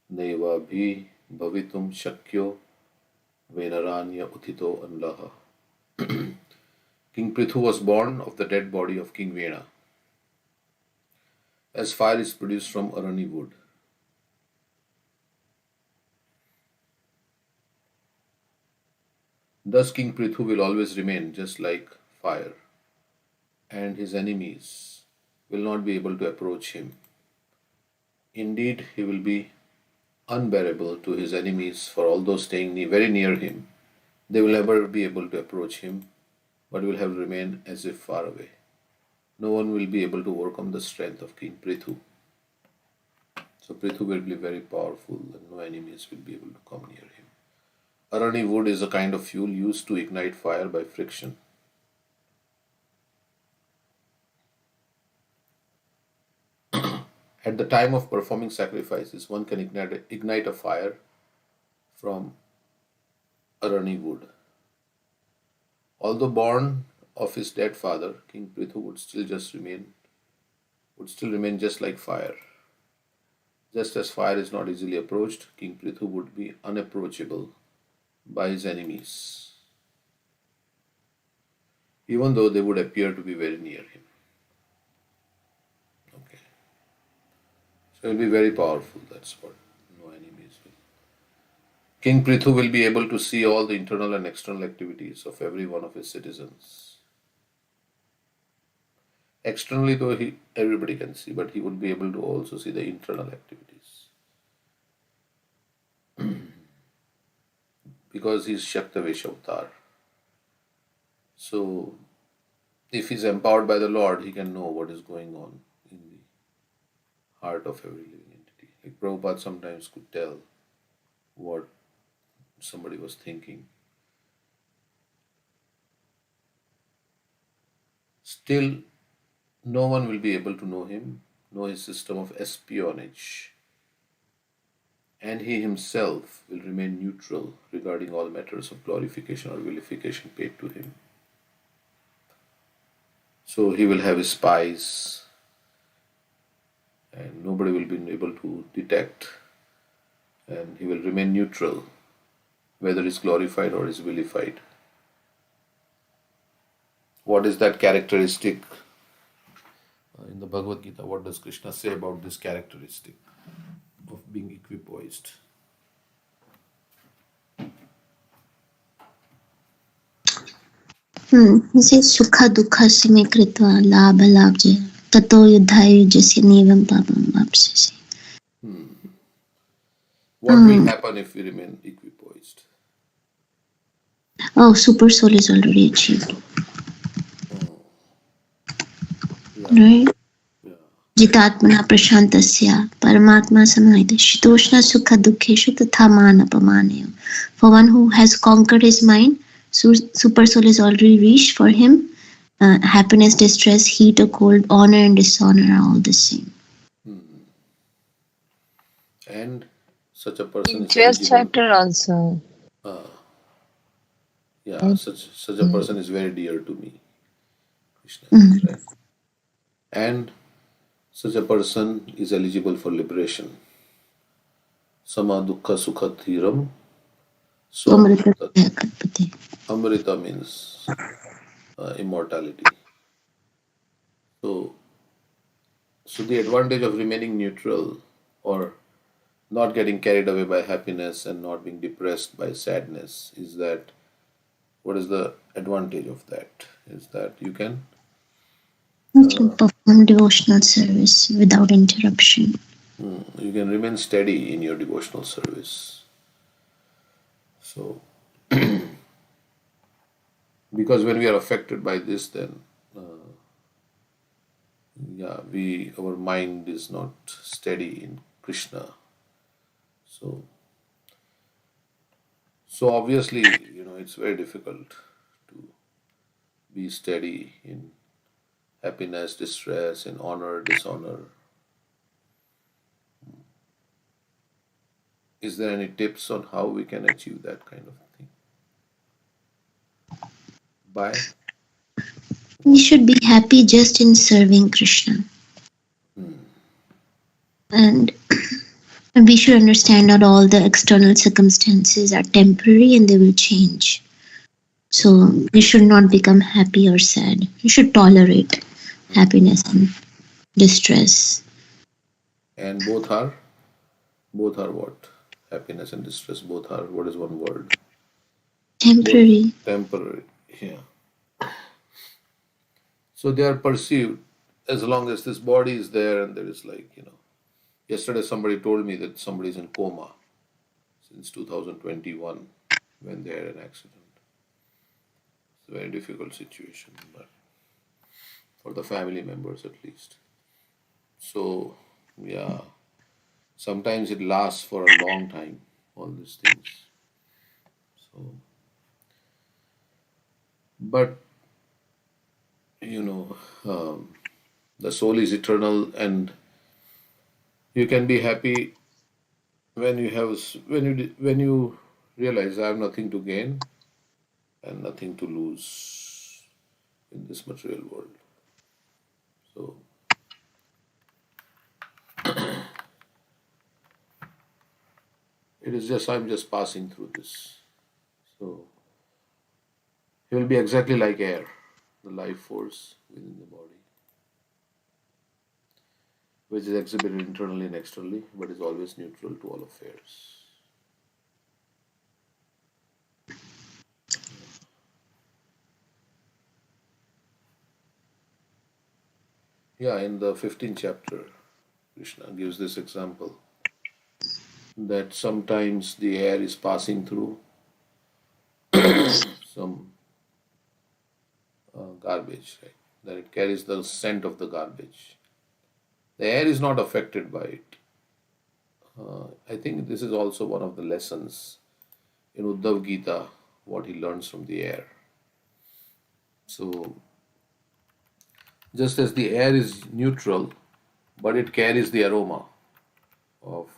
neva bhi bhavitum shakyo venaranya utito anlaha. King Prithu was born of the dead body of King Vena. As fire is produced from arani wood, thus King Prithu will always remain just like fire, and his enemies will not be able to approach him. Indeed, he will be unbearable to his enemies, for although staying very near him, they will never be able to approach him, but will have to remain as if far away. No one will be able to overcome the strength of King Prithu. So Prithu will be very powerful and no enemies will be able to come near him. Arani wood is a kind of fuel used to ignite fire by friction. At the time of performing sacrifices, one can ignite a fire from arani wood. Although born of his dead father, King Prithu would still remain just like fire. Just as fire is not easily approached, King Prithu would be unapproachable by his enemies, even though they would appear to be very near him. Okay. So he'll be very powerful, that's what. No enemies will. King Prithu will be able to see all the internal and external activities of every one of his citizens. Externally, though, everybody can see, but he would be able to also see the internal activities. Because he's Shaktavesh avatar. So, if he's empowered by the Lord, he can know what is going on in the heart of every living entity. Like Prabhupada sometimes could tell what somebody was thinking. Still, no one will be able to know him, know his system of espionage, and he himself will remain neutral regarding all matters of glorification or vilification paid to him. So he will have his spies, and nobody will be able to detect, and he will remain neutral, whether it's glorified or is vilified. What is that characteristic? In the Bhagavad Gita, what does Krishna say about this characteristic of being equipoised? He says, Sukha Dukha Same Kritva Labha Labhya Tato Yudhayu Jasya Nevam Papam Vapsasi. What will happen if we remain equipoised? Oh, super soul is already achieved. Yeah. Right? Yeah. Jitatmana Prashantasya Paramatma Samahita Shitoshna Sukha Dukheshu Tatha Manapamaneyo. For one who has conquered his mind, super soul is already reached. For him, happiness, distress, heat or cold, honor and dishonor are all the same. And such a person In is 12th eligible. chapter also. Such a person is very dear to me. Krishna says, right? And such a person is eligible for liberation. Sama dukkha sukha thiram Amrita swamritat. Kalpate. Amrita means immortality. So, the advantage of remaining neutral or not getting carried away by happiness and not being depressed by sadness is that what is the advantage of that? Is that you can You can perform devotional service without interruption. remain steady in your devotional service. So, because when we are affected by this, then yeah, our mind is not steady in Krishna. So, obviously, it's very difficult to be steady in happiness, distress, in honor, dishonor. Is there any tips on how we can achieve that kind of thing? By We what? should be happy just in serving Krishna. And we should understand that all the external circumstances are temporary and they will change. So we should not become happy or sad. We should tolerate happiness and distress. And both are what? Happiness and distress both are what is one word? Both Temporary. temporary. Yeah. So they are perceived as long as this body is there and there is yesterday somebody told me that somebody is in coma since 2021 when they had an accident. It's a very difficult situation, but for the family members at least. So yeah, sometimes it lasts for a long time, all these things. So, but you know, the soul is eternal, and you can be happy when you realize I have nothing to gain and nothing to lose in this material world. So it is just I'm just passing through this. So he will be exactly like air, the life force within the body, which is exhibited internally and externally, but is always neutral to all affairs. Yeah, in the 15th chapter, Krishna gives this example that sometimes the air is passing through some garbage, right? Then it carries the scent of the garbage. The air is not affected by it. I think this is also one of the lessons in Uddhav Gita, what he learns from the air. So, just as the air is neutral, but it carries the aroma of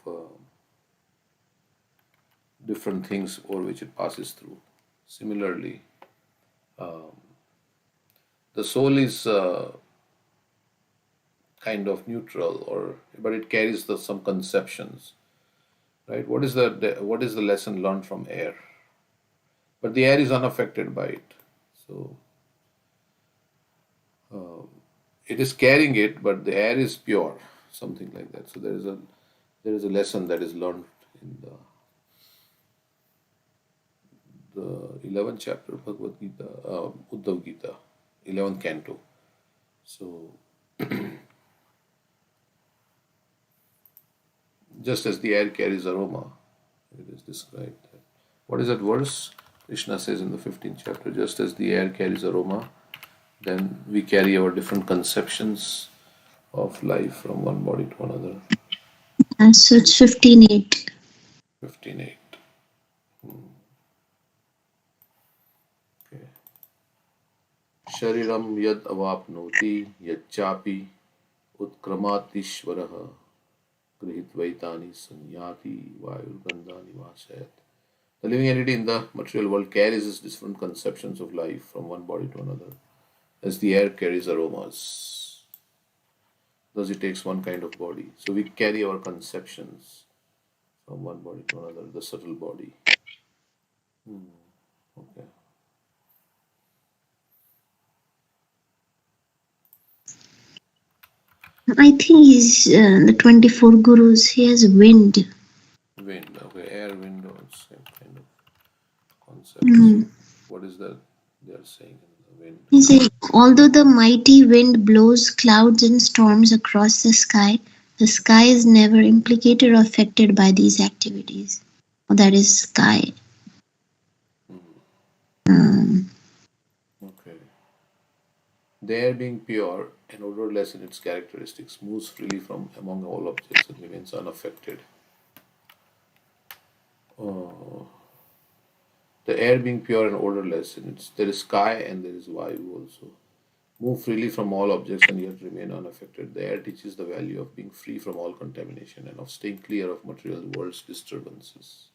different things over which it passes through. Similarly, the soul is kind of neutral, but it carries some conceptions, right? What is the lesson learned from air? But the air is unaffected by it, so it is carrying it, but the air is pure, something like that. So there is a lesson that is learned in the 11th chapter of Bhagavad Gita, Uddhav Gita, 11th canto. So just as the air carries aroma, it is described that. What is that verse? Krishna says in the 15th chapter, just as the air carries aroma, then we carry our different conceptions of life from one body to another. So it's 15:8. 15:8. Okay. Shariram yad avapnoti yacchapi utkramatishvaraha grihitvaitani sanyati vayurgandhani vasayat. The living entity in the material world carries its different conceptions of life from one body to another, as the air carries aromas. Thus, it takes one kind of body. So we carry our conceptions from one body to another, the subtle body. Okay. I think he's the 24 gurus. He has wind. Wind. Okay. Air, wind, or same kind of concept. So what is that they are saying in the wind? He said, although the mighty wind blows clouds and storms across the sky is never implicated or affected by these activities. That is sky. Okay. The air being pure and odorless in its characteristics moves freely from among all objects and remains unaffected. Oh. The air being pure and odorless in its there is sky and there is vayu also. Move freely from all objects and yet remain unaffected. The air teaches the value of being free from all contamination and of staying clear of material world's disturbances.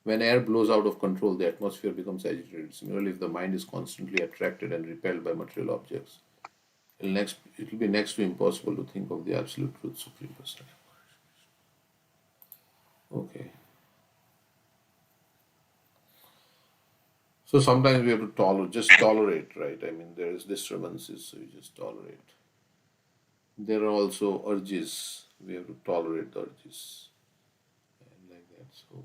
When air blows out of control, the atmosphere becomes agitated. Similarly, if the mind is constantly attracted and repelled by material objects, it will be next to impossible to think of the absolute truth, Supreme Personality. Okay. So sometimes we have to tolerate, right? I mean, there is disturbances, so you just tolerate. There are also urges. We have to tolerate the urges, and like that. So,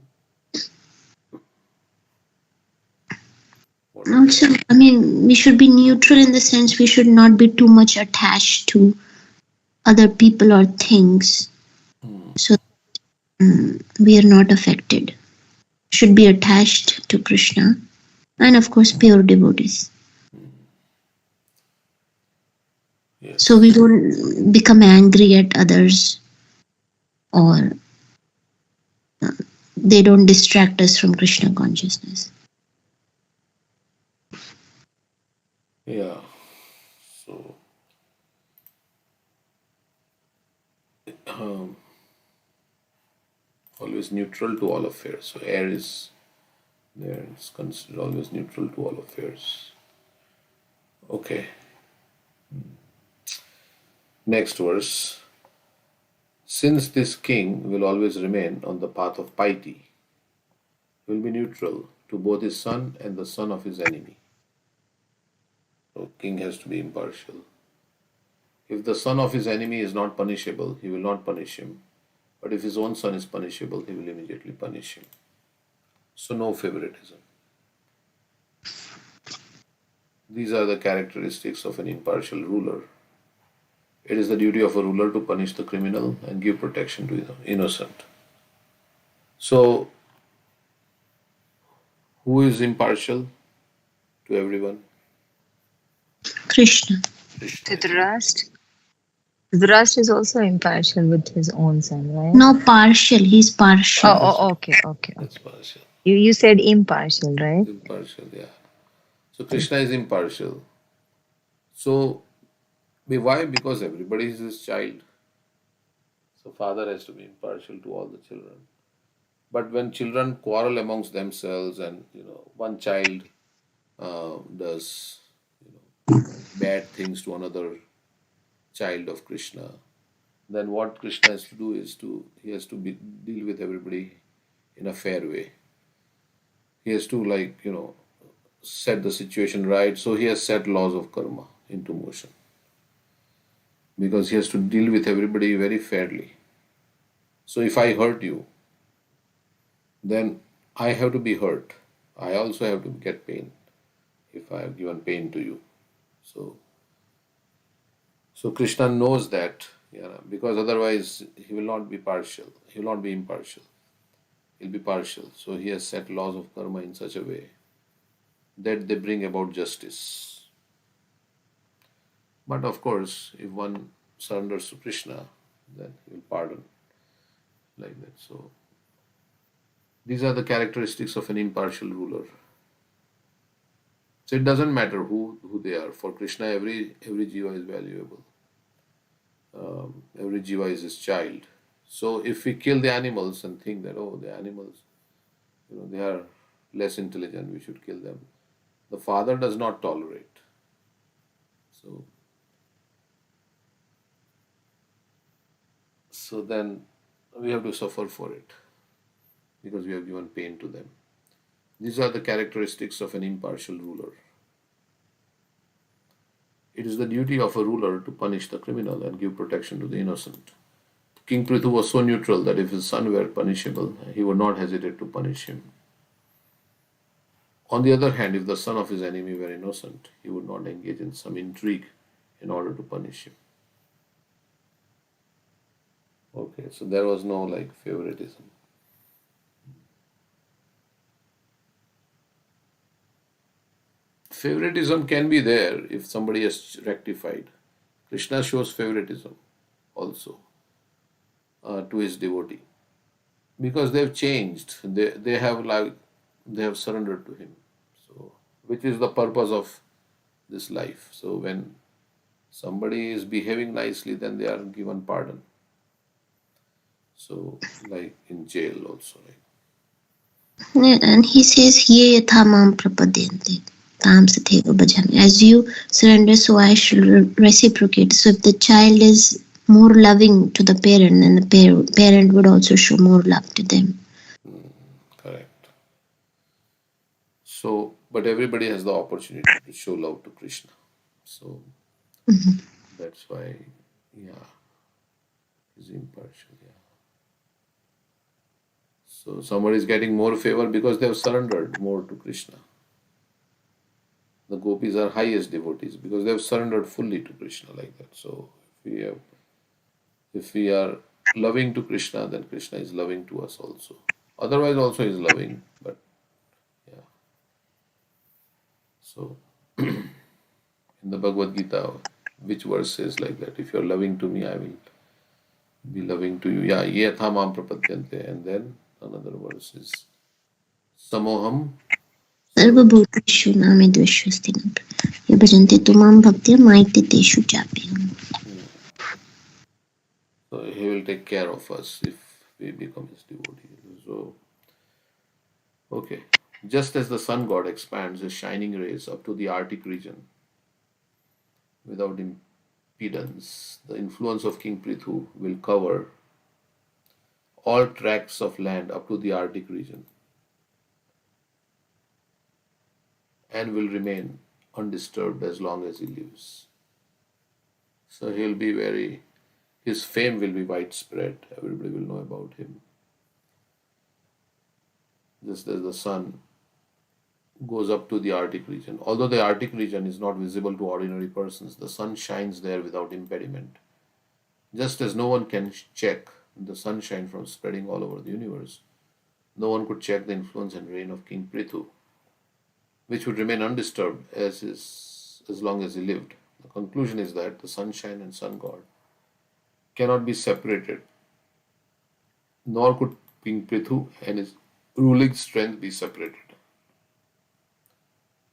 what else? Also, I mean, we should be neutral in the sense we should not be too much attached to other people or things. So we are not affected. Should be attached to Krishna and of course pure devotees. Yes. So we don't become angry at others or they don't distract us from Krishna consciousness. Yeah. So, um, always neutral to all affairs. So air is there. It's considered always neutral to all affairs. Okay. Next verse. Since this king will always remain on the path of piety, he will be neutral to both his son and the son of his enemy. So king has to be impartial. If the son of his enemy is not punishable, he will not punish him. But if his own son is punishable, he will immediately punish him. So no favoritism. These are the characteristics of an impartial ruler. It is the duty of a ruler to punish the criminal and give protection to the innocent. So, who is impartial to everyone? Krishna. Krishna. Dhritarashtra is also impartial with his own son, right? No, partial. He's partial. Okay. That's partial. You said impartial, right? Impartial, yeah. So Krishna is impartial. So why? Because everybody is his child. So father has to be impartial to all the children. But when children quarrel amongst themselves, and one child does bad things to another child of Krishna, then what Krishna has to do is he has to deal with everybody in a fair way. He has to set the situation right. So he has set laws of karma into motion because he has to deal with everybody very fairly. So if I hurt you, then I have to be hurt. I also have to get pain if I have given pain to you. So Krishna knows that, because otherwise he will not be partial. He will not be impartial. He'll be partial. So he has set laws of karma in such a way that they bring about justice. But of course, if one surrenders to Krishna, then he will pardon like that. So these are the characteristics of an impartial ruler. So it doesn't matter who they are. For Krishna, every jiva is valuable. Every jiva is his child. So if we kill the animals and think that the animals, they are less intelligent, we should kill them. The father does not tolerate. So So then we have to suffer for it because we have given pain to them. These are the characteristics of an impartial ruler. It is the duty of a ruler to punish the criminal and give protection to the innocent. King Prithu was so neutral that if his son were punishable, he would not hesitate to punish him. On the other hand, if the son of his enemy were innocent, he would not engage in some intrigue in order to punish him. Okay, so there was no like favoritism. Favoritism can be there if somebody has rectified. Krishna shows favoritism also to his devotee because they have changed. They have surrendered to him. So, which is the purpose of this life. So when somebody is behaving nicely, then they are given pardon. So like in jail also, right? Yeah, and he says, Ye yatha mam prapadyante, tam satheva bhajami. As you surrender, so I shall reciprocate. So if the child is more loving to the parent, then the parent would also show more love to them. Correct. So, but everybody has the opportunity to show love to Krishna. So that's why, yeah, he's impartial. Yeah. So somebody is getting more favor because they have surrendered more to Krishna. The gopis are highest devotees because they have surrendered fully to Krishna like that. So if we are loving to Krishna, then Krishna is loving to us also. Otherwise, also is loving, but yeah. So in the Bhagavad Gita, which verse says like that? If you are loving to me, I will be loving to you. Yeah, yatha mam prapadyante. And then another verse is samoham. Sarvabhuteshu name dveshwasti ye bhajante tumam bhaktya maite teshu chapi. So he will take care of us if we become his devotee. So, okay. Just as the sun god expands his shining rays up to the Arctic region without impedance, the influence of King Prithu will cover all tracts of land up to the Arctic region and will remain undisturbed as long as he lives. So he'll be his fame will be widespread. Everybody will know about him. Just as the sun goes up to the Arctic region. Although the Arctic region is not visible to ordinary persons, the sun shines there without impediment. Just as no one can check the sunshine from spreading all over the universe, no one could check the influence and reign of King Prithu, which would remain undisturbed as long as he lived. The conclusion is that the sunshine and sun god cannot be separated, nor could King Prithu and his ruling strength be separated.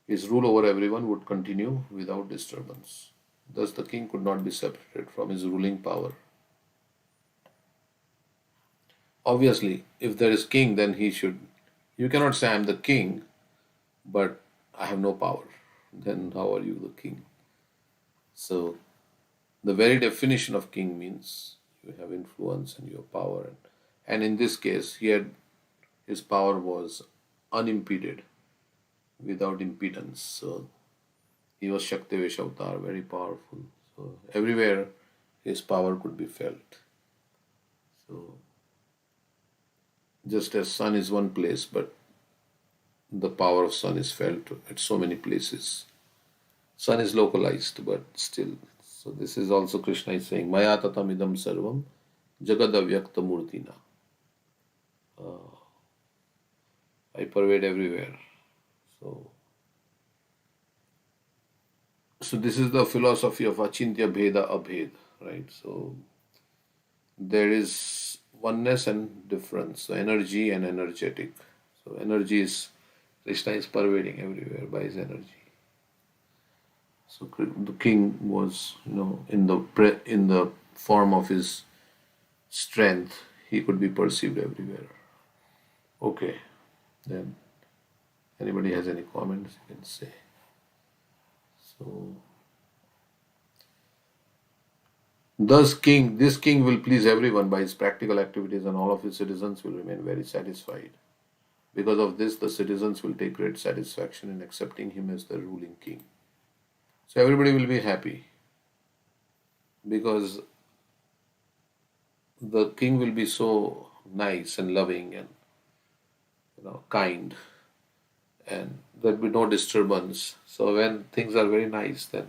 His rule over everyone would continue without disturbance. Thus, the king could not be separated from his ruling power. Obviously, if there is king, then you cannot say I am the king, but I have no power. Then how are you the king? So, the very definition of king means you have influence and you have power. And in this case, his power was unimpeded, without impedance. So he was Shaktivesh Avatar, very powerful. So everywhere his power could be felt. So just as sun is one place, but the power of sun is felt at so many places. Sun is localized, but still. So this is also Krishna is saying, Maya tatam idam sarvam jagadavyakta murtina. I pervade everywhere. So this is the philosophy of Achintya Bheda Abhed, right? So there is oneness and difference, so energy and energetic. So energy is, Krishna is pervading everywhere by his energy. So the king was, in the form of his strength, he could be perceived everywhere. Okay, then anybody has any comments, you can say. So Thus, this king will please everyone by his practical activities, and all of his citizens will remain very satisfied. Because of this, the citizens will take great satisfaction in accepting him as the ruling king. So everybody will be happy because the king will be so nice and loving and kind, and there'll be no disturbance. So when things are very nice, then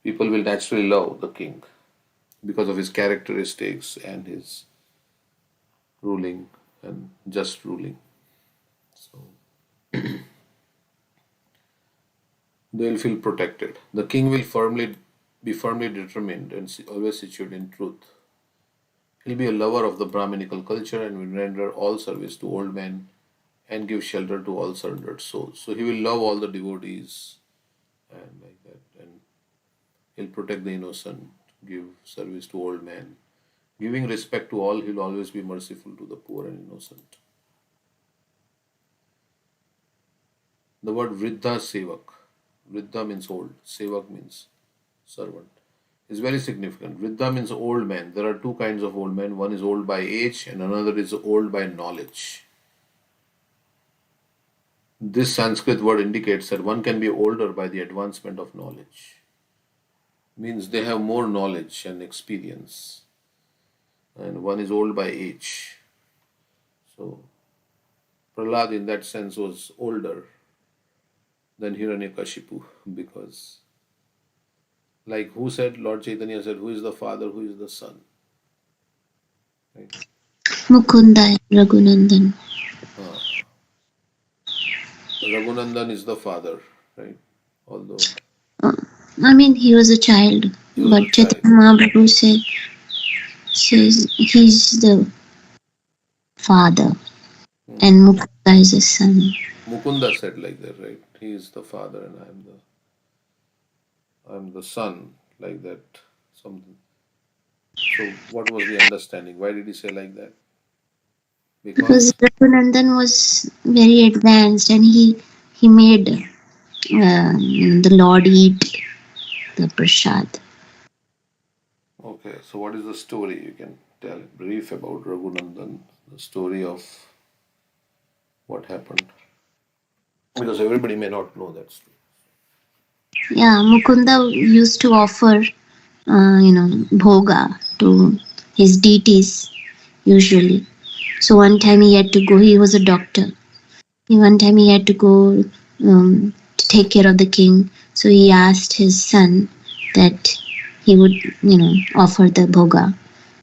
people will naturally love the king because of his characteristics and his ruling and just ruling. So they'll feel protected. The king will be firmly determined and always situated in truth. He'll be a lover of the Brahminical culture and will render all service to old men and give shelter to all surrendered souls. So he will love all the devotees and like that, and he'll protect the innocent, give service to old men. Giving respect to all, he'll always be merciful to the poor and innocent. The word Vriddha Sevak, Vriddha means old, Sevak means servant, is very significant. Vriddha means old man. There are two kinds of old men. One is old by age and another is old by knowledge. This Sanskrit word indicates that one can be older by the advancement of knowledge. Means they have more knowledge and experience. And one is old by age. So Prahlad in that sense was older than Hiranyakashipu, because like who said, Lord Chaitanya said, who is the father, who is the son? Right? Mukunda, Raghunandan. Raghunandan is the father, right? Although I mean, he was a child, but Chaitanya Mahaprabhu says he's the father and Mukunda is his son. Mukunda said like that, right? He is the father and I'm the son, like that. Something. So what was the understanding? Why did he say like that? Because Raghunandan was very advanced and he made the Lord eat the prasad. Okay, so what is the story? You can tell brief about Raghunandan, the story of what happened. Because everybody may not know that story. Yeah, Mukunda used to offer, bhoga to his deities usually. So one time he had to go, he was a doctor. One time he had to go to take care of the king. So he asked his son that he would, offer the bhoga.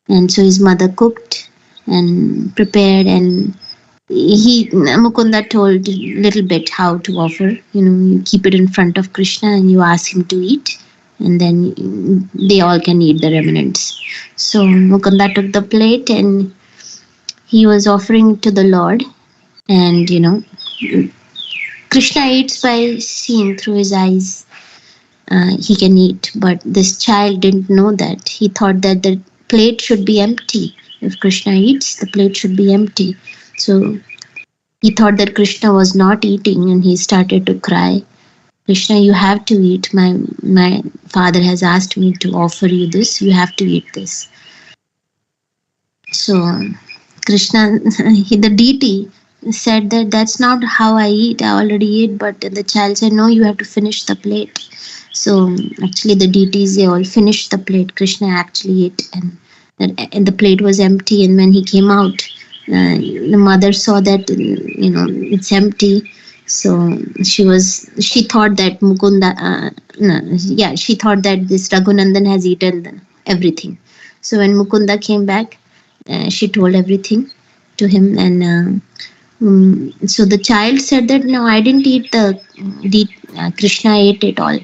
And so his mother cooked and prepared, and Mukunda told a little bit how to offer. You keep it in front of Krishna and you ask him to eat, and then they all can eat the remnants. So Mukunda took the plate and he was offering to the Lord, and Krishna eats by seeing through his eyes. He can eat, but this child didn't know that. He thought that the plate should be empty. If Krishna eats, the plate should be empty. So he thought that Krishna was not eating and he started to cry. Krishna, you have to eat. My father has asked me to offer you this. You have to eat this. So Krishna, the deity, said that that's not how I eat. I already ate. But the child said, no, you have to finish the plate. So actually the deities, they all finished the plate. Krishna actually ate and the plate was empty. And when he came out, the mother saw that it's empty. So she thought that Mukunda, she thought that this Raghunandan has eaten everything. So when Mukunda came back, she told everything to him, and so the child said that no, I didn't eat Krishna ate it all.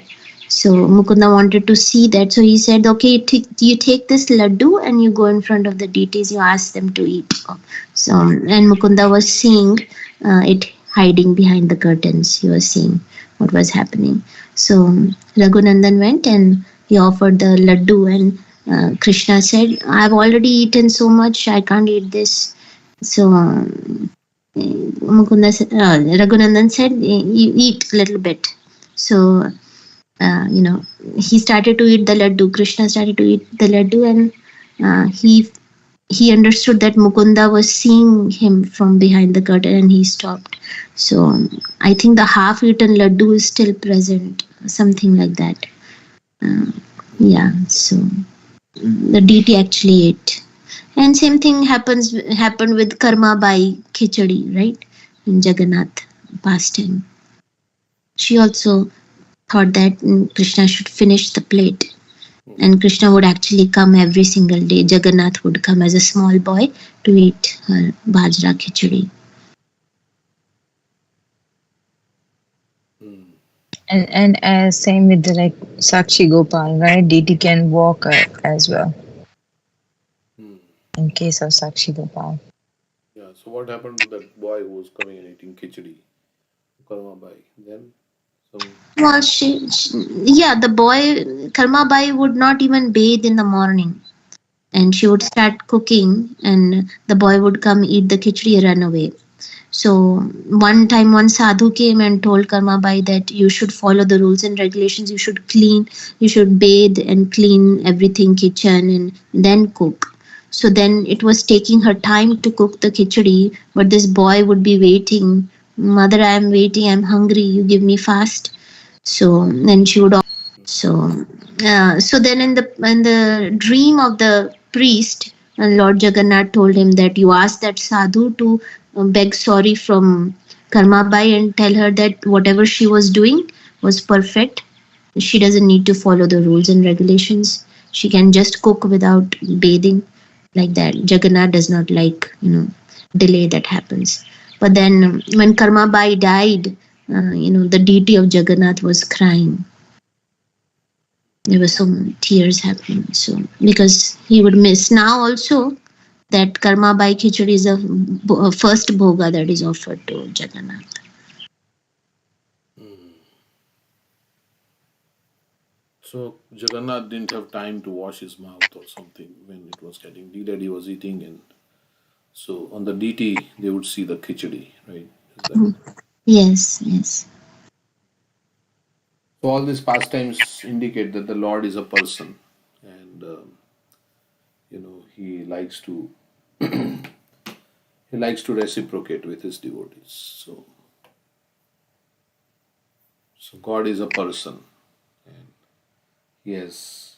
So Mukunda wanted to see that, so he said, okay, you take this laddu and you go in front of the deities, you ask them to eat. So and Mukunda was seeing it hiding behind the curtains. He was seeing what was happening. So Raghunandan went and he offered the laddu, and Krishna said, I've already eaten so much, I can't eat this. So Raghunandan said, you eat a little bit. So he started to eat the laddu. Krishna started to eat the laddu, and he understood that Mukunda was seeing him from behind the curtain, and he stopped. So I think the half-eaten laddu is still present, something like that. Uh, yeah. So the deity actually ate. And same thing happened with Karma by Khichdi, right? In Jagannath pastime. She also thought that Krishna should finish the plate. And Krishna would actually come every single day. Jagannath would come as a small boy to eat her bajra khichdi. And same with the like Sakshi Gopal, right? DT can walk as well in case of Sakshi Gopal. Yeah, so what happened to that boy who was coming and eating khichdi? Karma Bai. Then some. Well, the boy, Karma Bai would not even bathe in the morning. And she would start cooking, and the boy would come eat the khichdi and run away. So one time, one sadhu came and told Karma Bai that you should follow the rules and regulations. You should clean, you should bathe and clean everything, kitchen, and then cook. So then it was taking her time to cook the khichdi, but this boy would be waiting. Mother, I am waiting. I am hungry. You give me fast. So then she would. So then in the dream of the priest, Lord Jagannath told him that you ask that sadhu to beg sorry from Karmabai and tell her that whatever she was doing was perfect. She doesn't need to follow the rules and regulations. She can just cook without bathing like that. Jagannath does not like delay that happens. But then when Karmabai died, the deity of Jagannath was crying. There were so many tears happening. So because he would miss now also that Karma by Khichdi is a first bhoga that is offered to Jagannath. So Jagannath didn't have time to wash his mouth or something when it was getting delayed. He was eating, and so on the DT they would see the khichdi, right? Is that? Yes, yes. So all these pastimes indicate that the Lord is a person, and he likes to reciprocate with his devotees. So God is a person, and he has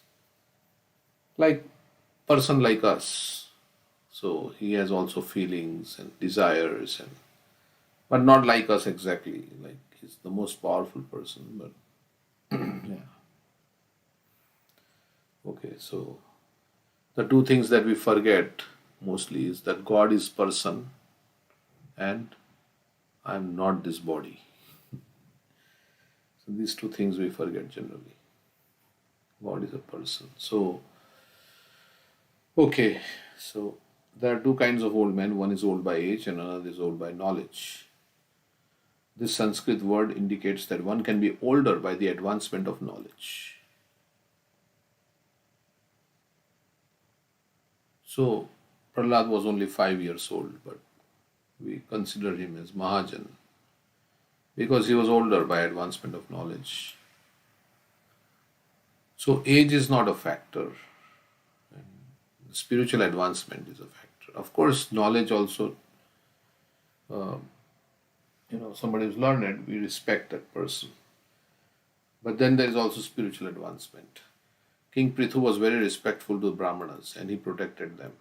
like person like us. So he has also feelings and desires, but not like us exactly. Like he's the most powerful person, but yeah. Okay, so the two things that we forget mostly is that God is person and I am not this body. So these two things we forget generally. God is a person. So, okay, so there are two kinds of old men. One is old by age and another is old by knowledge. This Sanskrit word indicates that one can be older by the advancement of knowledge. So, Prahlad was only 5 years old, but we consider him as Mahajan because he was older by advancement of knowledge. So, age is not a factor, and spiritual advancement is a factor. Of course, knowledge also, somebody who's learned, we respect that person. But then there is also spiritual advancement. King Prithu was very respectful to Brahmanas and he protected them.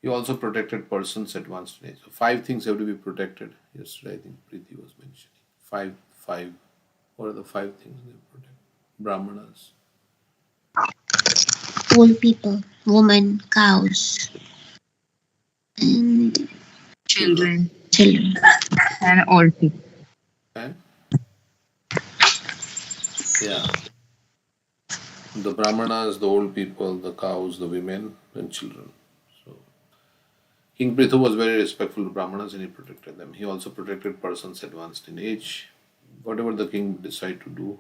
He also protected persons advanced in age. So 5 things have to be protected. Yesterday, I think Preeti was mentioning. Five. What are the 5 things they protect? Brahmanas. Old people, women, cows, and Children children. and old people. And yeah, the Brahmanas, the old people, the cows, the women, and children. So King Prithu was very respectful to Brahmanas and he protected them. He also protected persons advanced in age. Whatever the king decided to do,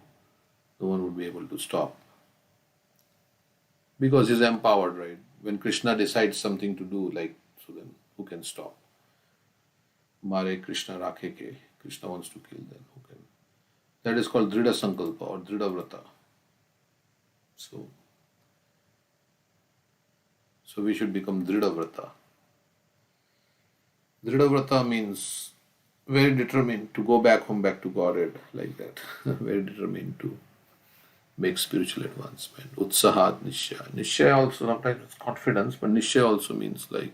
no one would be able to stop. Because he's empowered, right? When Krishna decides something to do, so then who can stop? Mare Krishna rakhe ke. Krishna wants to kill them. Who can? That is called Drida Sankalpa or Drida Vrata. So we should become Drida Vrata. Drida Vrata means very determined to go back home, back to Godhead, like that. Very determined to make spiritual advancement. Utsahat Nishya. Nishya also sometimes it's confidence, but Nishya also means like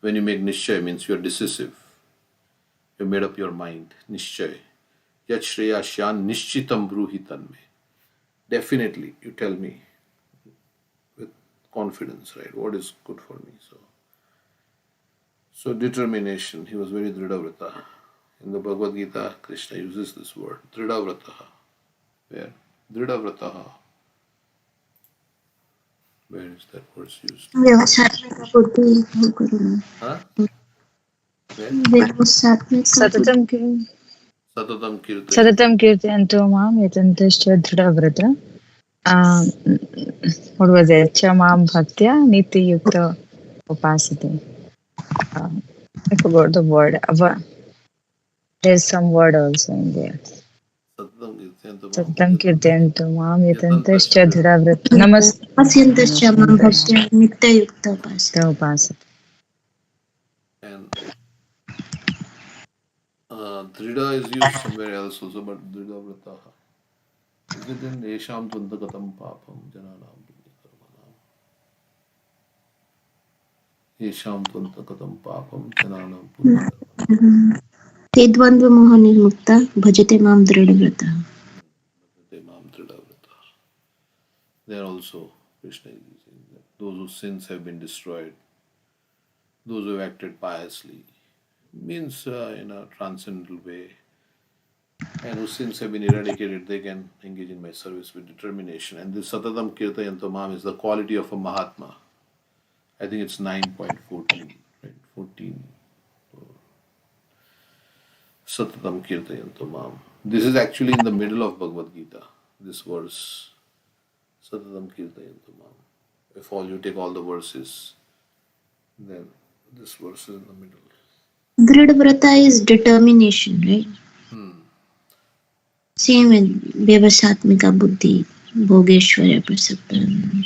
when you make Nishya means you're decisive. You made up your mind. Nishchay. Yat Shreya Shyan Nishchitam Bruhitan me. Definitely, you tell me with confidence, right? What is good for me? So determination. He was very Dridhavrata. In the Bhagavad Gita, Krishna uses this word, Dridhavrataha. Where? Dridhavrataha. Where is that word used? Vyavasatmika buddhi guru. Huh? Where? Satatam Satatam Kirtaya. Satatam kirtayanto mam yatantascha dhrudavrata. What was it? Chamam bhaktya nitya upasate. I forgot the word. There's some word also in there. Satatam kirtayanto mam yatantascha dhrudavrata. Namaskyantascha mam bhaktya nitya yukta upasate. And Drida is used somewhere else also, but Drida Vrataha. Is it in Esham Tvantakatam Papam Jananam Punyakarmanam? Esham Tvantakatam Papam Jananam Punyakarmanam. Te dvandva moha nirmukta bhajate mam dridhavrata. Bhajate mam dridhavrata. There also Krishna is using that. Those whose sins have been destroyed, those who have acted piously, means in a transcendental way, and whose sins have been eradicated, they can engage in my service with determination. And this Satatam Kirtayanto Mam is the quality of a Mahatma. I think it's 9.14, right? 14. Satatam Kirtayanto Mam. This is actually in the middle of Bhagavad Gita, this verse. Satatam Kirtayanto Mam. If you take all the verses, then this verse is in the middle. Dridhavrata is determination, right? Same with Vyavasatmika buddhi, Bhogeshwarya Prasapam,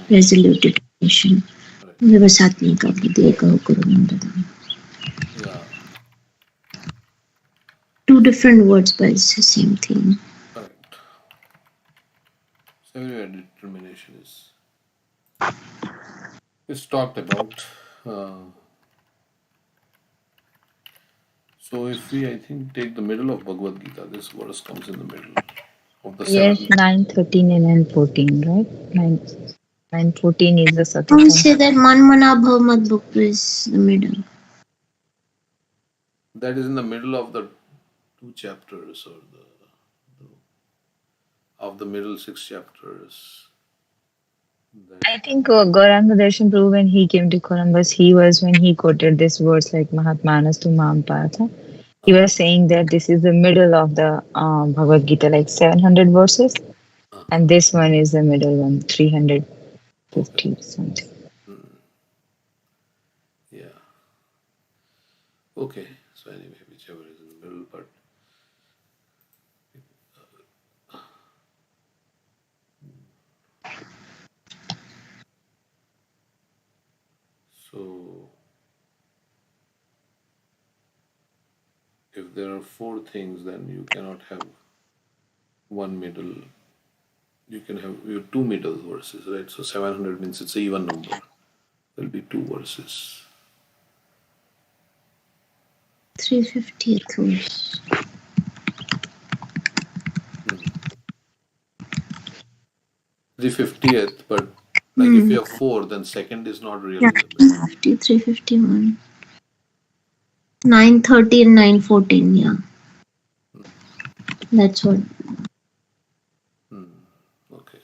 resolute determination. Vyavasatmika buddhi ekaho kurumandadam. Yeah. Two different words, but it's the same thing. Correct. So everywhere determination is talked about. So if we, I think, take the middle of Bhagavad Gita, this verse comes in the middle of the Yes, 9:13 and 9:14, right? 9:14 is the How we Satatam. say that Manmana Bhavamad Bhukta is the middle? That is in the middle of the two chapters or of the middle 6 chapters. I think Gauranga Darshan Prabhu, when he came to Columbus, when he quoted this verse like Mahatmanas to Mampatha, he was saying that this is the middle of the Bhagavad Gita, like 700 verses, and this one is the middle one, 350 something. Yeah. Okay. So anyway, whichever is in the middle, but so if there are 4 things, then you cannot have one middle. You can have 2 middle verses, right? So 700 means it's an even number. There'll be 2 verses. 350th verse. 350th, but like if you have 4, then second is not really Yeah, the middle. 350, 351. 930 and 914, yeah. That's what. Okay.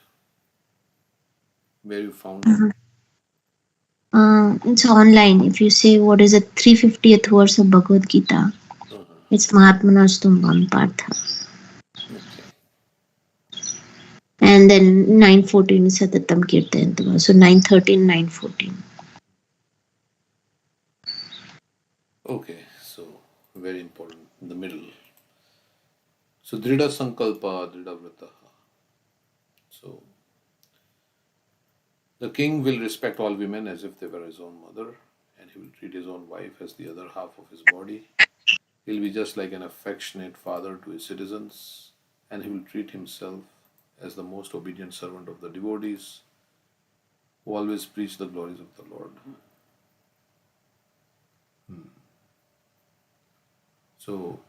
Where you found it? It's online. If you say what is the 350th verse of Bhagavad Gita, it's Mahatmanastum Partha. And then 914 is Satatam Kirtayantam. So 913, 914. Okay, so very important, in the middle. So Drida Sankalpa, Drida Vrataha. So the king will respect all women as if they were his own mother, and he will treat his own wife as the other half of his body. He'll be just like an affectionate father to his citizens, and he will treat himself as the most obedient servant of the devotees who always preach the glories of the Lord. So,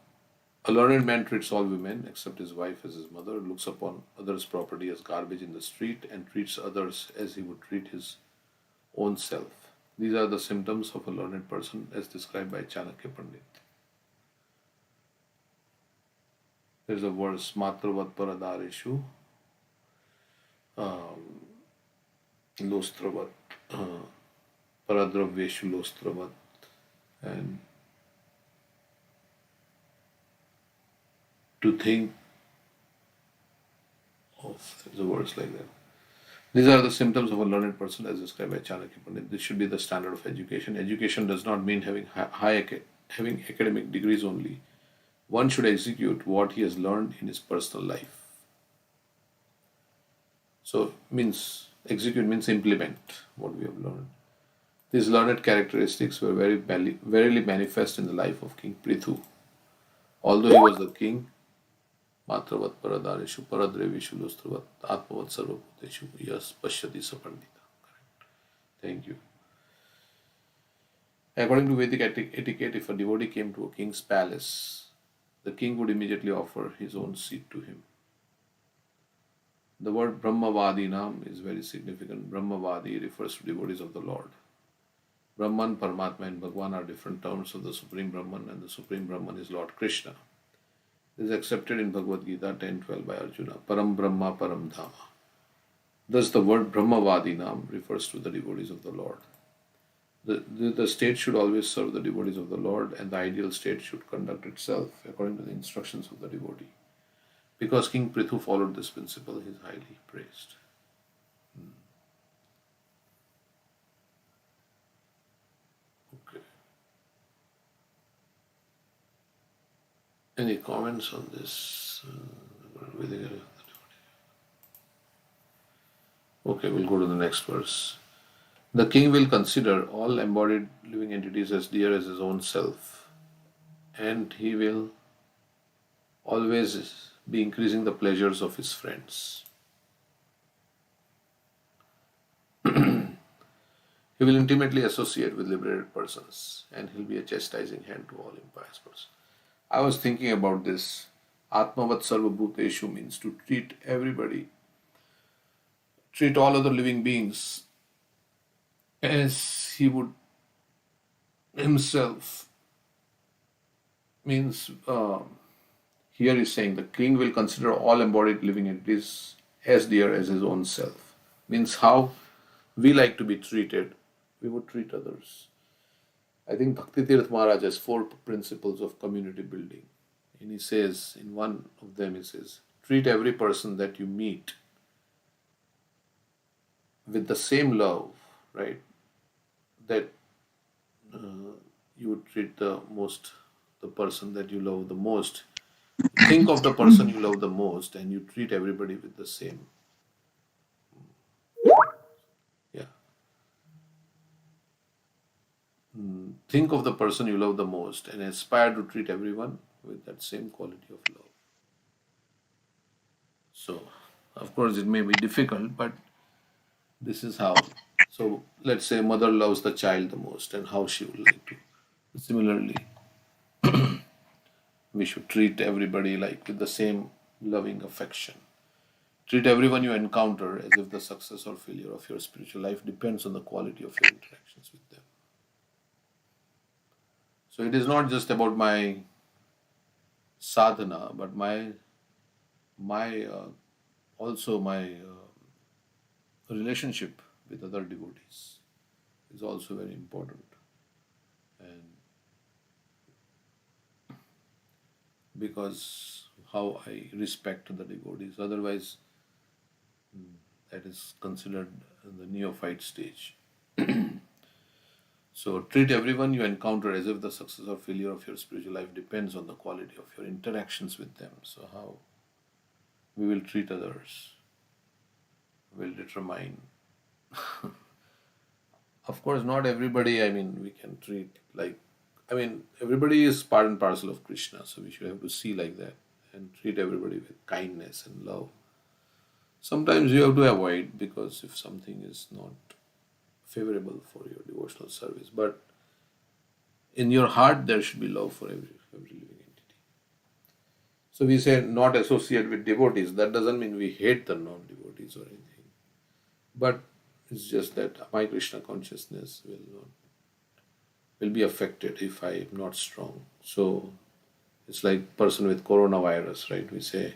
a learned man treats all women except his wife as his mother, looks upon others' property as garbage in the street, and treats others as he would treat his own self. These are the symptoms of a learned person as described by Chanakya Pandit. There is a verse, Matravat Paradareshu, Lostravat, Paradraveshu Lostravat, and to think of, there's a verse like that. These are the symptoms of a learned person as described by Chanakya Pandit. This should be the standard of education. Education does not mean having having academic degrees only. One should execute what he has learned in his personal life. So execute means implement what we have learned. These learned characteristics were verily manifest in the life of King Prithu. Although he was the king, Matravat Paradareshu Paradrevishu Lustravat Atmavat Sarvabhuteshu Yas Pashyati Sapandita. Thank you. According to Vedic etiquette, if a devotee came to a king's palace, the king would immediately offer his own seat to him. The word Brahmavadinam is very significant. Brahmavadi refers to devotees of the Lord. Brahman, Paramatma, and Bhagwan are different terms of the Supreme Brahman, and the Supreme Brahman is Lord Krishna. This is accepted in Bhagavad Gita 10:12 by Arjuna. Param Brahma, Param Dhama. Thus, the word Brahmavadinam refers to the devotees of the Lord. The state should always serve the devotees of the Lord, and the ideal state should conduct itself according to the instructions of the devotee. Because King Prithu followed this principle, he is highly praised. Okay. Any comments on this? Okay, we'll go to the next verse. The king will consider all embodied living entities as dear as his own self, and he will always be increasing the pleasures of his friends. He will intimately associate with liberated persons, and he'll be a chastising hand to all impious persons. I was thinking about this. Atmavat Sarvabhuteshu means to treat everybody, treat all other living beings as he would himself. Means here he's saying the king will consider all embodied living entities as dear as his own self. Means how we like to be treated, we would treat others. I think Bhakti Tirth Maharaj has 4 principles of community building. And he says, in one of them he says, treat every person that you meet with the same love, right, that you would treat the person that you love the most. Think of the person you love the most and you treat everybody with the same. Yeah. Think of the person you love the most and aspire to treat everyone with that same quality of love. So, of course, it may be difficult, but this is how. So, let's say mother loves the child the most and how she would like to. Similarly, we should treat everybody like with the same loving affection. Treat everyone you encounter as if the success or failure of your spiritual life depends on the quality of your interactions with them. So it is not just about my sadhana, but my relationship with other devotees is also very important. And because how I respect the devotees, otherwise that is considered the neophyte stage. So treat everyone you encounter as if the success or failure of your spiritual life depends on the quality of your interactions with them. So how we will treat others will determine. Of course, not everybody, we can treat like, everybody is part and parcel of Krishna, so we should have to see like that and treat everybody with kindness and love. Sometimes you have to avoid because if something is not favorable for your devotional service, but in your heart there should be love for every living entity. So we say not associate with devotees. That doesn't mean we hate the non-devotees or anything, but it's just that my Krishna consciousness will be affected if I am not strong. So it's like person with coronavirus, right? We say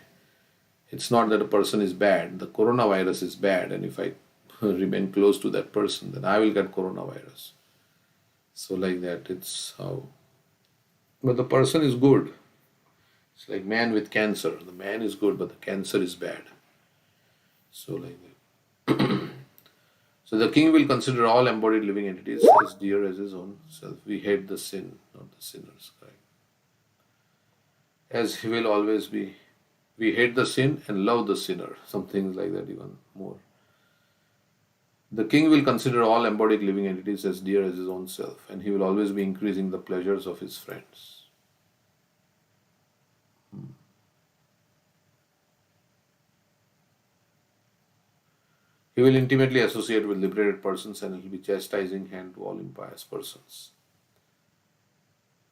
it's not that a person is bad, the coronavirus is bad, and if I remain close to that person, then I will get coronavirus. So like that, it's how. But the person is good. It's like man with cancer. The man is good, but the cancer is bad. So like that. So the king will consider all embodied living entities as dear as his own self. We hate the sin, not the sinners, correct? As he will always be. We hate the sin and love the sinner. Some things like that even more. The king will consider all embodied living entities as dear as his own self, and he will always be increasing the pleasures of his friends. He will intimately associate with liberated persons and he will be chastising hand to all impious persons.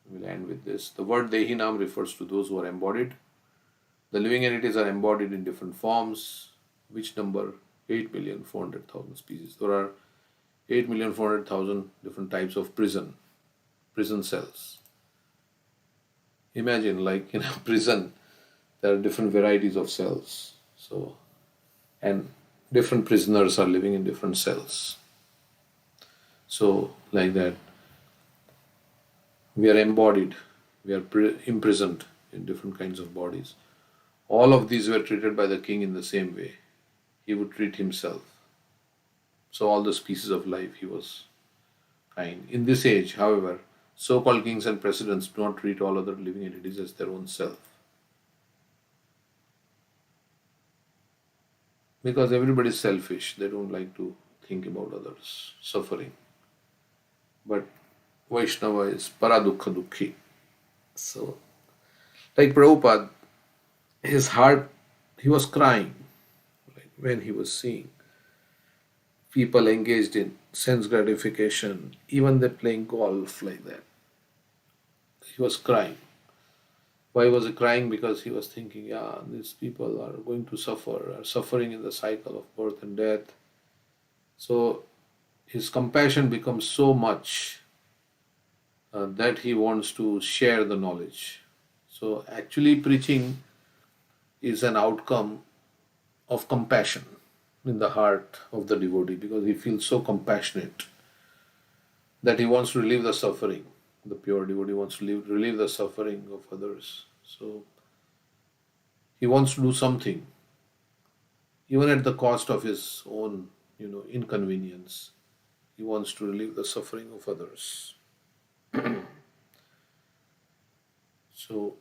We'll end with this. The word Dehinam refers to those who are embodied. The living entities are embodied in different forms, which number 8,400,000 species. There are 8,400,000 different types of prison cells. Imagine, like in a prison, there are different varieties of cells. So, and different prisoners are living in different cells. So, like that, we are embodied, we are imprisoned in different kinds of bodies. All of these were treated by the king in the same way. He would treat himself. So, all the species of life, he was kind. In this age, however, so-called kings and presidents do not treat all other living entities as their own self. Because everybody is selfish. They don't like to think about others' suffering. But Vaishnava is paradukha dukhi. So, like Prabhupada, his heart, he was crying like when he was seeing people engaged in sense gratification, even they playing golf like that. He was crying. Why was he crying? Because he was thinking, yeah, these people are going to suffer, are suffering in the cycle of birth and death. So his compassion becomes so much that he wants to share the knowledge. So actually preaching is an outcome of compassion in the heart of the devotee because he feels so compassionate that he wants to relieve the suffering. The pure devotee wants to relieve the suffering of others. So he wants to do something, even at the cost of his own, inconvenience. He wants to relieve the suffering of others. So,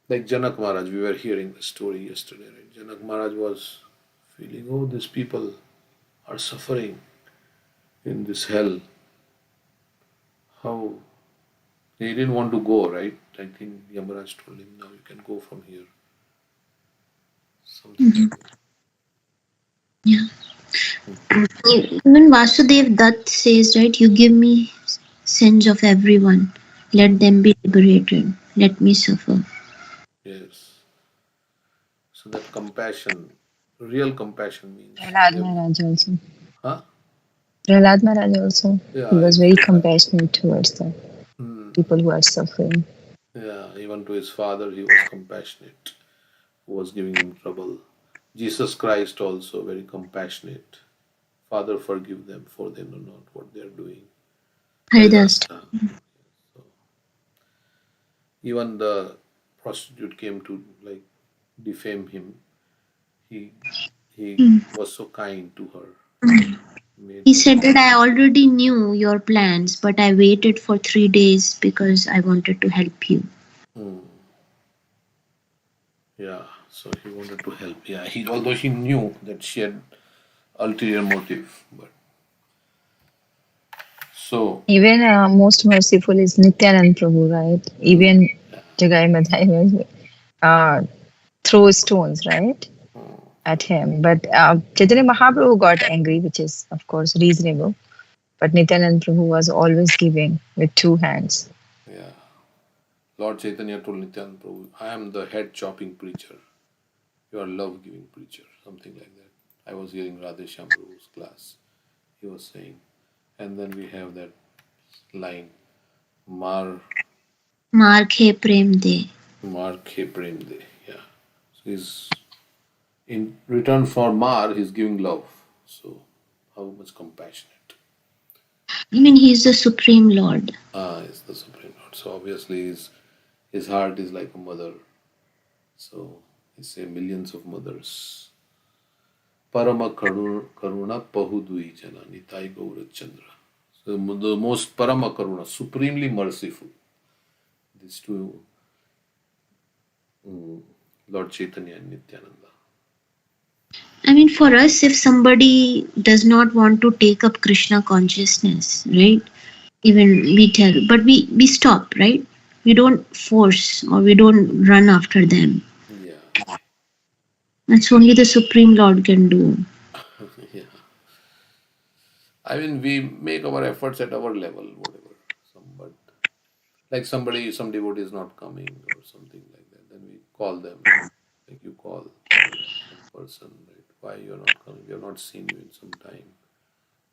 like Janak Maharaj, we were hearing the story yesterday, right? Janak Maharaj was feeling, oh, these people are suffering in this hell. How? He didn't want to go, right? I think Yamaraj told him, now you can go from here. Something like that. Yeah. Even Vasudev Dutt says, right, you give me sins of everyone. Let them be liberated. Let me suffer. Yes. So that compassion, real compassion means Prahlad we have, Maharaj also. huh? Prahlad Maharaj also. He Yeah, was very compassionate towards the people who are suffering. yeah, even to his father he was compassionate, who was giving him trouble. Jesus Christ also very compassionate. Father, forgive them, for they know not what they are doing. Haridas. So even the prostitute came to like defame him. He was so kind to her. made He them. said that I already knew your plans, but I waited for 3 days because I wanted to help you. Hmm. Yeah, so he wanted to help. Yeah, although he knew that she had ulterior motive, but so Even most merciful is Nityanand Prabhu, right? Even Jagai Madhai was, throw stones, right, at him. But Chaitanya Mahaprabhu got angry, which is, of course, reasonable. But Nityanand Prabhu was always giving with two hands. yeah, Lord Chaitanya told Nityananda Prabhu, "I am the head chopping preacher. You are love giving preacher." Something like that. I was hearing Radheshyam Prabhu's class. He was saying, and then we have that line, "Mar Mark he prem de. Mar Khe Prem De." Yeah, so he's in return for Mar, he's giving love. So how much compassionate. I mean, he's the Supreme Lord. Ah, is the Supreme Lord. So obviously his heart is like a mother. So he say millions of mothers. Parama Karuna Pahudui Jana Nitai Gaura Chandra. So the most Parama Karuna, supremely merciful. These two, Lord Chaitanya and Nityananda. I mean, for us, if somebody does not want to take up Krishna consciousness, right? Even we tell, but we stop, right? We don't force or we don't run after them. Yeah, That's only the Supreme Lord can do. yeah. I mean, we make our efforts at our level, whatever. But like some devotee is not coming or something like that, then we call them. Like you call some person, right? Why you're not coming? We have not seen you in some time.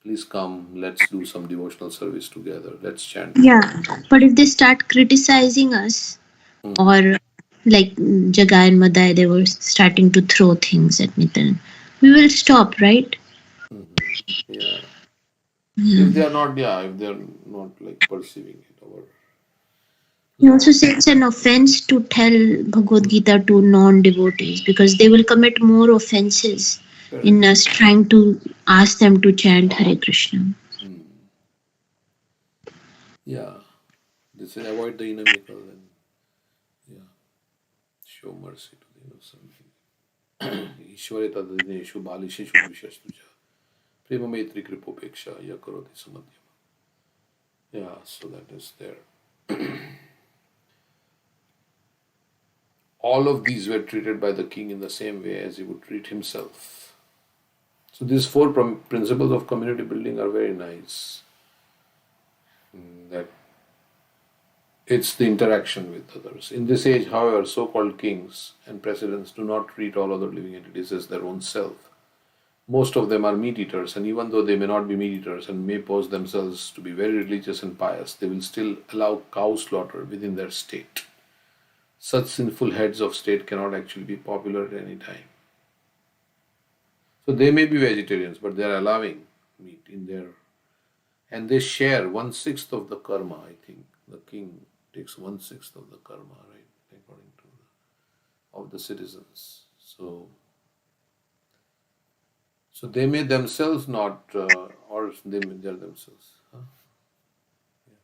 Please come. Let's do some devotional service together. Let's chant together. Yeah, but if they start criticizing us, Mhm. or like Jagai and Madai, they were starting to throw things at Nitin, we will stop, right? Yeah. Yeah. If they are not, yeah, if they are not like perceiving it, our He level. also says it's an offense to tell Bhagavad Gita to non-devotees because they will commit more offenses in Correct. us trying to ask them to chant Hare Krishna. Yeah. They say avoid the inimical and yeah, show mercy to the innocent. ईश्वरे तदिनेषु बालिशेषु द्विषस्तुजा प्रेम मैत्री कृपोपेक्षा या करोति समध्यम. Yeah, so that is there. All of these were treated by the king in the same way as he would treat himself. So these four principles of community building are very nice. That it's the interaction with others. In this age, however, so-called kings and presidents do not treat all other living entities as their own self. Most of them are meat eaters, and even though they may not be meat eaters and may pose themselves to be very religious and pious, they will still allow cow slaughter within their state. Such sinful heads of state cannot actually be popular at any time. So they may be vegetarians, but they are allowing meat in their, and they share 1/6 of the karma. I think the king takes 1/6 of the karma, right, according to of the citizens. So they may themselves not, or they are themselves. Huh?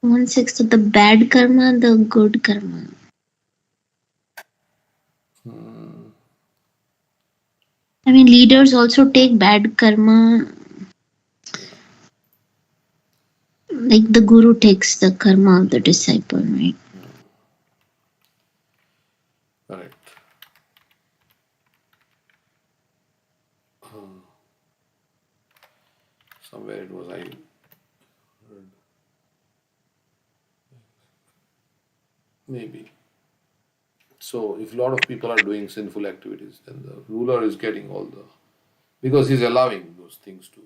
1/6 of the bad karma, the good karma. I mean, leaders also take bad karma, Yeah, like the guru takes the karma of the disciple, right? correct. Somewhere it was I heard. Maybe. So if a lot of people are doing sinful activities, then the ruler is getting all the, because he's allowing those things to.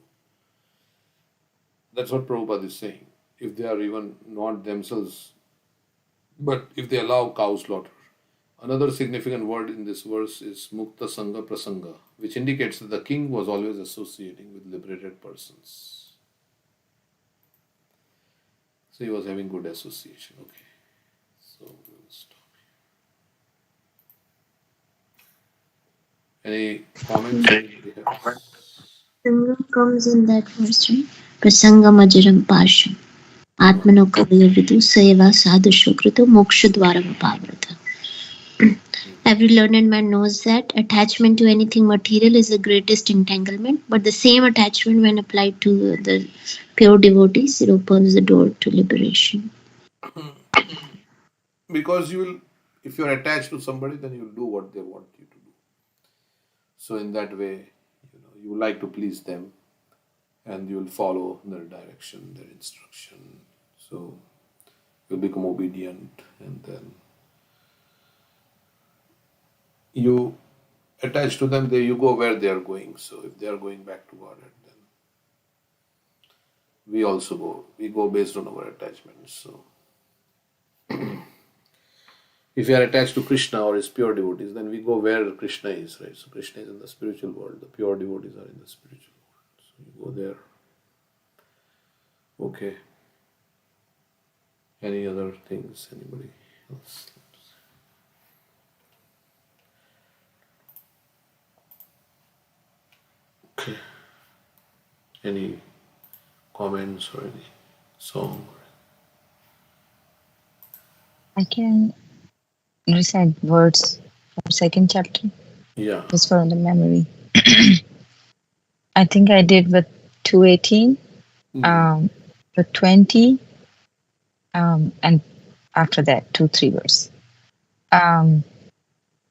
That's what Prabhupada is saying. If they are even not themselves, but if they allow cow slaughter. Another significant word in this verse is Mukta Sangha Prasanga, which indicates that the king was always associating with liberated persons. So he was having good association. Okay. So we will stop. Any comments anybody has? Sangam comes in that verse, right? Prasangam ajaram pasham. Atmano kavyavidu seva sadhu shukrito moksha dwaram apavrata. Every learned man knows that attachment to anything material is the greatest entanglement, but the same attachment, when applied to the pure devotees, it opens the door to liberation. Because you will, if you are attached to somebody, then you will do what they want you to do. So in that way, you like to please them, and you will follow their direction, their instruction. So you'll become obedient, and then you attach to them. You go where they are going. So if they are going back to Godhead, then we also go. We go based on our attachments. So if you are attached to Krishna or his pure devotees, then we go where Krishna is, right? So Krishna is in the spiritual world. The pure devotees are in the spiritual world. So you go there. Okay. Any other things? Anybody else? Okay. Any comments or any song? I can recite words from second chapter Yeah. just for the memory. I think I did with 218, with 20, and after that 2-3 verse. Na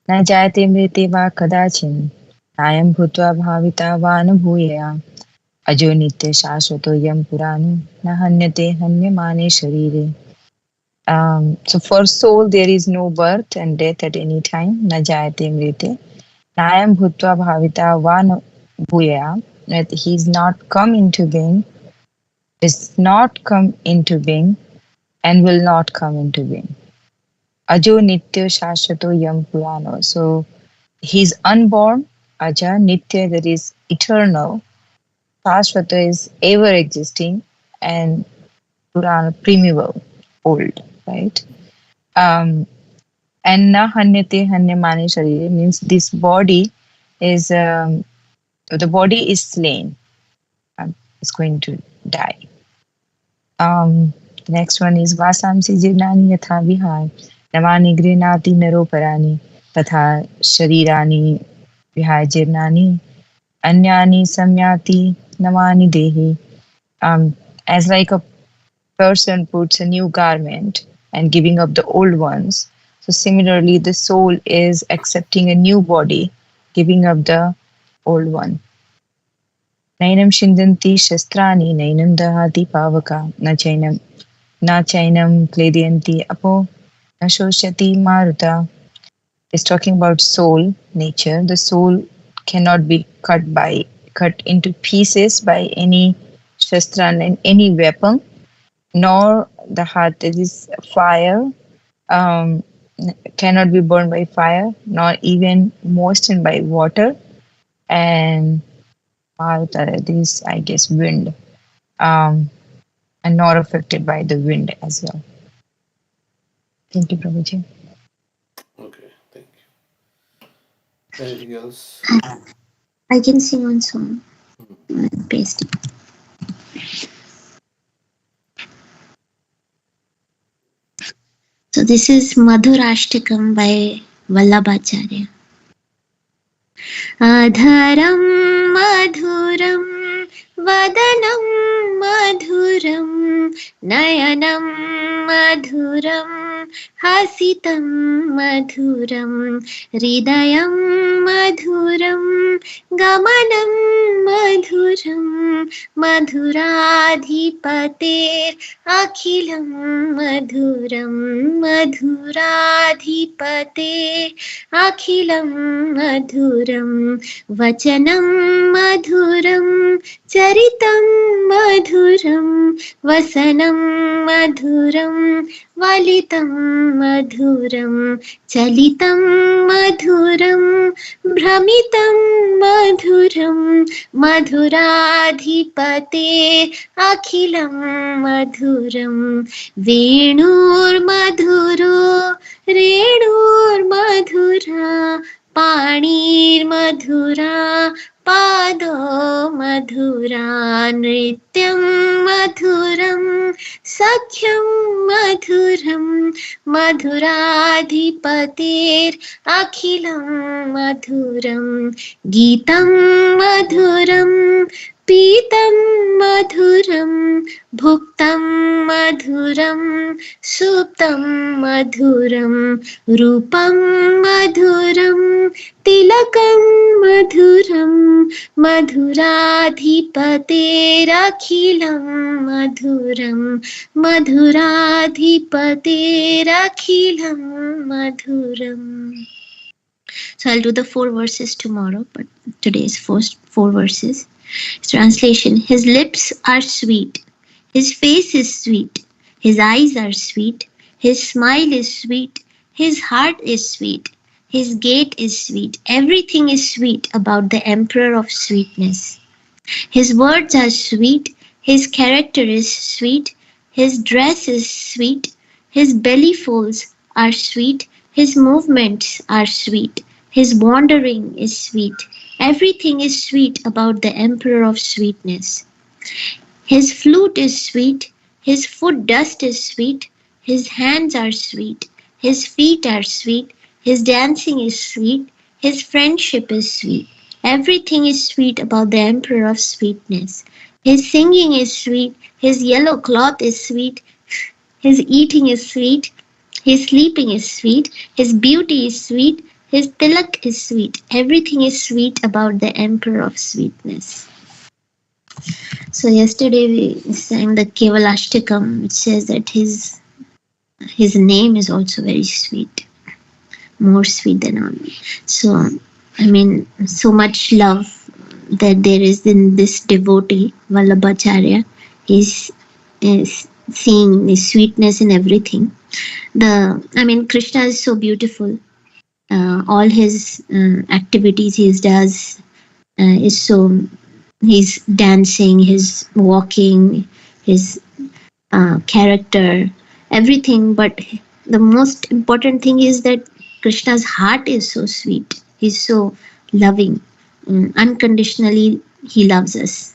jayate mrite va kadachin ayam bhutva bhavita va anubhuya ajo nitya shashvato yam puranu na hanyate hanyamane sharire. So for soul there is no birth and death at any time. Na jayate mrite. Nayam bhutva bhavita va bhuya. That he is not come into being, is not come into being, and will not come into being. Ajo nitya shashvato yam purano. So he's unborn. Aja nitya, that is eternal. Shashvata is ever existing, and purana, primeval, old, right? And na hanyate hanyamane sharire means this body is the body is slain. It's going to die. The next one is vasamsi jirnani yatha vihar namani grinati naroparani tatha sharirani vihar jirnani anyani samyati namani dehi. As like a person puts a new garment and giving up the old ones, so similarly the soul is accepting a new body, giving up the old one. Nainam shindanti shastrani, nainam dahati pavaka, na chainam klediyanti apo, na shoshati maruta. It's talking about soul, nature. The soul cannot be cut into pieces by any shastra and any weapon, nor the heart, that is fire, cannot be burned by fire, nor even moistened by water, and that is, I guess, wind, and not affected by the wind as well. Thank you, Prabhuji. Okay, thank you. Anything else? I can sing one song. Paste it. So this is Madhurashtakam by Vallabhacharya. Adharam madhuram vadanam madhuram nayanam madhuram hasitam madhuram hridayam madhuram gamanam madhuram madhuradhipater akhilam madhuram madhuradhipater akhilam madhuram vachanam madhuram charitam madhuram vasanam madhuram valitam madhuram chalitam madhuram भ्रमितं मधुरं मधुराधिपते अखिलं मधुरं वेणुर्मधुरो रेणुर्मधुरा पाणिर्मधुरा पादो मधुरा नृत्यं मधुरं सख्यं मधुरं मधुराधिपतेरखिलं मधुरं गीतं मधुरं पीतं मधुरं भुक्तं मधुरं सुप्तं मधुरं रूपं मधुरं तिलकं मधुरं मधुराधिपतेरखिलं मधुरं मधुराधिपतेरखिलं मधुरम्. So I'll do the 4 verses tomorrow, but today's first 4 verses. Translation: His lips are sweet, his face is sweet, his eyes are sweet, his smile is sweet, his heart is sweet, his gait is sweet. Everything is sweet about the Emperor of Sweetness. His words are sweet, his character is sweet, his dress is sweet, his belly folds are sweet, his movements are sweet, his wandering is sweet. Everything is sweet about the Emperor of Sweetness. His flute is sweet, his foot dust is sweet, his hands are sweet, his feet are sweet, his dancing is sweet, his friendship is sweet. Everything is sweet about the Emperor of Sweetness. His singing is sweet, his yellow cloth is sweet, his eating is sweet, his sleeping is sweet, his beauty is sweet, his tilak is sweet. Everything is sweet about the Emperor of Sweetness. So yesterday we sang the Kevalashtakam, which says that his name is also very sweet, more sweet than all. So, I mean, so much love that there is in this devotee, Vallabhacharya, is seeing the sweetness in everything. Krishna is so beautiful. All his activities he does is so. His dancing, his walking, his character, everything. But the most important thing is that Krishna's heart is so sweet. He's so loving. Unconditionally, he loves us,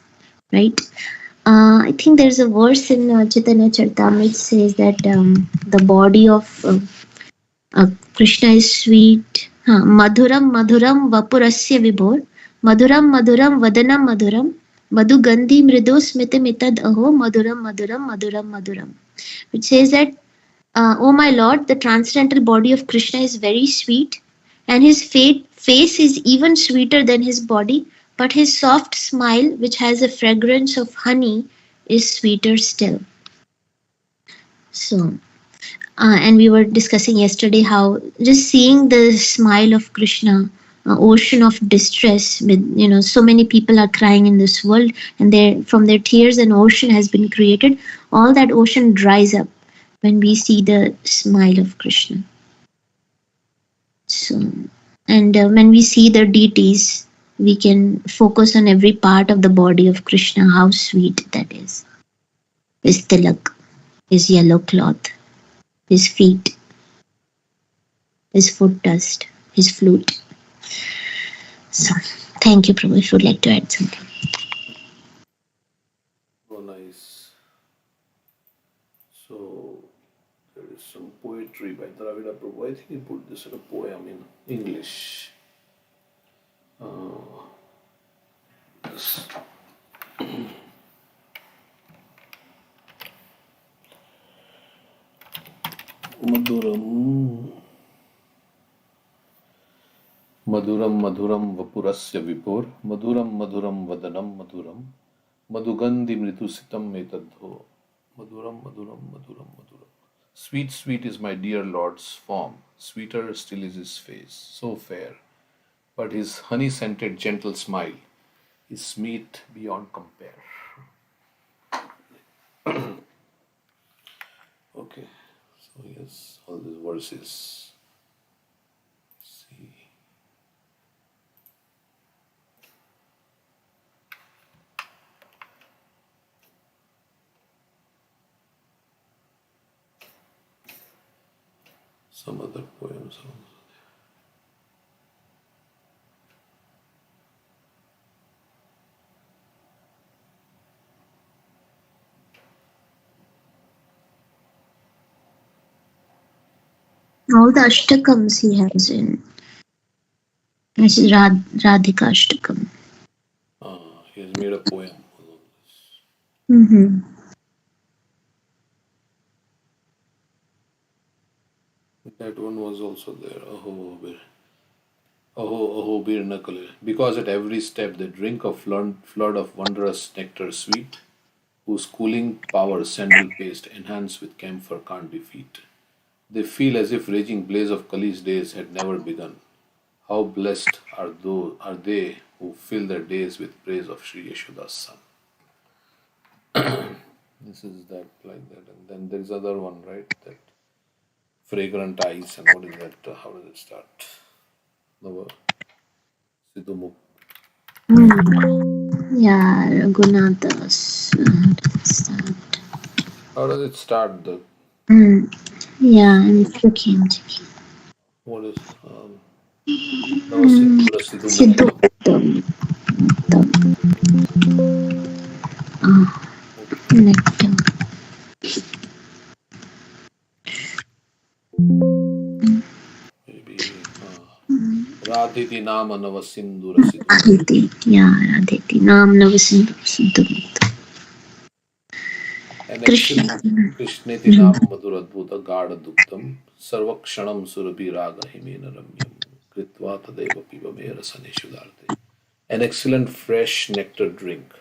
right? I think there's a verse in Chaitanya Charitamrita says that the body of Krishna is sweet. Madhuram madhuram vapurasya vibhor. Madhuram madhuram vadanam madhuram. Madhu gandhi mridu smitimitad aho madhuram madhuram madhuram madhuram. Which says that, oh my Lord, the transcendental body of Krishna is very sweet and his face is even sweeter than his body, but his soft smile, which has a fragrance of honey, is sweeter still. So, and we were discussing yesterday how just seeing the smile of Krishna, ocean of distress with, so many people are crying in this world and from their tears an ocean has been created. All that ocean dries up when we see the smile of Krishna. So, and when we see the deities, we can focus on every part of the body of Krishna, how sweet that is. His tilak, his yellow cloth, his feet, his foot dust, his flute. So, thank you, Prabhu. If you would like to add something. Oh, nice. So, there is some poetry by Dravida Prabhu. I think he put this in a poem in English. Yes. Maduram Maduram Vapurasya Vipur Maduram Vadanam Maduram Madhugandhi Mritusitam Metadho Maduram. Sweet, sweet is my dear Lord's form, sweeter still is his face, so fair. But his honey-scented gentle smile is sweet beyond compare. Okay, so yes, all these verses. See. Some other poems. All the Ashtakams he has in. This is Radhika Ashtakam. He has made a poem. Mm-hmm. That one was also there. Aho, bir nakale. Because at every step they drink a flood of wondrous nectar sweet, whose cooling power sandal paste enhanced with camphor can't defeat. They feel as if raging blaze of Kali's days had never begun. How blessed are they who fill their days with praise of Sri Yashoda's son. This is that like that, and then there is other one, right? That fragrant eyes, and what is that? How does it start? No, Sidhu Yeah, Raghunathas. How does it start? The Yeah, I'm looking. what is Navasindhura Sidhu Sidhu. Muktam. Nectar. Maybe Radhiti Nama Navasindhura Sidhu Muktam. Aditi. Yeah, Aditi. Nam Navasindhu Sidhu. An Krishna. excellent Krishneti Nam Madhuradbhuta Gada Duktam Sarvakshanam Surabhi Raga Himena Ramyam Kritva Tadeva Piva Mera Saneshudarte. An excellent fresh nectar drink.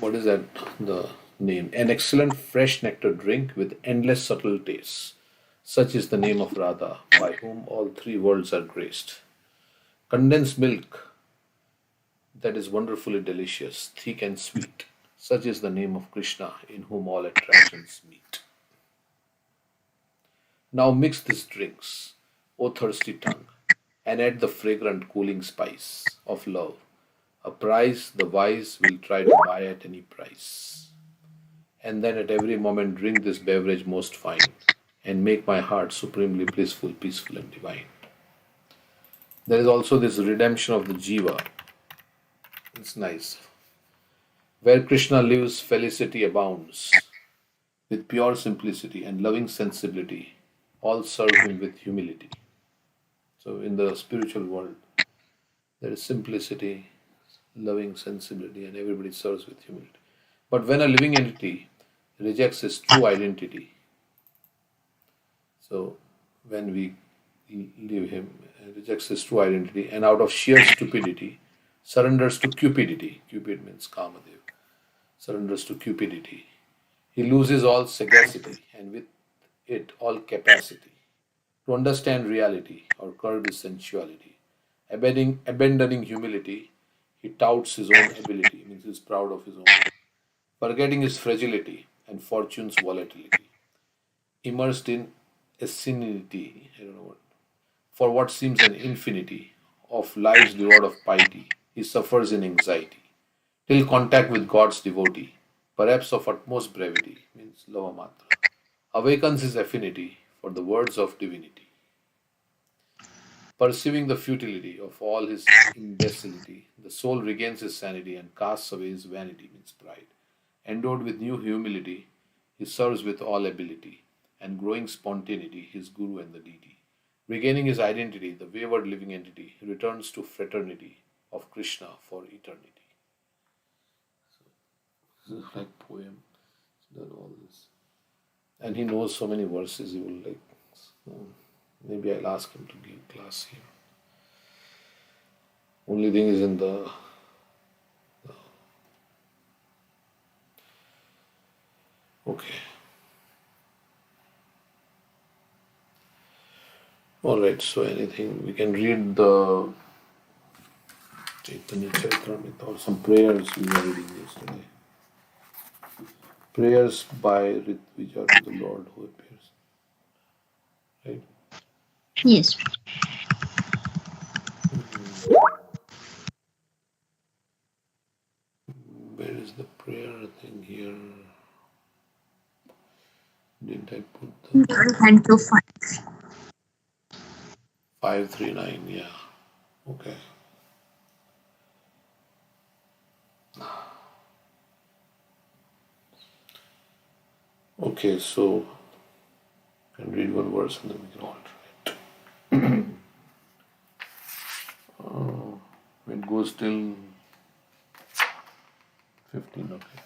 What is that? The name? An excellent fresh nectar drink with endless subtle tastes. Such is the name of Radha, by whom all three worlds are graced. Condensed milk that is wonderfully delicious, thick and sweet. Such is the name of Krishna, in whom all attractions meet. Now mix these drinks, O thirsty tongue, and add the fragrant cooling spice of love, a prize the wise will try to buy at any price. And then at every moment drink this beverage most fine, and make my heart supremely blissful, peaceful, and divine. There is also this redemption of the jiva. It's nice. Where Krishna lives, felicity abounds. With pure simplicity and loving sensibility, all serve him with humility. So, in the spiritual world, there is simplicity, loving sensibility, and everybody serves with humility. But when a living entity rejects his true identity, so when we leave him, rejects his true identity, and out of sheer stupidity surrenders to cupidity, Cupid means Kamadev, surrenders to cupidity, he loses all sagacity and with it all capacity to understand reality or curb his sensuality. Abandoning humility, he touts his own ability, means he's proud of his own, forgetting his fragility and fortune's volatility. Immersed in asininity, I don't know what, for what seems an infinity of lives devoid of piety, he suffers in anxiety, till contact with God's devotee, perhaps of utmost brevity, means Lavamatra, awakens his affinity for the words of divinity. Perceiving the futility of all his imbecility, the soul regains his sanity and casts away his vanity, means pride. Endowed with new humility, he serves with all ability and growing spontaneity his guru and the deity. Regaining his identity, the wayward living entity returns to fraternity of Krishna for eternity. This is like poem. He's done all this, and he knows so many verses. He will like. Maybe I'll ask him to give class here. Only thing is in the okay. All right. So anything we can read the Chaitanya Charitamrita or some prayers we were reading yesterday. Prayers by Ritvija to the Lord who appears. Right? Yes. Where is the prayer thing here? Didn't I put the 125. 539? Yeah. Okay. Okay, so And read one verse and then we can alternate. It goes till 15. Okay.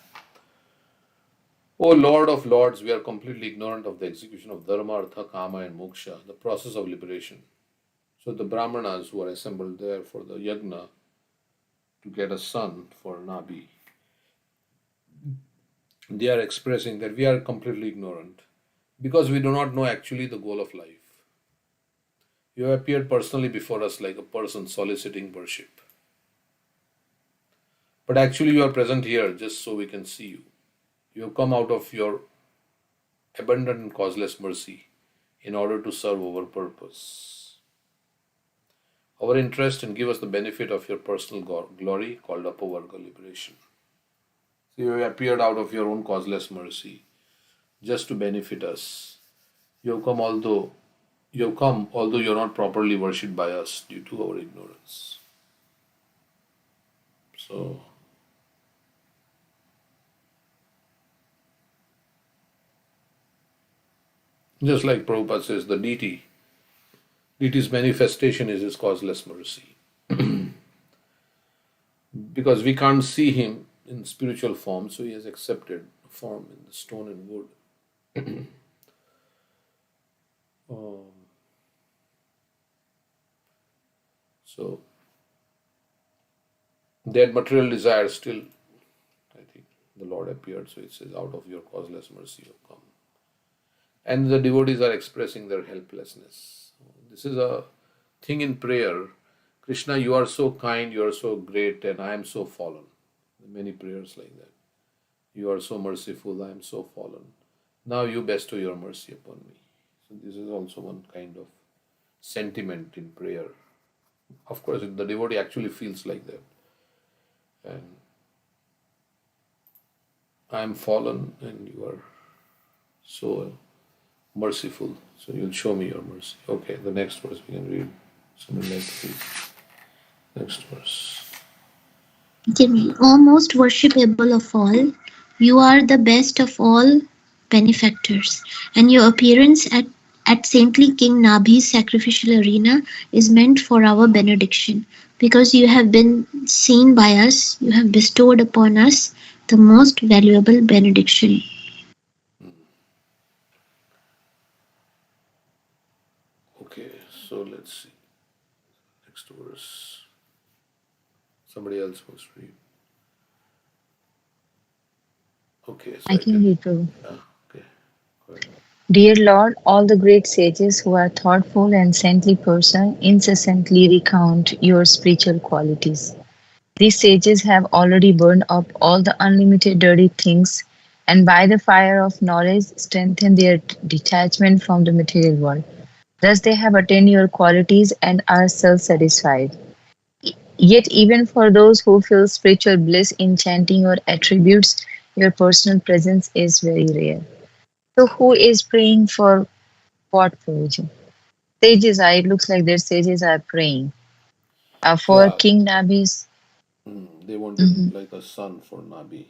O Lord of Lords, we are completely ignorant of the execution of Dharma, Artha, Kama, and Moksha, the process of liberation. So the Brahmanas who are assembled there for the yagna to get a son for Nabi, they are expressing that we are completely ignorant because we do not know actually the goal of life. You have appeared personally before us like a person soliciting worship. But actually, you are present here just so we can see you. You have come out of your abundant and causeless mercy in order to serve our purpose. Our interest and give us the benefit of your personal glory called Apavarga liberation. So you have appeared out of your own causeless mercy just to benefit us. You have come although you are not properly worshipped by us due to our ignorance. So just like Prabhupada says, the deity's manifestation is his causeless mercy. Because we can't see him in spiritual form, so he has accepted form in the stone and wood. So that material desire still, I think, the Lord appeared, so it says, out of your causeless mercy you have come. And the devotees are expressing their helplessness. This is a thing in prayer. Krishna, you are so kind, you are so great, and I am so fallen. Many prayers like that. You are so merciful, I am so fallen. Now you bestow your mercy upon me. So this is also one kind of sentiment in prayer. Of course, the devotee actually feels like that. And I am fallen and you are so merciful. So you'll show me your mercy. Okay, the next verse we can read. Somebody like to read. Next verse. O most worshipable of all, you are the best of all benefactors, and your appearance at saintly King Nabhi's sacrificial arena is meant for our benediction. Because you have been seen by us, you have bestowed upon us the most valuable benediction. Okay, so let's see. Next verse. Somebody else wants to read. Okay, so I can read, Prabhu. Okay, go ahead. Dear Lord, all the great sages who are thoughtful and saintly person incessantly recount your spiritual qualities. These sages have already burned up all the unlimited dirty things and by the fire of knowledge strengthened their detachment from the material world. Thus they have attained your qualities and are self-satisfied. Yet even for those who feel spiritual bliss in chanting your attributes, your personal presence is very rare. So who is praying for what, Prabhuji? Sages are, it looks like their sages are praying. For Yeah, King Nabis. they wanted like a son for Nabi.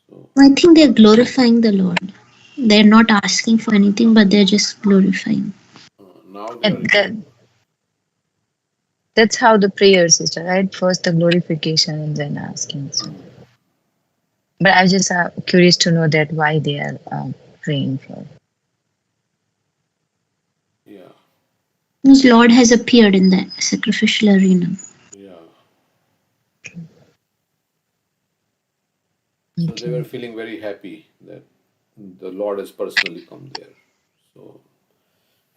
So I think they're glorifying the Lord. They're not asking for anything, but they're just glorifying. now they are. That's how the prayers is, right? First the glorification and then asking. So. But I was just curious to know that why they are praying for. Yeah. Because Lord has appeared in the sacrificial arena. Yeah. Okay. So they were feeling very happy that the Lord has personally come there. So,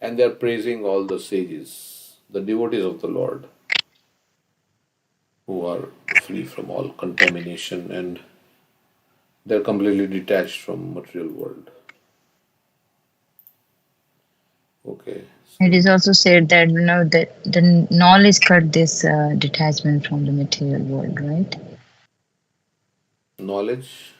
and they are praising all the sages, the devotees of the Lord, who are free from all contamination and they're completely detached from material world. Okay. It is also said that that the knowledge cut this detachment from the material world, right? Knowledge.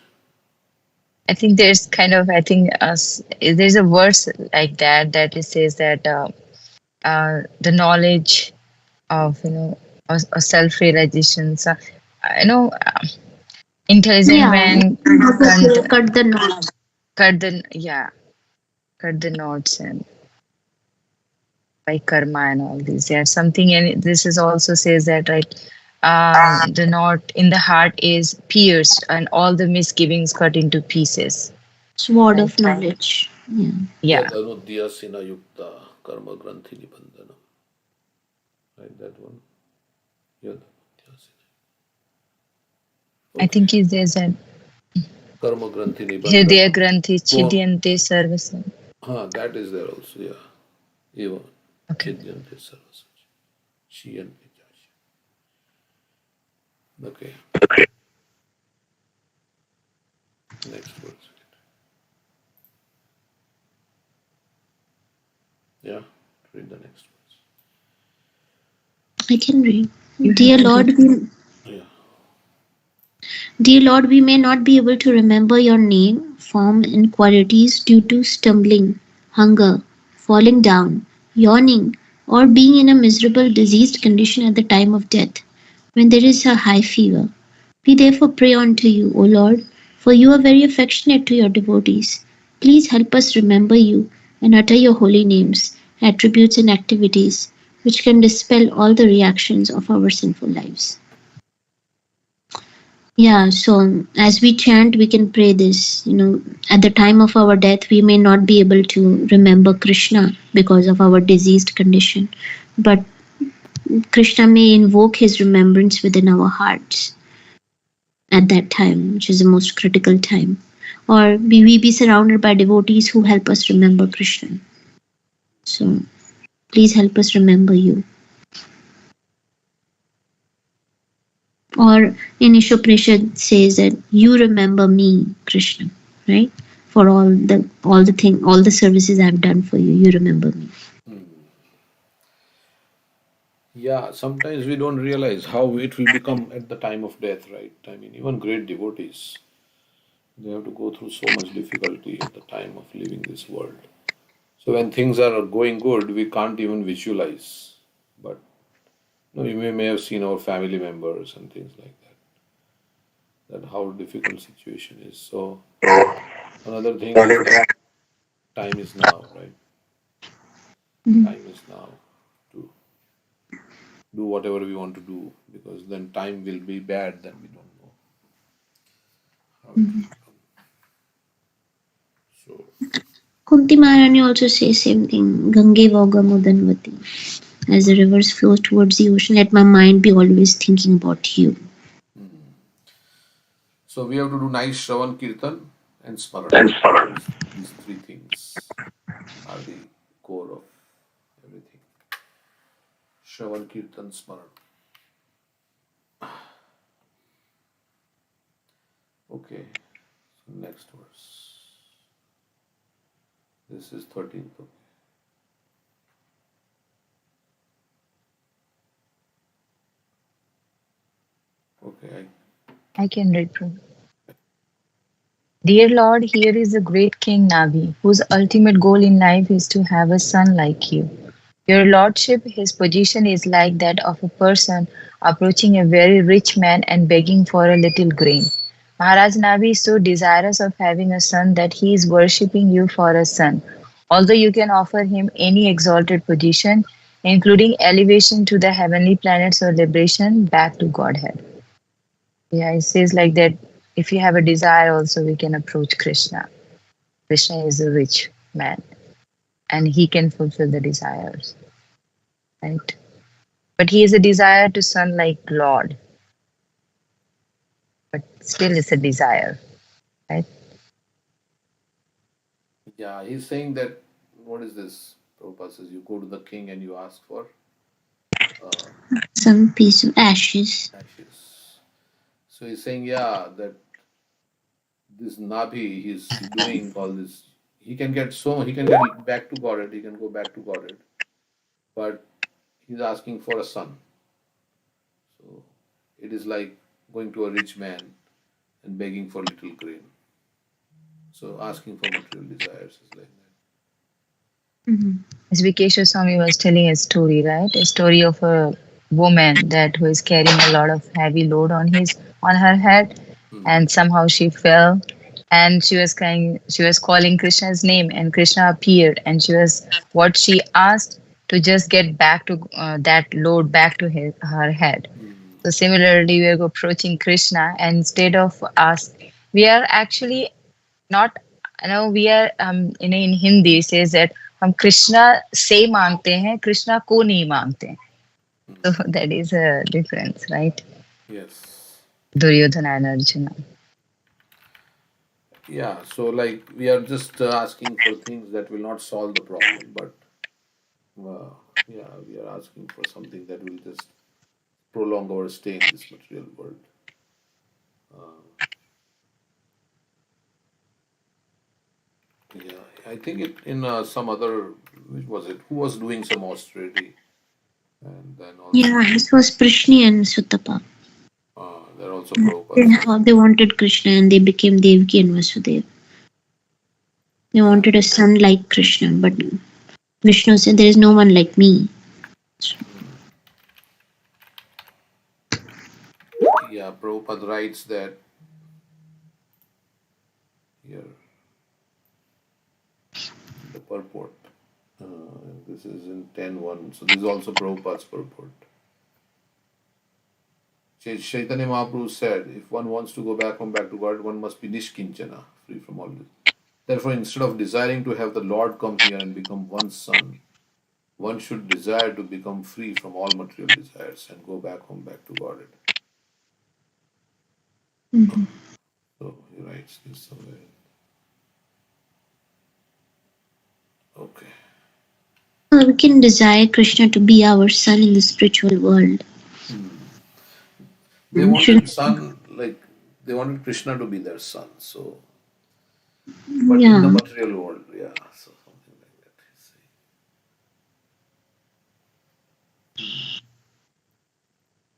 I think there's kind of there's a verse like that it says that the knowledge of a self-realization. So, intelligent man cut the knowledge. cut the cut the knots and by karma and all these. Yeah, something, and this is also says that, right? The knot in the heart is pierced, and all the misgivings cut into pieces. Sword of Right. knowledge. Yeah. Yeah. Yadhanudya sina yukta karma granthi nibandhanam. Right, that one. Yadhanudya sina. I think there's a Karma granthi Hridaya nibandhanam. Granthi Chidyante Sarvasam. That is there also, yeah. Eva. Okay. Chidyante sarvasam. She and Vijashi. Okay. Next verse. Yeah, read the next verse. I can read. You Dear have to Lord, Yeah. Dear Lord, we may not be able to remember your name, form, and qualities due to stumbling, hunger, falling down, yawning, or being in a miserable diseased condition at the time of death, when there is a high fever. We therefore pray unto you, O Lord, for you are very affectionate to your devotees. Please help us remember you and utter your holy names, attributes, and activities, which can dispel all the reactions of our sinful lives. Yeah, so as we chant, we can pray this. At the time of our death, we may not be able to remember Krishna because of our diseased condition, but Krishna may invoke his remembrance within our hearts at that time, which is the most critical time. Or we be surrounded by devotees who help us remember Krishna. So please help us remember you. Or in Ishopanishad says that you remember me, Krishna, right? For all the services I've done for you, you remember me. Yeah, sometimes we don't realize how it will become at the time of death, right? I mean, even great devotees, they have to go through so much difficulty at the time of leaving this world. So when things are going good, we can't even visualize. But you may have seen our family members and things like that how difficult situation is. So another thing is that time is now, right? Time is now to do whatever we want to do, because then time will be bad, then we don't know how it will come. So Kunti Maharani also says same thing. Gange Vogamudanvati. As the rivers flow towards the ocean, let my mind be always thinking about you. So we have to do nice Shravan Kirtan and Smaran. These three things are the core of everything. Shravan Kirtan Smaran. Okay, so next verse. This is 13th. Okay, I can read from. Dear Lord, here is the great King Navi, whose ultimate goal in life is to have a son like you. Your Lordship, his position is like that of a person approaching a very rich man and begging for a little grain. Maharaj Navi is so desirous of having a son that he is worshipping you for a son. Although you can offer him any exalted position, including elevation to the heavenly planets or liberation back to Godhead. Yeah, it says like that if you have a desire, also we can approach Krishna. Krishna is a rich man and he can fulfill the desires. Right? But he has a desire to son like Lord. But still it's a desire. Right? yeah, he's saying that, what is this? Prabhupada says you go to the king and you ask for Some piece of ashes. ashes. So he's saying, yeah, that this Nabhi, he's doing all this. He can get back to Godhead, he can go back to Godhead. But he's asking for a son. So it is like going to a rich man and begging for little grain. So asking for material desires is like that. As Vikesha Swami was telling a story, right? A story of a woman that was carrying a lot of heavy load on her head, and somehow she fell and she was calling Krishna's name, and Krishna appeared, and she asked to just get back to that load back to her head. So similarly, we are approaching Krishna, and instead of us, we are actually not, we are in Hindi it says that हम कृष्णा से मांगते हैं, कृष्णा को नहीं मांगते हैं. So that is a difference, right? Yes. Duryodhana and Arjuna. Yeah, so like we are just asking for things that will not solve the problem, but yeah, we are asking for something that will just prolong our stay in this material world. Yeah, I think it in some other, which was it? Who was doing some austerity, and then also Yeah, this was Prishni and Sutapa. there also Prabhupada. They wanted Krishna and they became Devaki and Vasudeva. They wanted a son like Krishna, but Vishnu said, there is no one like me. Yeah, Prabhupada writes that here, the purport. This is in 10.1. So this is also Prabhupada's purport. Chaitanya Mahaprabhu said, if one wants to go back to God, one must be nishkinchana, free from all this. Therefore, instead of desiring to have the Lord come here and become one's son, one should desire to become free from all material desires and go back to Godhead. So he writes this somewhere. Okay. We can desire Krishna to be our son in the spiritual world. They wanted son, like they wanted Krishna to be their son. So, but in the material world, yeah. So something like that.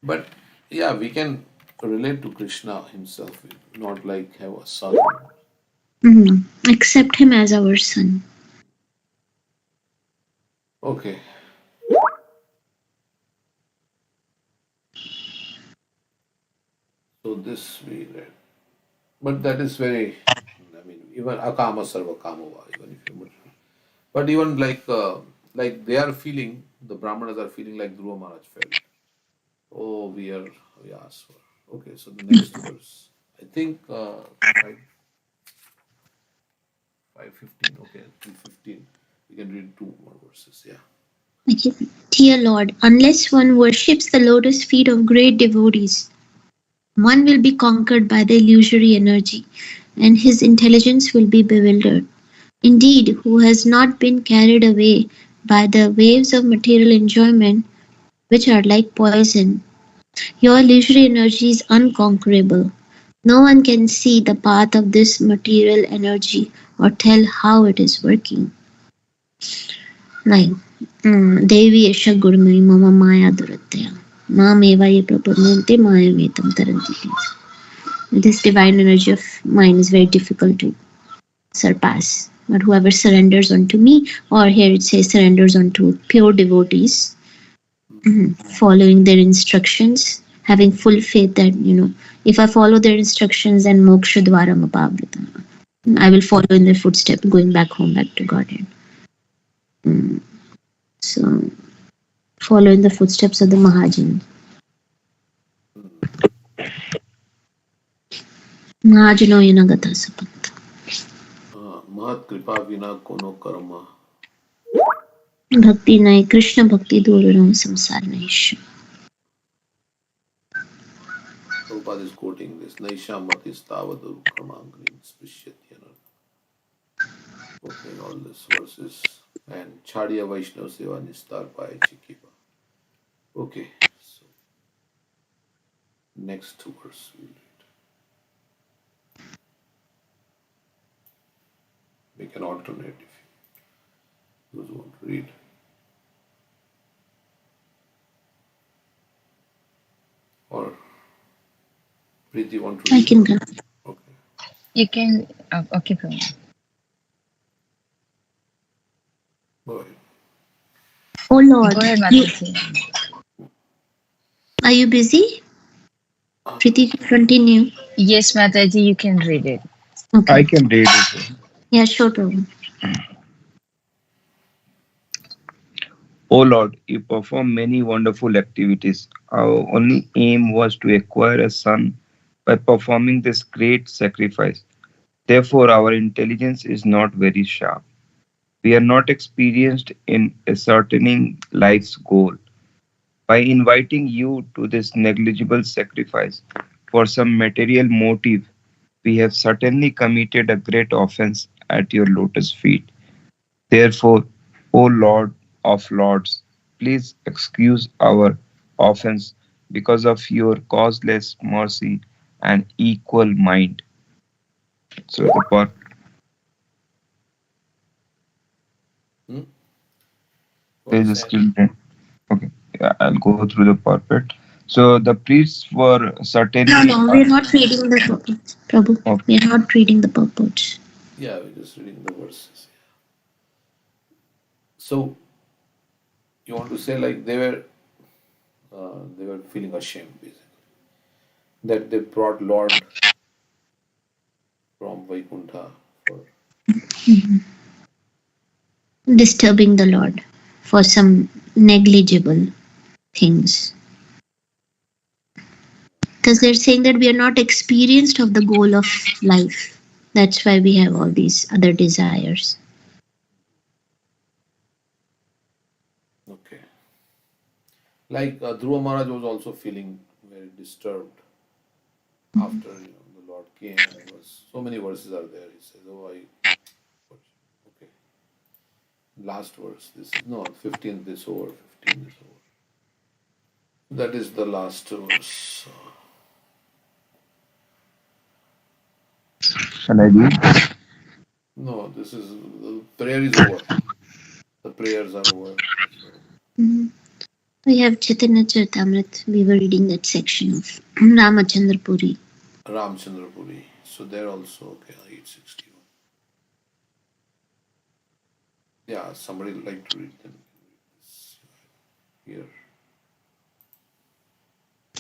But yeah, we can relate to Krishna himself, not like have a son. Accept him as our son. Okay. So this we read. But that is very, I mean, even akama sarva kamava, even if you, but even like they are feeling, the Brahmanas are feeling like Dhruva Maharaj felt. Oh, we asked for. Okay, so the next verse. I think 5:15. Okay, 3:15. We can read 2 more verses. Yeah. Okay. Dear Lord, unless one worships the lotus feet of great devotees, one will be conquered by the illusory energy, and his intelligence will be bewildered. Indeed, who has not been carried away by the waves of material enjoyment, which are like poison? Your illusory energy is unconquerable. No one can see the path of this material energy or tell how it is working. Like, Devi Esha Gurmai Mama Maya Duratya. Mama Ye Prapamunte Maya Vetam Taranti. This divine energy of mine is very difficult to surpass. But whoever surrenders unto me, or here it says surrenders unto pure devotees, following their instructions, having full faith that, if I follow their instructions, then moksha dwaram apavrita. I will follow in their footsteps, going back home, back to Godhead. So, follow in the footsteps of the Mahajan. Mahajano yanagata sapanta. Mahat kripa vina kono karma. Bhakti nai, Krishna bhakti duram samsar naisha. Prabhupada is quoting this. Naisha matis tavadu kramangrin sprishyatyanar. Okay, all these verses. And Chadiya Vaishnava Seva Nistar Paya Chikipa. Okay, so next verse we'll read. We can alternate if those who want to read. Or Preeti want to read? I can go. Okay. You can. Okay, Prabhu. Go ahead. Oh Lord, Go ahead, Mataji. Are you busy? Preeti, continue. Yes, Mataji, you can read it. Okay. I can read it. Yeah, sure, Prabhu. O Lord, you perform many wonderful activities. Our only aim was to acquire a son by performing this great sacrifice. Therefore, our intelligence is not very sharp. We are not experienced in ascertaining life's goal. By inviting you to this negligible sacrifice for some material motive, we have certainly committed a great offense at your lotus feet. Therefore, O Lord of Lords, please excuse our offense because of your causeless mercy and equal mind. So the part Hmm? What is is that? still there. Okay, yeah, I'll go through the purport. So the priests were No, certainly no, we're not reading the purports, Prabhu. okay. We're not reading the purports. Yeah, we're just reading the verses. So you want to say like they were feeling ashamed basically that they brought Lord from Vaikuntha for. Disturbing the Lord for some negligible things. Because they're saying that we are not experienced of the goal of life. That's why we have all these other desires. Okay. Like Dhruva Maharaj was also feeling very disturbed after the Lord came and was so many verses are there. He says, "Oh, okay." Last verse. This is no 15th. This over. 15 this over. That is the last verse. Shall I read? No, this is the prayer is over. The prayers are over. So Mhm. We have Chaitanya Charitamrita. We were reading that section of Ramachandra Puri. Ramchandra Puri. So there also okay 861. Yeah, somebody would like to read them here.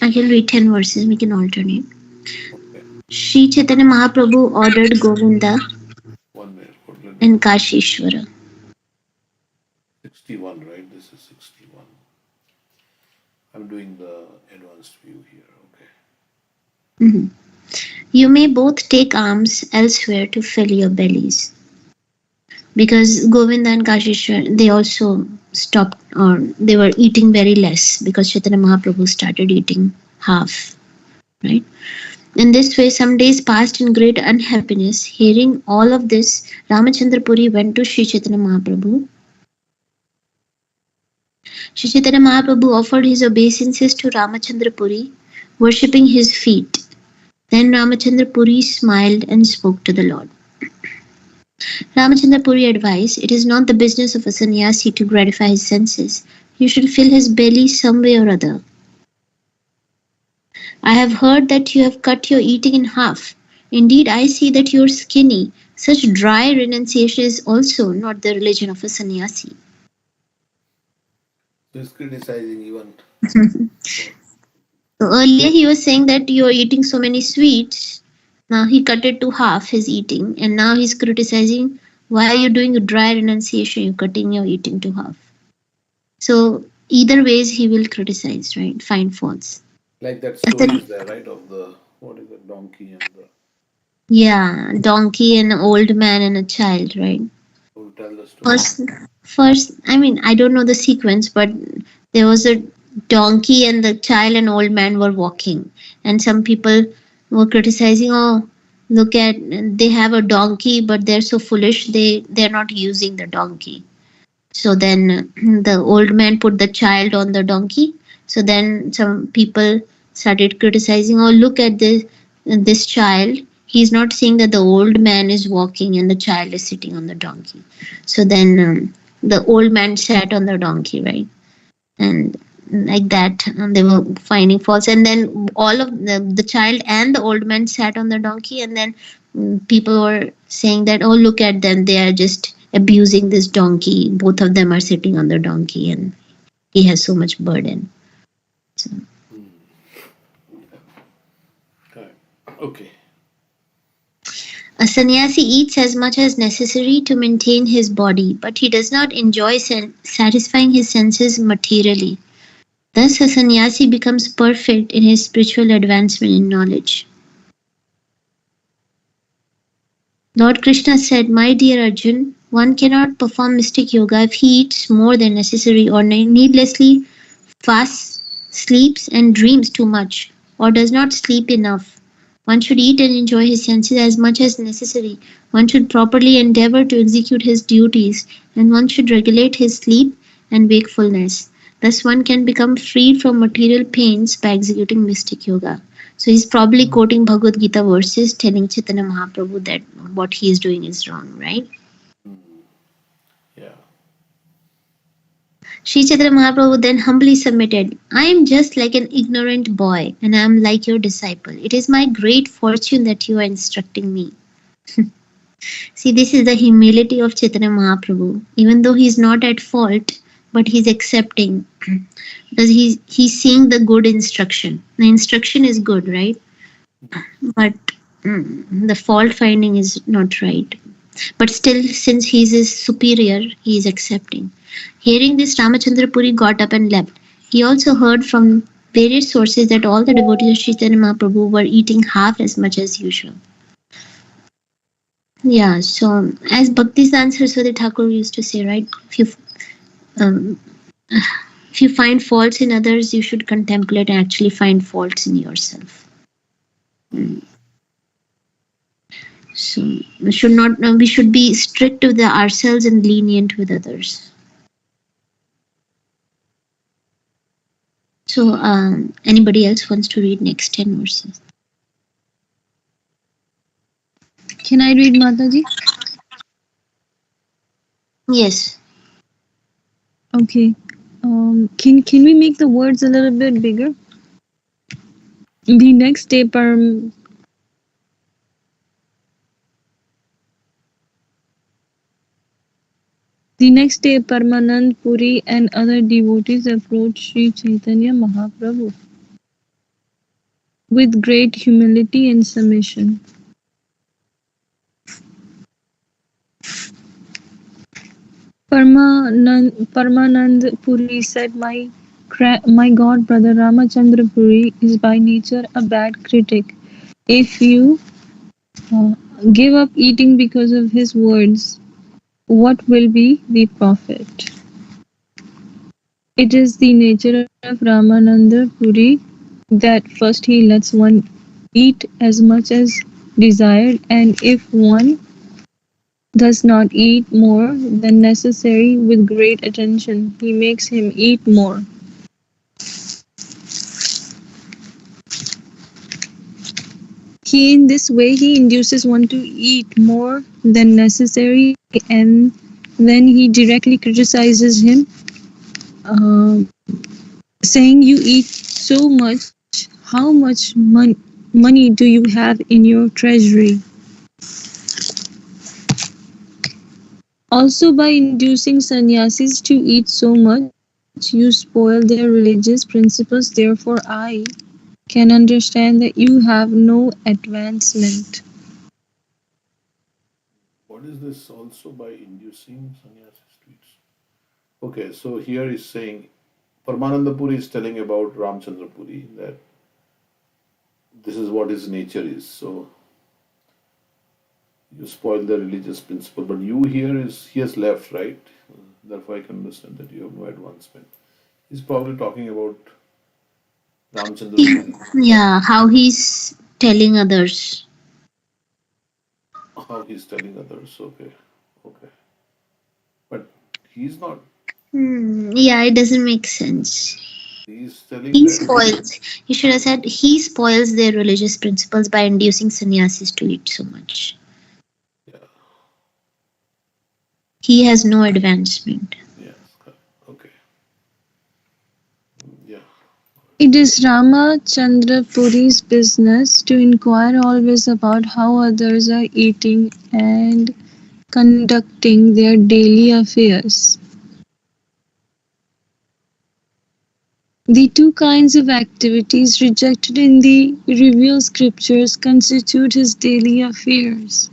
I can read 10 verses. We can alternate. Okay, Sri Chaitanya Mahaprabhu ordered Govinda 1 minute. Let me and just Kashishwara. 61, right? This is 61. I'm doing the advanced view here. Okay. Mhm. You may both take alms elsewhere to fill your bellies. Because Govinda and Kashishwar, they also stopped, or they were eating very less because Chaitanya Mahaprabhu started eating half, right? In this way, some days passed in great unhappiness. Hearing all of this, Ramachandra Puri went to Sri Chaitanya Mahaprabhu. Sri Chaitanya Mahaprabhu offered his obeisances to Ramachandra Puri, worshipping his feet. Then Ramachandra Puri smiled and spoke to the Lord. Ramachandra Puri advised, it is not the business of a sannyasi to gratify his senses. You should fill his belly some way or other. I have heard that you have cut your eating in half. Indeed, I see that you are skinny. Such dry renunciation is also not the religion of a sannyasi. So he's criticizing even for. So earlier he was saying that you are eating so many sweets. Now he cut it to half his eating, and now he's criticizing why are you doing a dry renunciation? You're cutting your eating to half. So either ways he will criticize, right? Find faults. Like that But story is there, right? Of the, what is it, donkey and the. yeah, donkey and an old man and a child, right? Who tell the story? First, first, I mean, I don't know the sequence, but there was a donkey and the child and old man were walking, and some people were criticizing, oh, look at, they have a donkey, but they're so foolish, they're not using the donkey. So then the old man put the child on the donkey. So then some people started criticizing, oh, look at this child. He's not seeing that the old man is walking and the child is sitting on the donkey. So then the old man sat on the donkey, right? And like that, they were finding faults. And then all of the child and the old man sat on the donkey, and then people were saying that, oh, look at them, they are just abusing this donkey. Both of them are sitting on the donkey, and he has so much burden. So, Correct. Okay. A sannyasi eats as much as necessary to maintain his body, but he does not enjoy satisfying his senses materially. Thus, a sannyasi becomes perfect in his spiritual advancement in knowledge. Lord Krishna said, "My dear Arjun, one cannot perform mystic yoga if he eats more than necessary or needlessly fasts, sleeps, and dreams too much, or does not sleep enough. One should eat and enjoy his senses as much as necessary. One should properly endeavor to execute his duties, and one should regulate his sleep and wakefulness. Thus, one can become freed from material pains by executing mystic yoga." So he's probably quoting Bhagavad Gita verses telling Chaitanya Mahaprabhu that what he is doing is wrong, right? Yeah. Sri Chaitanya Mahaprabhu then humbly submitted, "I am just like an ignorant boy, and I am like your disciple. It is my great fortune that you are instructing me." See, this is the humility of Chaitanya Mahaprabhu. Even though he is not at fault, but he is accepting. Because he's seeing the good instruction. The instruction is good, right? But the fault finding is not right. But still, since he is his superior, he is accepting. Hearing this, Ramachandra Puri got up and left. He also heard from various sources that all the devotees of Chaitanya Mahaprabhu were eating half as much as usual. Yeah, so as Bhaktisiddhanta Saraswati Thakur used to say, right? Um, if you find faults in others, you should contemplate and actually find faults in yourself. So we should be strict with ourselves and lenient with others. So anybody else wants to read next 10 verses? Can I read, Mataji? Yes. Okay. Can we make the words a little bit bigger? The next day, Paramanand Puri and other devotees approached Sri Chaitanya Mahaprabhu with great humility and submission. Paramanand Puri said, My god brother Ramachandra Puri is by nature a bad critic. If you give up eating because of his words, what will be the profit? It is the nature of Ramananda Puri that first he lets one eat as much as desired, and if one does not eat more than necessary with great attention, he makes him eat more. In this way, he induces one to eat more than necessary, and then he directly criticizes him, saying, "You eat so much, how much money do you have in your treasury?" Also, by inducing sannyasis to eat so much, you spoil their religious principles. Therefore, I can understand that you have no advancement. What is this also by inducing sannyasis to eat? Okay, so here he's saying, Paramananda Puri is telling about Ramchandra Puri that this is what his nature is. So you spoil the religious principle, but you here he has left, right? Therefore, I can understand that you have no advancement. He's probably talking about Ramchandra Puri. Yeah, how he's telling others. How he's telling others. Okay. But he's not. Yeah, it doesn't make sense. He's telling He that. spoils. You should have said he spoils their religious principles by inducing sannyasis to eat so much. Yeah. He has no advancement. Yes. Okay. Yeah. It is Ramachandra Puri's business to inquire always about how others are eating and conducting their daily affairs. The two kinds of activities rejected in the revealed scriptures constitute his daily affairs.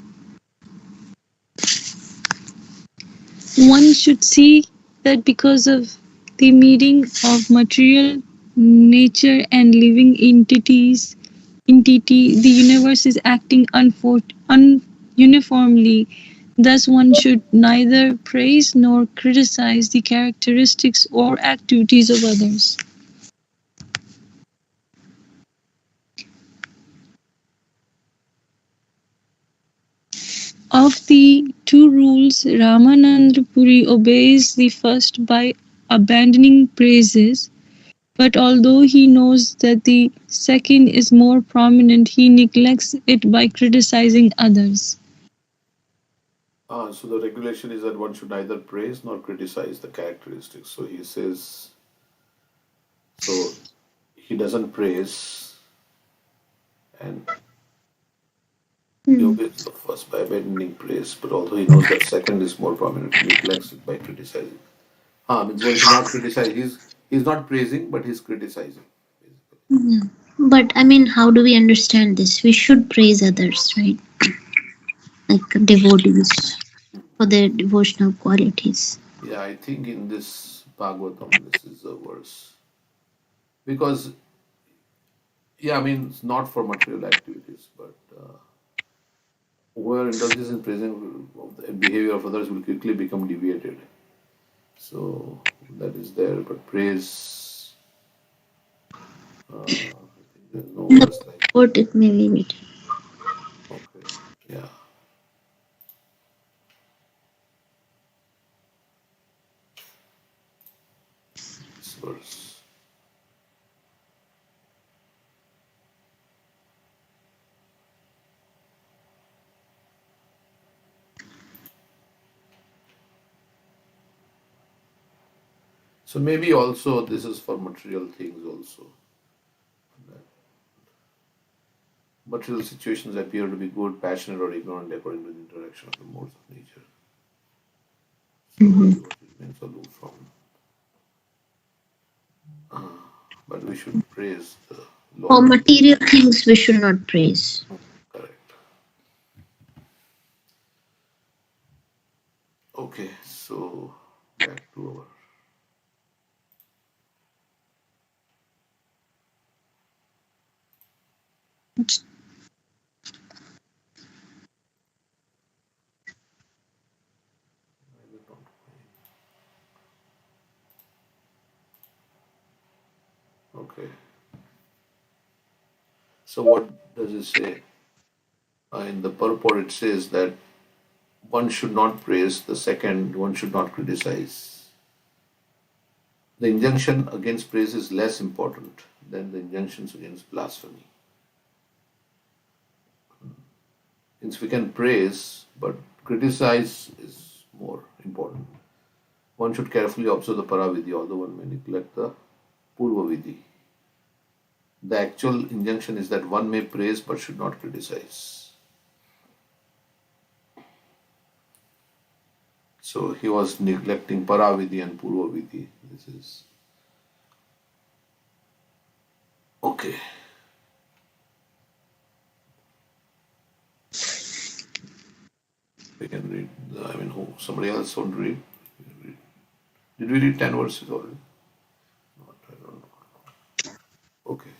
One should see that because of the meeting of material nature and living entity, the universe is acting uniformly. Thus, one should neither praise nor criticize the characteristics or activities of others. Of the two rules, Ramananda Puri obeys the first by abandoning praises, but although he knows that the second is more prominent, he neglects it by criticizing others. So the regulation is that one should neither praise nor criticize the characteristics. So he says, so he doesn't praise and he obeys the first by abandoning praise, but although he knows that second is more prominent, he neglects it by criticizing. Means one should not criticize. He's not praising, but he's criticizing. Yeah. But I mean, how do we understand this? We should praise others, right? Like devotees for their devotional qualities. Yeah, I think in this Bhagavatam, this is a verse. Because, yeah, I mean, it's not for material activities, but whoever indulges in praising of the behavior of others will quickly become deviated. So that is there, but praise, I think there's no In the verse like, purport, it may be written. okay, yeah, this verse. So maybe also this is for material things also. Material situations appear to be good, passionate, or ignorant according to the interaction of the modes of nature. So devotee remains aloof from. But we should praise the For Lord. material things, we should not praise. Correct. Okay, so back to our. Okay. So what does it say? In the purport, it says that one should not praise, the second, one should not criticize. The injunction against praise is less important than the injunctions against blasphemy. Since we can praise, but criticize is more important. One should carefully observe the paravidhi, although one may neglect the purvavidhi. The actual injunction is that one may praise but should not criticize. So he was neglecting paravidhi and purvavidhi. This is okay. We can read. I mean, who? Somebody else want to read? Did we read 10 verses already? Not, I don't know. Okay.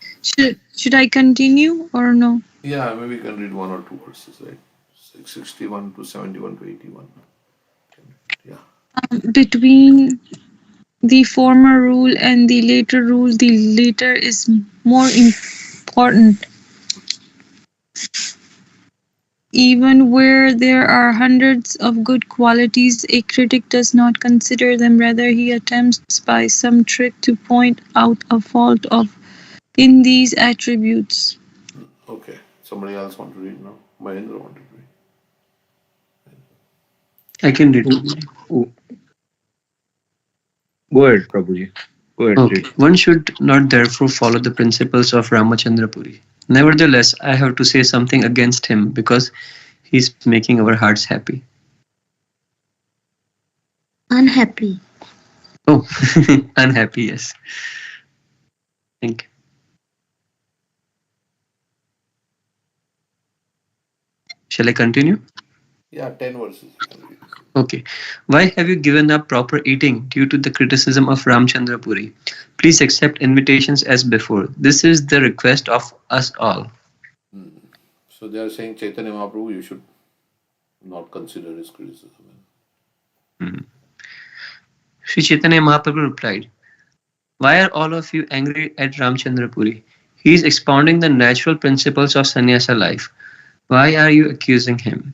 Should I continue or no? Yeah, maybe we can read one or two verses, right? 61 to 71 to 81. Yeah. Between the former rule and the later is more important. Even where there are hundreds of good qualities, a critic does not consider them. Rather, he attempts by some trick to point out a fault in these attributes. Okay. Somebody else want to read now? Mahendra wanted to read. I can read. Go ahead, Prabhuji. Go ahead, Okay. read. One should not therefore follow the principles of Ramachandra Puri. Nevertheless, I have to say something against him because he's making our hearts happy. Unhappy. Oh, unhappy, yes. Thank you. Shall I continue? Yeah, 10 verses you can read. Okay. Why have you given up proper eating due to the criticism of Ramchandra Puri? Please accept invitations as before. This is the request of us all. So they are saying, Chaitanya Mahaprabhu, you should not consider his criticism. Sri Chaitanya Mahaprabhu replied, why are all of you angry at Ramchandra Puri? He is expounding the natural principles of sannyasa life. Why are you accusing him?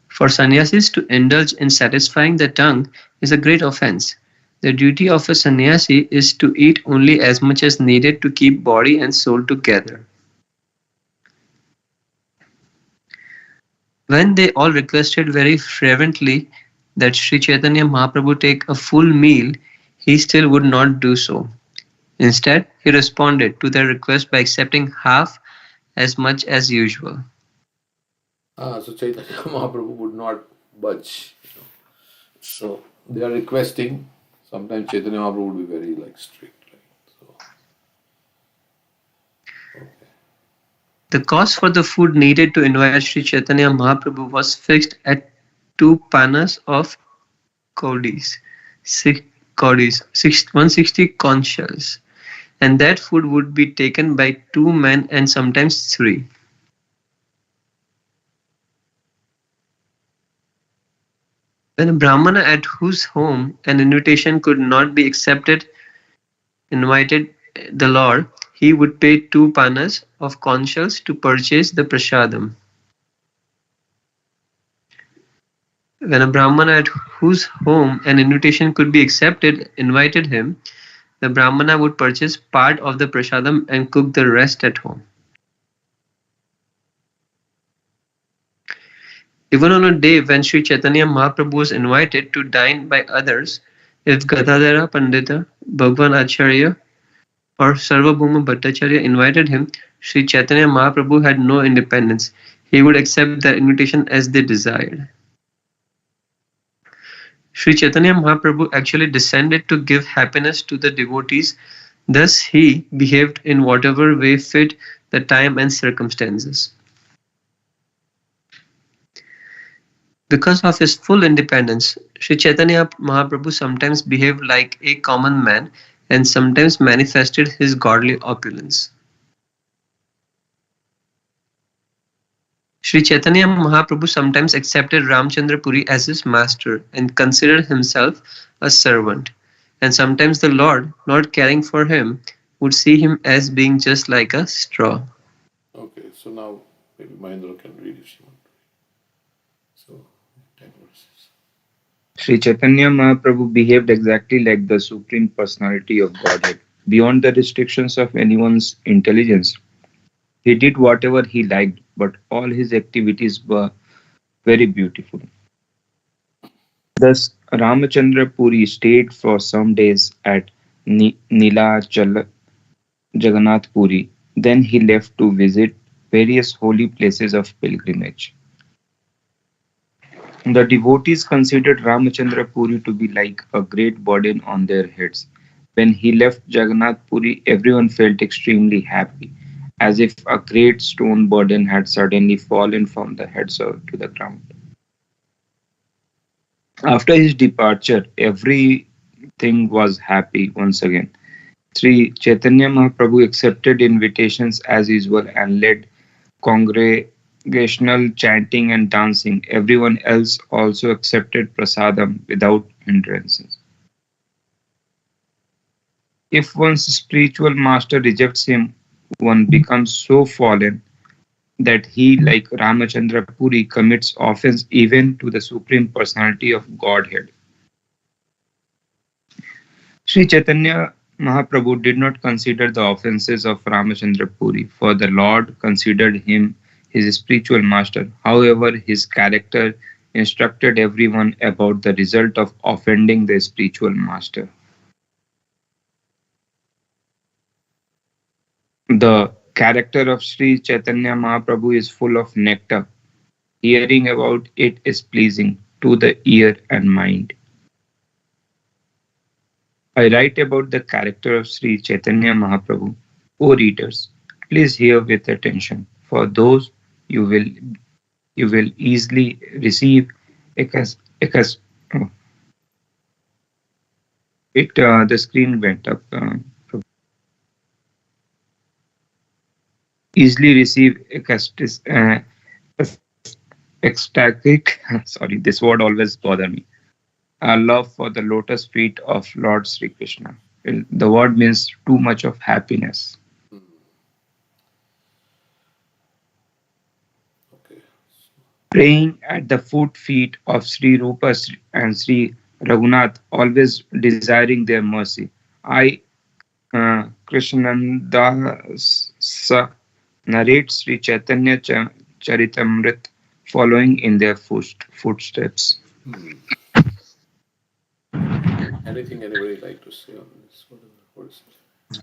For sannyasis to indulge in satisfying the tongue is a great offense. The duty of a sannyasi is to eat only as much as needed to keep body and soul together. When they all requested very fervently that Sri Chaitanya Mahaprabhu take a full meal, he still would not do so. Instead, he responded to their request by accepting half as much as usual. So Chaitanya Mahaprabhu would not budge. So they are requesting. Sometimes Chaitanya Mahaprabhu would be very strict. The cost for the food needed to invite Sri Chaitanya Mahaprabhu was fixed at 2 panas of kaudis, 160 conch shells, and that food would be taken by 2 men and sometimes 3. When a Brahmana at whose home an invitation could not be accepted invited the Lord, he would pay 2 panas of conch shells to purchase the prasadam. When a Brahmana at whose home an invitation could be accepted invited him, the Brahmana would purchase part of the prasadam and cook the rest at home. Even on a day when Sri Chaitanya Mahaprabhu was invited to dine by others, if Gadadhara Pandita, Bhagwan Acharya, or Sarvabhauma Bhattacharya invited him, Sri Chaitanya Mahaprabhu had no independence. He would accept their invitation as they desired. Sri Chaitanya Mahaprabhu actually descended to give happiness to the devotees. Thus he behaved in whatever way fit the time and circumstances. Because of his full independence, Sri Chaitanya Mahaprabhu sometimes behaved like a common man and sometimes manifested his godly opulence. Sri Chaitanya Mahaprabhu sometimes accepted Ramchandra Puri as his master and considered himself a servant. And sometimes the Lord, not caring for him, would see him as being just like a straw. Okay, so now maybe Mahendra can read if she wants. So, 10 verses. Sri Chaitanya Mahaprabhu behaved exactly like the Supreme Personality of Godhead, beyond the restrictions of anyone's intelligence. He did whatever he liked, but all his activities were very beautiful. Thus, Ramachandra Puri stayed for some days at Nilachala Jagannath Puri. Then he left to visit various holy places of pilgrimage. The devotees considered Ramachandra Puri to be like a great burden on their heads. When he left Jagannath Puri, everyone felt extremely happy, as if a great stone burden had suddenly fallen from the heads to the ground. After his departure, everything was happy once again. Sri Chaitanya Mahaprabhu accepted invitations as usual and led congregational chanting and dancing. Everyone else also accepted prasadam without hindrances. If one's spiritual master rejects him, one becomes so fallen that he, like Ramachandra Puri, commits offense even to the Supreme Personality of Godhead. Sri Chaitanya Mahaprabhu did not consider the offenses of Ramachandra Puri, for the Lord considered him his spiritual master. However, his character instructed everyone about the result of offending the spiritual master. The character of Sri Chaitanya Mahaprabhu is full of nectar. Hearing about it is pleasing to the ear and mind. I write about the character of Sri Chaitanya Mahaprabhu. O readers, please hear with attention, for those you will you will easily receive the screen went up. Easily receive ecstatic. Sorry, this word always bother me. Love for the lotus feet of Lord Sri Krishna. The word means too much of happiness. Okay. Praying at the feet of Sri Rupa and Sri Raghunath, always desiring their mercy. I, Krishnananda narrates Sri Chaitanya Charitamrit following in their footsteps. Anything anybody like to say on this? What is it?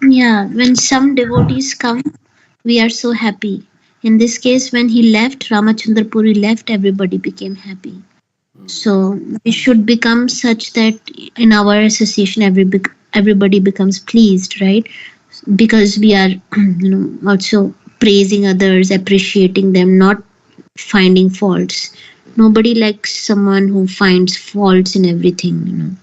Yeah, when some devotees come, we are so happy. In this case, when he left, Ramachandra Puri left, everybody became happy. So we should become such that in our association, everybody becomes pleased, right? Because we are, also praising others, appreciating them, not finding faults. Nobody likes someone who finds faults in everything.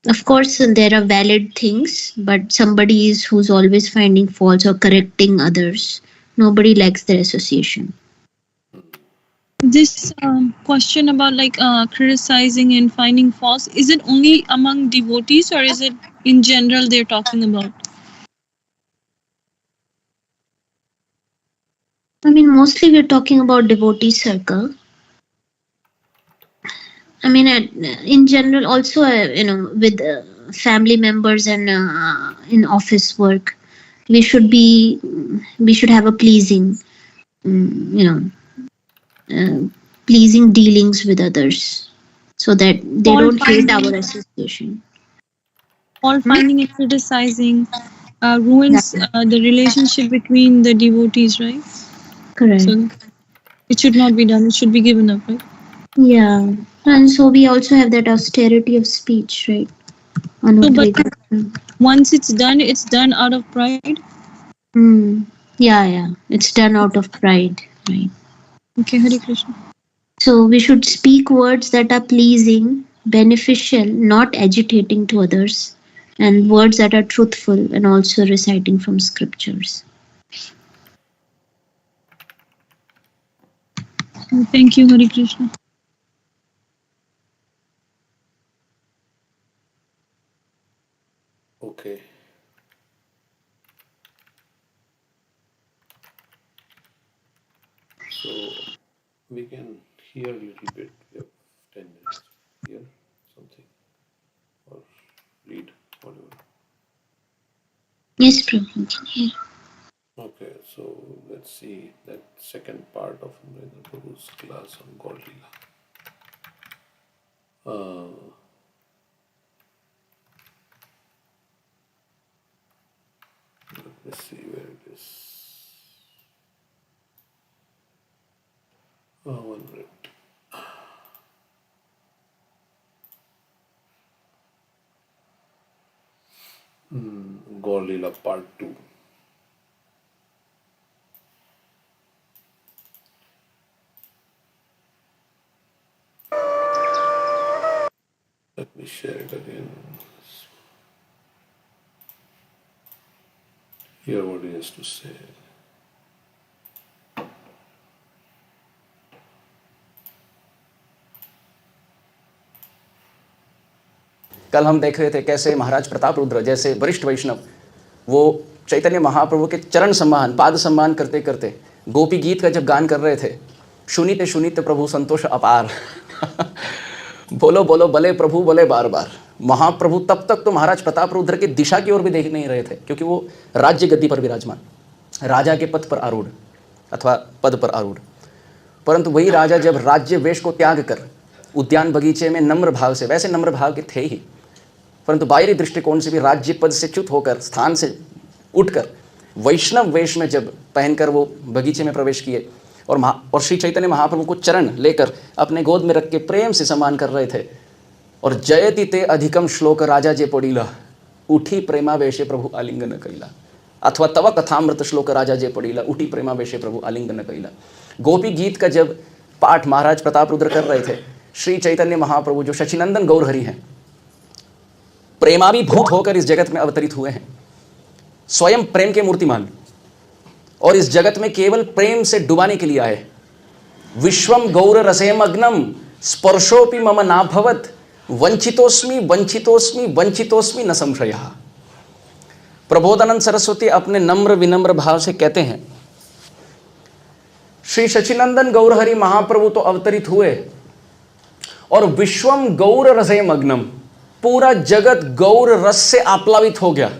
Of course, there are valid things, but somebody who's always finding faults or correcting others. Nobody likes their association. This question about criticizing and finding faults, is it only among devotees or is it in general they're talking about? I mean, mostly we're talking about devotee circle. I mean, in general, also, with family members and in office work, we should have a pleasing, pleasing dealings with others, so that they don't hate our association. Fault finding and criticizing ruins the relationship between the devotees, right? Correct. So it should not be done. It should be given up, right? Yeah, and so we also have that austerity of speech, right? So, but once it's done out of pride. Yeah, it's done out of pride, right? Okay, Hare Krishna. So we should speak words that are pleasing, beneficial, not agitating to others, and words that are truthful, and also reciting from scriptures. Thank you, Hare Krishna. Okay. So we can hear a little bit. We have 10 minutes. Hear something or read whatever. Yes, Prabhu, we can hear. Okay, so let's see that second part of Amarendra Prabhu's class on God Leela. Let me see where it is. 1 minute. God Leela part 2. Let me share it again. Hear what he has to say. कल हम देख रहे थे कैसे महाराज प्रताप रुद्र जैसे वरिष्ठ वैष्णव वो चैतन्य महाप्रभु के चरण सम्मान पाद सम्मान करते करते गोपी गीत का जब गान कर रहे थे, सुनीते प्रभु संतोष अपार बोलो बोलो बले प्रभु बोले बार बार। महाप्रभु तब तक तो महाराज प्रताप रुद्र की दिशा की ओर भी देख नहीं रहे थे, क्योंकि वो राज्य गद्दी पर विराजमान, राजा के पद पर आरूढ़ अथवा पद पर आरूढ़। परंतु वही राजा जब राज्य वेश को त्याग कर उद्यान बगीचे में नम्र भाव से, वैसे नम्र भाव के थे ही, परंतु बाहरी दृष्टिकोण से भी राज्य पद से च्युत होकर स्थान से उठकर वैष्णव वेश में जब पहनकर वो बगीचे में प्रवेश किए और श्री चैतन्य महाप्रभु को चरण लेकर अपने गोद में रख के प्रेम से सम्मान कर रहे थे। और जयति ते अधिकम श्लोक राजा जे पड़ीला उठी प्रेमावेशे प्रभु आलिंगन कैला। अथवा तव कथामृत श्लोक राजा जे पड़ीला उठी प्रेमावेशे प्रभु आलिंगन कईला। गोपी गीत का जब पाठ महाराज प्रताप रुद्र कर रहे थे, श्री चैतन्य महाप्रभु जो शशिनंदन गौरहरि हैं, प्रेमाभिभूत होकर इस जगत में अवतरित हुए हैं, स्वयं प्रेम के मूर्तिमान, और इस जगत में केवल प्रेम से डुबाने के लिए आए। विश्वम गौर रसेमग्नम स्पर्शोपि मम नाभवत वंचितोस्मि वंचितोस्मि वंचितोस्मि न संशयः। प्रबोधानंद सरस्वती अपने नम्र विनम्र भाव से कहते हैं, श्री शशिनंदन गौरहरि महाप्रभु तो अवतरित हुए और विश्वम गौर रसेमग्नम, पूरा जगत गौर रस से आप्लावित हो गया।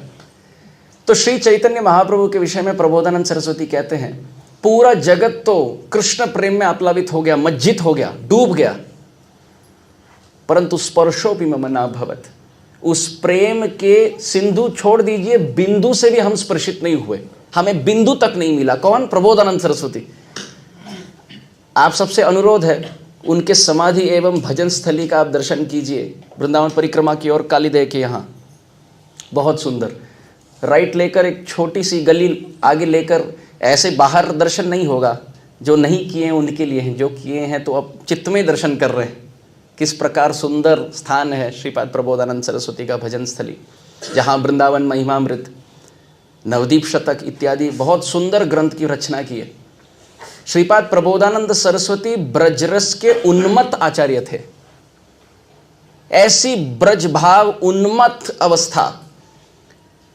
तो श्री चैतन्य महाप्रभु के विषय में प्रबोधानंद सरस्वती कहते हैं, पूरा जगत तो कृष्ण प्रेम में आप्लावित हो गया, मज्जित हो गया, डूब गया, परंतु स्पर्शोपि मम नाभवत, उस प्रेम के सिंधु छोड़ दीजिए, बिंदु से भी हम स्पर्शित नहीं हुए, हमें बिंदु तक नहीं मिला। कौन? प्रबोधानंद सरस्वती। आप सबसे अनुरोध है, उनके समाधि एवं भजन स्थली का आप दर्शन कीजिए, वृंदावन परिक्रमा की ओर कालीदेव के यहाँ, बहुत सुंदर। राइट लेकर एक छोटी सी गली आगे लेकर, ऐसे बाहर दर्शन नहीं होगा, जो नहीं किए हैं उनके लिए हैं, जो किए हैं तो अब चित्त में दर्शन कर रहे हैं। किस प्रकार सुंदर स्थान है श्रीपाद प्रबोधानंद सरस्वती का भजन स्थली, जहाँ वृंदावन महिमामृत, नवदीप शतक इत्यादि बहुत सुंदर ग्रंथ की रचना की है। श्रीपाद प्रबोधानंद सरस्वती ब्रजरस के उन्मत्त आचार्य थे। ऐसी ब्रज भाव उन्मत्त अवस्था,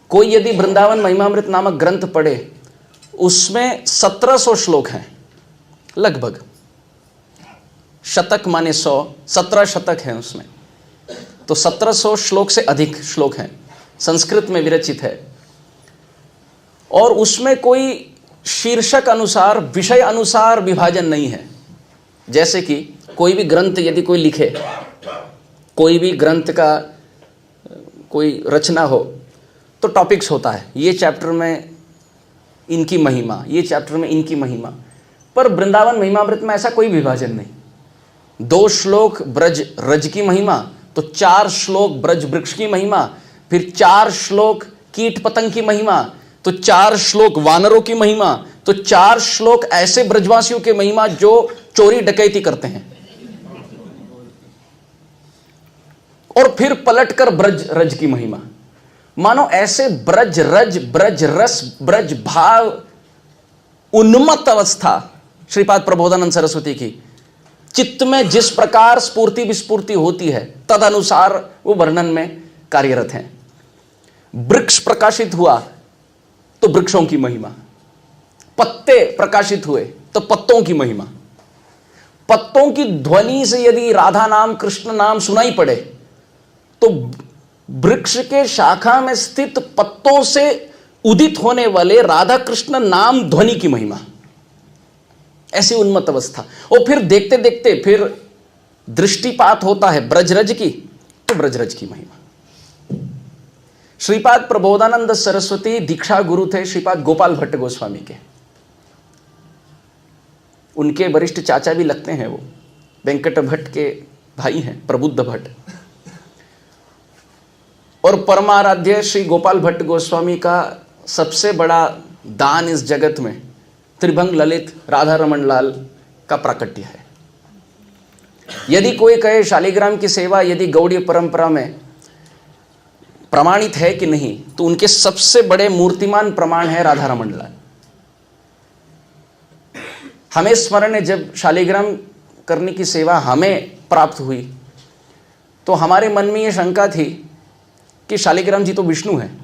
कोई यदि वृंदावन महिमामृत नामक ग्रंथ पढ़े, उसमें 1700 श्लोक हैं लगभग, शतक माने 100, 17 शतक हैं उसमें, तो 1700 श्लोक से अधिक श्लोक हैं, संस्कृत में विरचित है। और उसमें कोई शीर्षक अनुसार, विषय अनुसार विभाजन नहीं है। जैसे कि कोई भी ग्रंथ यदि कोई लिखे, कोई भी ग्रंथ का कोई रचना हो, तो टॉपिक्स होता है, ये चैप्टर में इनकी महिमा, ये चैप्टर में इनकी महिमा। पर वृंदावन महिमामृत में ऐसा कोई विभाजन नहीं। 2 श्लोक ब्रज रज की महिमा, तो 4 श्लोक ब्रज वृक्ष की महिमा, फिर 4 श्लोक कीट पतंग की महिमा, तो 4 श्लोक वानरों की महिमा, तो 4 श्लोक ऐसे ब्रजवासियों की महिमा जो चोरी डकैती करते हैं, और फिर पलटकर ब्रज रज की महिमा। मानो ऐसे ब्रज रज, ब्रज रस, ब्रज भाव, उन्मत्त अवस्था श्रीपाद प्रबोधानंद सरस्वती की। चित्त में जिस प्रकार स्फूर्ति विस्फूर्ति होती है, तद अनुसार वो वर्णन में कार्यरत हैं। वृक्ष प्रकाशित हुआ तो वृक्षों की महिमा, पत्ते प्रकाशित हुए तो पत्तों की महिमा। पत्तों की ध्वनि से यदि राधा नाम कृष्ण नाम सुनाई पड़े, तो वृक्ष के शाखा में स्थित पत्तों से उदित होने वाले राधा कृष्ण नाम ध्वनि की महिमा। ऐसी उन्मत्त अवस्था। और फिर देखते देखते फिर दृष्टिपात होता है ब्रजरज की, तो ब्रजरज की महिमा। श्रीपाद प्रबोधानंद सरस्वती दीक्षा गुरु थे श्रीपाद गोपाल भट्ट गोस्वामी के। उनके वरिष्ठ चाचा भी लगते हैं, वो वेंकट भट्ट के भाई हैं, प्रबुद्ध भट्ट। और परमाराध्य श्री गोपाल भट्ट गोस्वामी का सबसे बड़ा दान इस जगत में त्रिभंग ललित राधा रमन लाल का प्राकट्य है। यदि कोई कहे शालिग्राम की सेवा यदि गौड़ीय परंपरा में प्रमाणित है कि नहीं, तो उनके सबसे बड़े मूर्तिमान प्रमाण है राधा रमन लाल। हमें स्मरण है, जब शालिग्राम करने की सेवा हमें प्राप्त हुई, तो हमारे मन में यह शंका थी कि शालिग्राम जी तो विष्णु हैं,